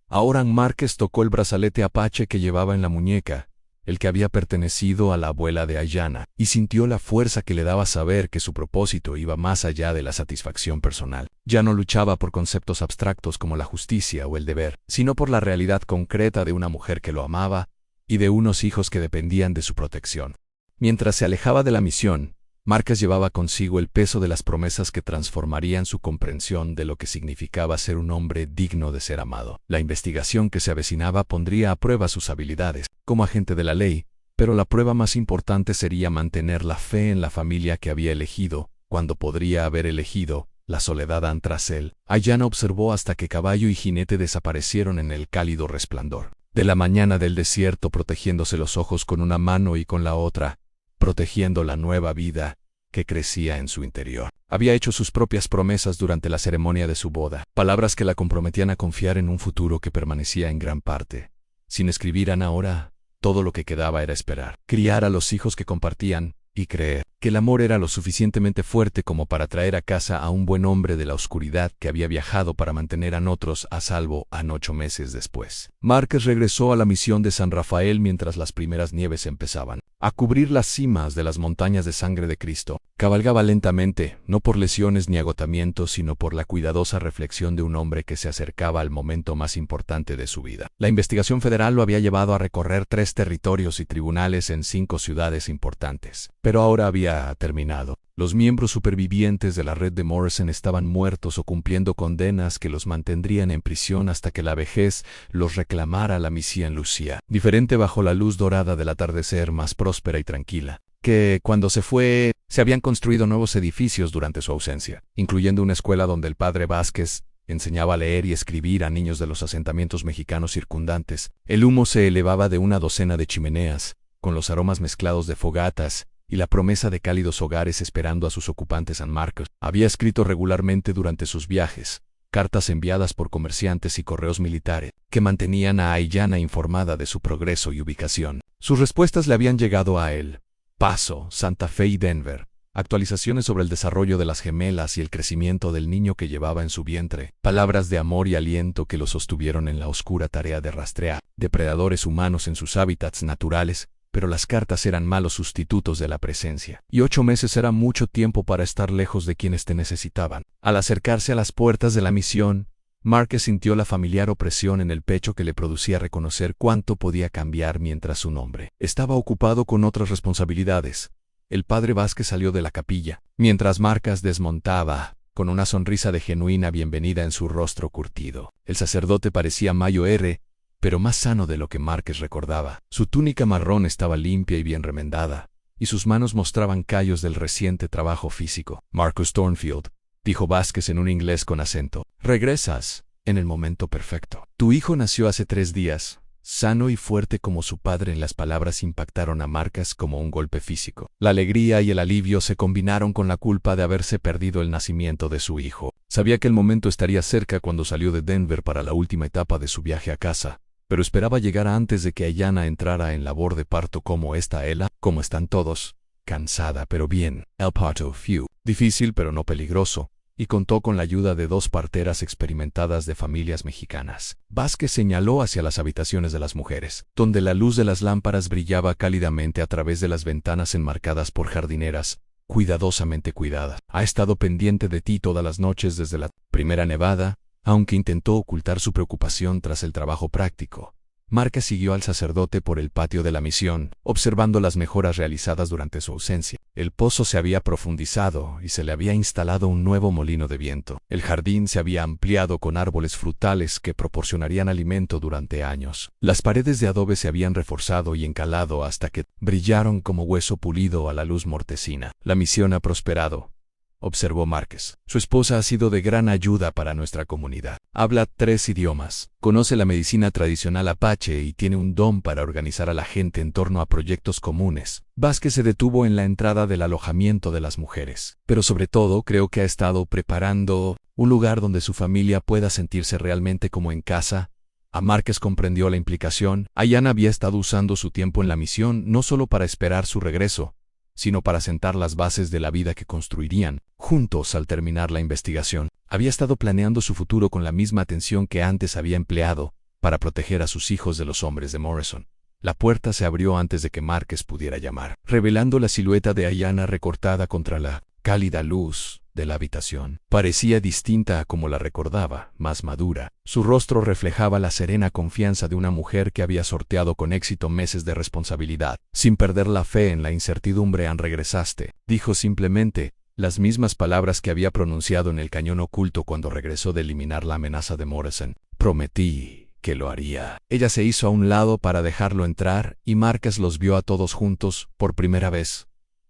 Ahora Márquez tocó el brazalete apache que llevaba en la muñeca, el que había pertenecido a la abuela de Ayanna, y sintió la fuerza que le daba saber que su propósito iba más allá de la satisfacción personal. Ya no luchaba por conceptos abstractos como la justicia o el deber, sino por la realidad concreta de una mujer que lo amaba y de unos hijos que dependían de su protección. Mientras se alejaba de la misión, Márquez llevaba consigo el peso de las promesas que transformarían su comprensión de lo que significaba ser un hombre digno de ser amado. La investigación que se avecinaba pondría a prueba sus habilidades como agente de la ley, pero la prueba más importante sería mantener la fe en la familia que había elegido, cuando podría haber elegido la soledad tras él. Ayanna observó hasta que caballo y jinete desaparecieron en el cálido resplandor de la mañana del desierto, protegiéndose los ojos con una mano y con la otra, protegiendo la nueva vida que crecía en su interior. Había hecho sus propias promesas durante la ceremonia de su boda, palabras que la comprometían a confiar en un futuro que permanecía en gran parte sin escribir. Ahora, todo lo que quedaba era esperar, criar a los hijos que compartían y creer que el amor era lo suficientemente fuerte como para traer a casa a un buen hombre de la oscuridad que había viajado para mantener a otros a salvo 8 meses después. Márquez regresó a la misión de San Rafael mientras las primeras nieves empezaban a cubrir las cimas de las montañas de sangre de Cristo. Cabalgaba lentamente, no por lesiones ni agotamiento, sino por la cuidadosa reflexión de un hombre que se acercaba al momento más importante de su vida. La investigación federal lo había llevado a recorrer 3 territorios y tribunales en 5 ciudades importantes. Pero ahora había terminado. Los miembros supervivientes de la red de Morrison estaban muertos o cumpliendo condenas que los mantendrían en prisión hasta que la vejez los reclamara la misión Lucía, diferente bajo la luz dorada del atardecer, más próspera y tranquila, que cuando se fue, se habían construido nuevos edificios durante su ausencia, incluyendo una escuela donde el padre Vázquez enseñaba a leer y escribir a niños de los asentamientos mexicanos circundantes. El humo se elevaba de una docena de chimeneas, con los aromas mezclados de fogatas, y la promesa de cálidos hogares esperando a sus ocupantes. San Marcos había escrito regularmente durante sus viajes, cartas enviadas por comerciantes y correos militares, que mantenían a Ayanna informada de su progreso y ubicación. Sus respuestas le habían llegado a El Paso, Santa Fe y Denver, actualizaciones sobre el desarrollo de las gemelas y el crecimiento del niño que llevaba en su vientre, palabras de amor y aliento que lo sostuvieron en la oscura tarea de rastrear depredadores humanos en sus hábitats naturales. Pero las cartas eran malos sustitutos de la presencia, y 8 meses era mucho tiempo para estar lejos de quienes te necesitaban. Al acercarse a las puertas de la misión, Márquez sintió la familiar opresión en el pecho que le producía reconocer cuánto podía cambiar mientras su nombre estaba ocupado con otras responsabilidades. El padre Vázquez salió de la capilla, mientras Márquez desmontaba, con una sonrisa de genuina bienvenida en su rostro curtido. El sacerdote parecía Mayo R., pero más sano de lo que Márquez recordaba. Su túnica marrón estaba limpia y bien remendada, y sus manos mostraban callos del reciente trabajo físico. Marcus Thornfield, dijo Vázquez en un inglés con acento, regresas en el momento perfecto. Tu hijo nació hace 3 días, sano y fuerte como su padre. Las palabras impactaron a Márquez como un golpe físico. La alegría y el alivio se combinaron con la culpa de haberse perdido el nacimiento de su hijo. Sabía que el momento estaría cerca cuando salió de Denver para la última etapa de su viaje a casa, pero esperaba llegar antes de que Ayanna entrara en labor de parto. ¿Cómo está ella? ¿Cómo están todos? Cansada pero bien. El parto fue difícil pero no peligroso, y contó con la ayuda de 2 parteras experimentadas de familias mexicanas. Vázquez señaló hacia las habitaciones de las mujeres, donde la luz de las lámparas brillaba cálidamente a través de las ventanas enmarcadas por jardineras cuidadosamente cuidadas. Ha estado pendiente de ti todas las noches desde la primera nevada, aunque intentó ocultar su preocupación tras el trabajo práctico. Márquez siguió al sacerdote por el patio de la misión, observando las mejoras realizadas durante su ausencia. El pozo se había profundizado y se le había instalado un nuevo molino de viento. El jardín se había ampliado con árboles frutales que proporcionarían alimento durante años. Las paredes de adobe se habían reforzado y encalado hasta que brillaron como hueso pulido a la luz mortecina. La misión ha prosperado, observó Márquez. Su esposa ha sido de gran ayuda para nuestra comunidad. Habla 3 idiomas, conoce la medicina tradicional apache y tiene un don para organizar a la gente en torno a proyectos comunes. Vázquez se detuvo en la entrada del alojamiento de las mujeres, pero sobre todo creo que ha estado preparando un lugar donde su familia pueda sentirse realmente como en casa, A Márquez comprendió la implicación. Ayana había estado usando su tiempo en la misión no solo para esperar su regreso, sino para sentar las bases de la vida que construirían juntos al terminar la investigación. Había estado planeando su futuro con la misma atención que antes había empleado para proteger a sus hijos de los hombres de Morrison. La puerta se abrió antes de que Márquez pudiera llamar, revelando la silueta de Ayana recortada contra la cálida luz de la habitación. Parecía distinta a como la recordaba, más madura. Su rostro reflejaba la serena confianza de una mujer que había sorteado con éxito meses de responsabilidad. Sin perder la fe en la incertidumbre, regresaste, dijo simplemente, las mismas palabras que había pronunciado en el cañón oculto cuando regresó de eliminar la amenaza de Morrison. Prometí que lo haría. Ella se hizo a un lado para dejarlo entrar y Márquez los vio a todos juntos, por primera vez.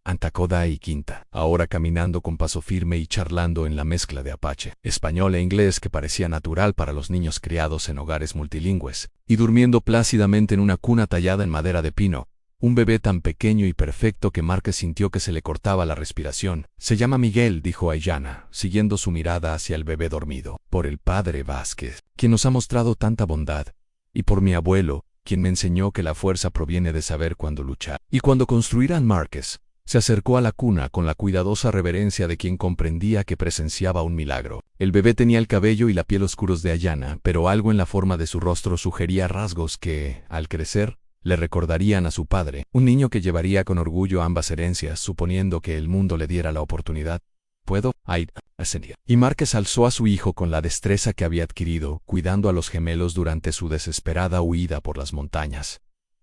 Antacoda y Quinta, ahora caminando con paso firme y charlando en la mezcla de apache, español e inglés que parecía natural para los niños criados en hogares multilingües, y durmiendo plácidamente en una cuna tallada en madera de pino, un bebé tan pequeño y perfecto que Márquez sintió que se le cortaba la respiración. Se llama Miguel, dijo Ayana, siguiendo su mirada hacia el bebé dormido, por el padre Vázquez, quien nos ha mostrado tanta bondad, y por mi abuelo, quien me enseñó que la fuerza proviene de saber cuándo luchar. Y cuando construirán Márquez, se acercó a la cuna con la cuidadosa reverencia de quien comprendía que presenciaba un milagro. El bebé tenía el cabello y la piel oscuros de Ayana, pero algo en la forma de su rostro sugería rasgos que, al crecer, le recordarían a su padre, un niño que llevaría con orgullo ambas herencias, suponiendo que el mundo le diera la oportunidad. ¿Puedo? Ascendía. Y Márquez alzó a su hijo con la destreza que había adquirido, cuidando a los gemelos durante su desesperada huida por las montañas.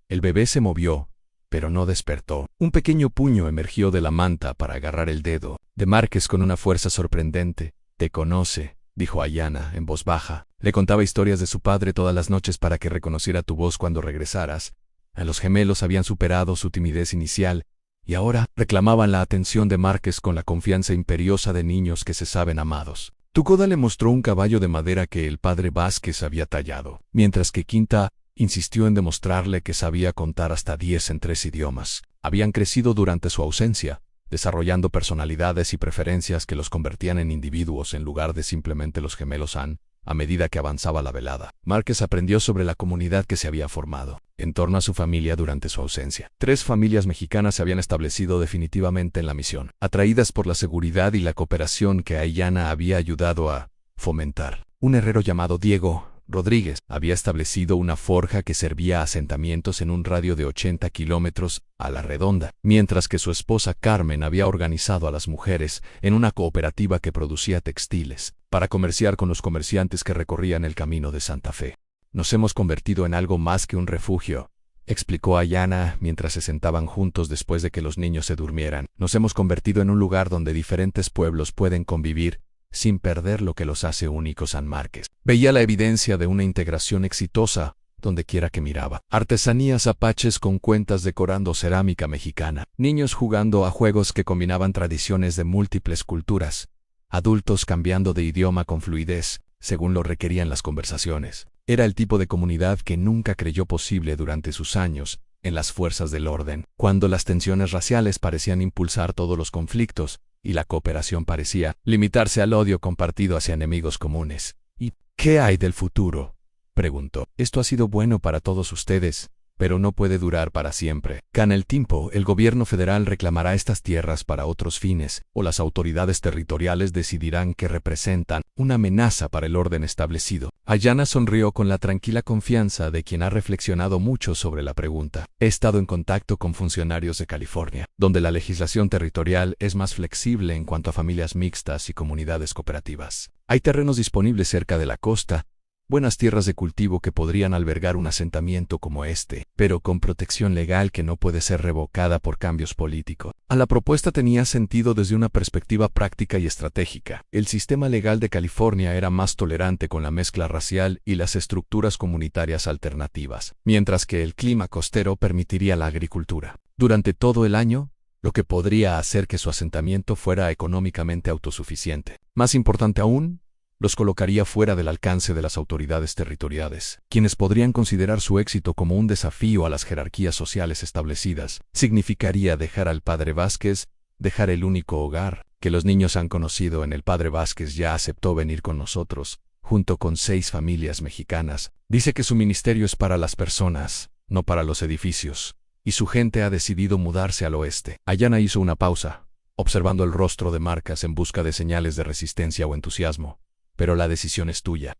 El bebé se movió, pero no despertó. Un pequeño puño emergió de la manta para agarrar el dedo de Márquez con una fuerza sorprendente. «Te conoce», dijo Ayana en voz baja. Le contaba historias de su padre todas las noches para que reconociera tu voz cuando regresaras. A los gemelos habían superado su timidez inicial, y ahora reclamaban la atención de Márquez con la confianza imperiosa de niños que se saben amados. Tucoda le mostró un caballo de madera que el padre Vázquez había tallado, mientras que Quinta insistió en demostrarle que sabía contar hasta 10 en 3 idiomas. Habían crecido durante su ausencia, desarrollando personalidades y preferencias que los convertían en individuos en lugar de simplemente los gemelos Han. A medida que avanzaba la velada, Márquez aprendió sobre la comunidad que se había formado en torno a su familia durante su ausencia. 3 familias mexicanas se habían establecido definitivamente en la misión, atraídas por la seguridad y la cooperación que Ayana había ayudado a fomentar. Un herrero llamado Diego Rodríguez había establecido una forja que servía a asentamientos en un radio de 80 kilómetros a la redonda, mientras que su esposa Carmen había organizado a las mujeres en una cooperativa que producía textiles, para comerciar con los comerciantes que recorrían el camino de Santa Fe. Nos hemos convertido en algo más que un refugio, explicó Ayana mientras se sentaban juntos después de que los niños se durmieran. Nos hemos convertido en un lugar donde diferentes pueblos pueden convivir, sin perder lo que los hace únicos. San Márquez veía la evidencia de una integración exitosa donde quiera que miraba. Artesanías apaches con cuentas decorando cerámica mexicana, niños jugando a juegos que combinaban tradiciones de múltiples culturas, adultos cambiando de idioma con fluidez, según lo requerían las conversaciones. Era el tipo de comunidad que nunca creyó posible durante sus años en las fuerzas del orden, cuando las tensiones raciales parecían impulsar todos los conflictos, y la cooperación parecía limitarse al odio compartido hacia enemigos comunes. ¿Y qué hay del futuro?, preguntó. Esto ha sido bueno para todos ustedes, pero no puede durar para siempre. Con el tiempo, el gobierno federal reclamará estas tierras para otros fines, o las autoridades territoriales decidirán que representan una amenaza para el orden establecido. Ayana sonrió con la tranquila confianza de quien ha reflexionado mucho sobre la pregunta. He estado en contacto con funcionarios de California, donde la legislación territorial es más flexible en cuanto a familias mixtas y comunidades cooperativas. Hay terrenos disponibles cerca de la costa, buenas tierras de cultivo que podrían albergar un asentamiento como este, pero con protección legal que no puede ser revocada por cambios políticos. La propuesta tenía sentido desde una perspectiva práctica y estratégica. El sistema legal de California era más tolerante con la mezcla racial y las estructuras comunitarias alternativas, mientras que el clima costero permitiría la agricultura durante todo el año, lo que podría hacer que su asentamiento fuera económicamente autosuficiente. Más importante aún, los colocaría fuera del alcance de las autoridades territoriales, quienes podrían considerar su éxito como un desafío a las jerarquías sociales establecidas. Significaría dejar al padre Vázquez, dejar el único hogar que los niños han conocido en el padre Vázquez. Ya aceptó venir con nosotros, junto con 6 familias mexicanas. Dice que su ministerio es para las personas, no para los edificios, y su gente ha decidido mudarse al oeste. Ayanna hizo una pausa, observando el rostro de Marcas en busca de señales de resistencia o entusiasmo. Pero la decisión es tuya.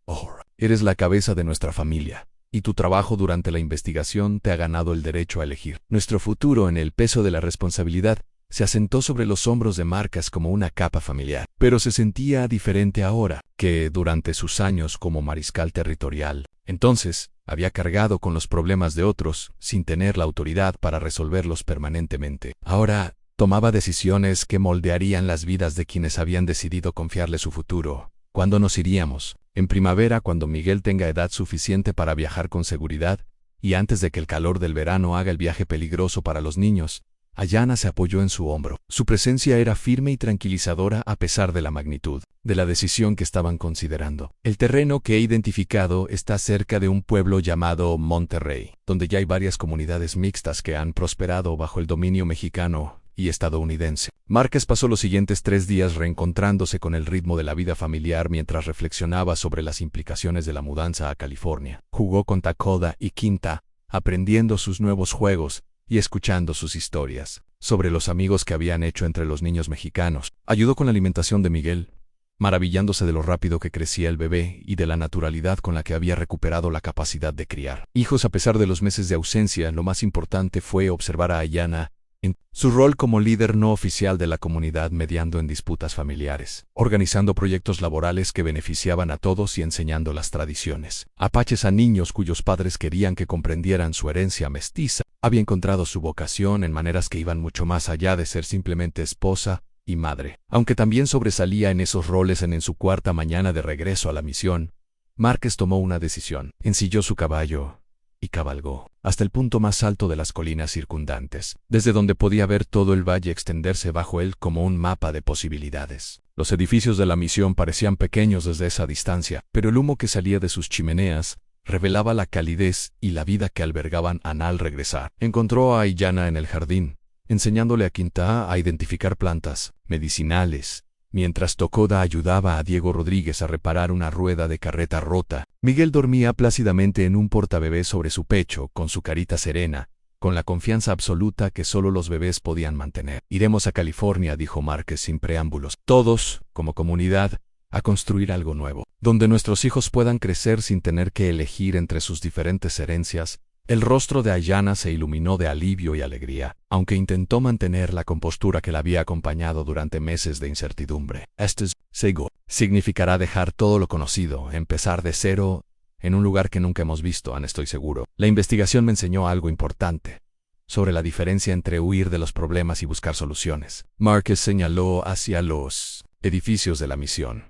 Eres la cabeza de nuestra familia, y tu trabajo durante la investigación te ha ganado el derecho a elegir. Nuestro futuro, en el peso de la responsabilidad, se asentó sobre los hombros de Marcas como una capa familiar. Pero se sentía diferente ahora, que durante sus años como mariscal territorial, entonces, había cargado con los problemas de otros, sin tener la autoridad para resolverlos permanentemente. Ahora, tomaba decisiones que moldearían las vidas de quienes habían decidido confiarle su futuro. ¿Cuándo nos iríamos? En primavera, cuando Miguel tenga edad suficiente para viajar con seguridad, y antes de que el calor del verano haga el viaje peligroso para los niños. Ayanna se apoyó en su hombro. Su presencia era firme y tranquilizadora a pesar de la magnitud de la decisión que estaban considerando. El terreno que he identificado está cerca de un pueblo llamado Monterrey, donde ya hay varias comunidades mixtas que han prosperado bajo el dominio mexicano y estadounidense. Márquez pasó los siguientes 3 días reencontrándose con el ritmo de la vida familiar mientras reflexionaba sobre las implicaciones de la mudanza a California. Jugó con Takoda y Quinta, aprendiendo sus nuevos juegos y escuchando sus historias sobre los amigos que habían hecho entre los niños mexicanos. Ayudó con la alimentación de Miguel, maravillándose de lo rápido que crecía el bebé y de la naturalidad con la que había recuperado la capacidad de criar hijos a pesar de los meses de ausencia. Lo más importante fue observar a Ayanna en su rol como líder no oficial de la comunidad, mediando en disputas familiares, organizando proyectos laborales que beneficiaban a todos y enseñando las tradiciones apaches a niños cuyos padres querían que comprendieran su herencia mestiza. Había encontrado su vocación en maneras que iban mucho más allá de ser simplemente esposa y madre. Aunque también sobresalía en esos roles en su cuarta mañana de regreso a la misión, Márquez tomó una decisión. Ensilló su caballo y cabalgó hasta el punto más alto de las colinas circundantes, desde donde podía ver todo el valle extenderse bajo él como un mapa de posibilidades. Los edificios de la misión parecían pequeños desde esa distancia, pero el humo que salía de sus chimeneas revelaba la calidez y la vida que albergaban al regresar. Encontró a Ayanna en el jardín, enseñándole a Quinta a identificar plantas medicinales, mientras Takoda ayudaba a Diego Rodríguez a reparar una rueda de carreta rota. Miguel dormía plácidamente en un portabebés sobre su pecho, con su carita serena, con la confianza absoluta que solo los bebés podían mantener. Iremos a California, dijo Márquez sin preámbulos, todos, como comunidad, a construir algo nuevo, donde nuestros hijos puedan crecer sin tener que elegir entre sus diferentes herencias. El rostro de Ayanna se iluminó de alivio y alegría, aunque intentó mantener la compostura que la había acompañado durante meses de incertidumbre. Significará dejar todo lo conocido, empezar de cero, en un lugar que nunca hemos visto, estoy seguro. La investigación me enseñó algo importante sobre la diferencia entre huir de los problemas y buscar soluciones. Márquez señaló hacia los edificios de la misión,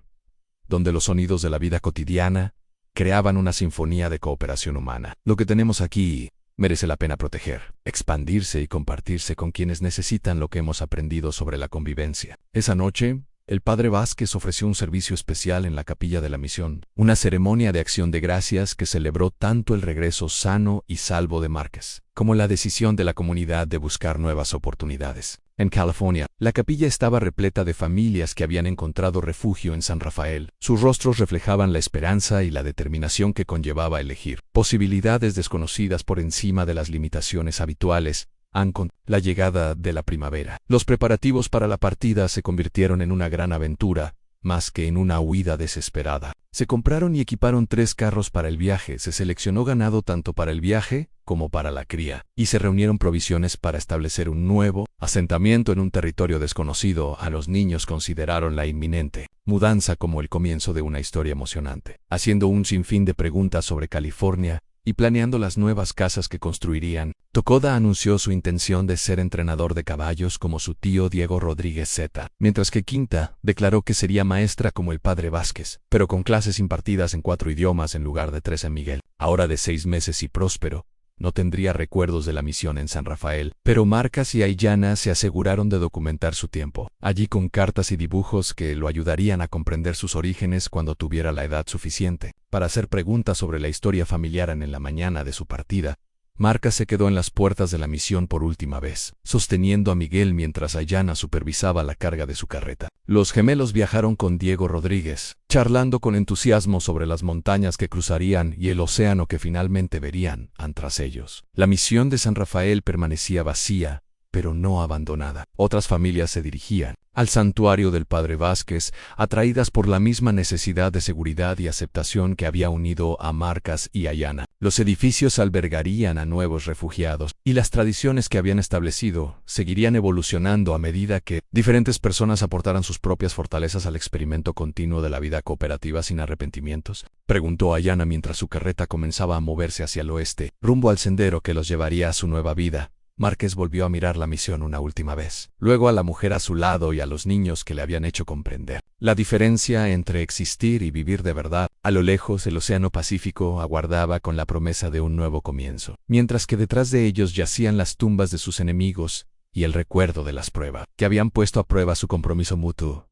donde los sonidos de la vida cotidiana creaban una sinfonía de cooperación humana. Lo que tenemos aquí merece la pena proteger, expandirse y compartirse con quienes necesitan lo que hemos aprendido sobre la convivencia. Esa noche, el padre Vázquez ofreció un servicio especial en la capilla de la misión, una ceremonia de acción de gracias que celebró tanto el regreso sano y salvo de Márquez, como la decisión de la comunidad de buscar nuevas oportunidades. En California, la capilla estaba repleta de familias que habían encontrado refugio en San Rafael. Sus rostros reflejaban la esperanza y la determinación que conllevaba elegir posibilidades desconocidas por encima de las limitaciones habituales. Con la llegada de la primavera, los preparativos para la partida se convirtieron en una gran aventura, más que en una huida desesperada. Se compraron y equiparon 3 carros para el viaje, se seleccionó ganado tanto para el viaje como para la cría, y se reunieron provisiones para establecer un nuevo asentamiento en un territorio desconocido. A los niños consideraron la inminente mudanza como el comienzo de una historia emocionante, haciendo un sinfín de preguntas sobre California y planeando las nuevas casas que construirían. Takoda anunció su intención de ser entrenador de caballos como su tío Diego Rodríguez Z, mientras que Quinta declaró que sería maestra como el padre Vázquez, pero con clases impartidas en 4 idiomas en lugar de 3 en Miguel. Ahora de 6 meses y próspero, no tendría recuerdos de la misión en San Rafael, pero Márquez y Ayanna se aseguraron de documentar su tiempo allí con cartas y dibujos que lo ayudarían a comprender sus orígenes cuando tuviera la edad suficiente para hacer preguntas sobre la historia familiar. En la mañana de su partida, Marcas se quedó en las puertas de la misión por última vez, sosteniendo a Miguel mientras Ayana supervisaba la carga de su carreta. Los gemelos viajaron con Diego Rodríguez, charlando con entusiasmo sobre las montañas que cruzarían y el océano que finalmente verían tras ellos. La misión de San Rafael permanecía vacía, pero no abandonada. Otras familias se dirigían al santuario del Padre Vázquez, atraídas por la misma necesidad de seguridad y aceptación que había unido a Marcas y Ayana. Los edificios albergarían a nuevos refugiados, y las tradiciones que habían establecido seguirían evolucionando a medida que diferentes personas aportaran sus propias fortalezas al experimento continuo de la vida cooperativa sin arrepentimientos. Preguntó Ayana mientras su carreta comenzaba a moverse hacia el oeste, rumbo al sendero que los llevaría a su nueva vida. Márquez volvió a mirar la misión una última vez, luego a la mujer a su lado y a los niños que le habían hecho comprender la diferencia entre existir y vivir de verdad. A lo lejos, el océano Pacífico aguardaba con la promesa de un nuevo comienzo, mientras que detrás de ellos yacían las tumbas de sus enemigos y el recuerdo de las pruebas que habían puesto a prueba su compromiso mutuo.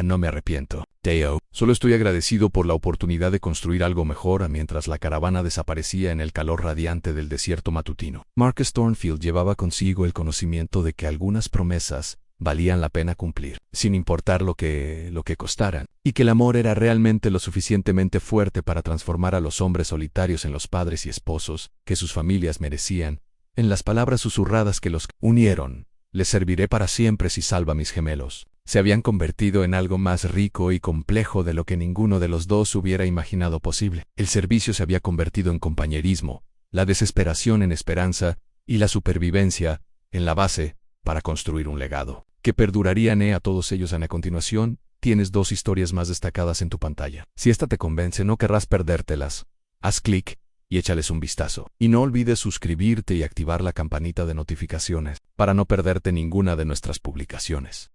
No me arrepiento, Teo. Solo estoy agradecido por la oportunidad de construir algo mejor mientras la caravana desaparecía en el calor radiante del desierto matutino. Marcus Thornfield llevaba consigo el conocimiento de que algunas promesas valían la pena cumplir, sin importar lo que costaran, y que el amor era realmente lo suficientemente fuerte para transformar a los hombres solitarios en los padres y esposos que sus familias merecían. En las palabras susurradas que los unieron, les serviré para siempre si salva a mis gemelos, se habían convertido en algo más rico y complejo de lo que ninguno de los dos hubiera imaginado posible. El servicio se había convertido en compañerismo, la desesperación en esperanza y la supervivencia en la base para construir un legado que perdurarían a todos ellos. A continuación, tienes 2 historias más destacadas en tu pantalla. Si esta te convence, no querrás perdértelas. Haz clic y échales un vistazo. Y no olvides suscribirte y activar la campanita de notificaciones para no perderte ninguna de nuestras publicaciones.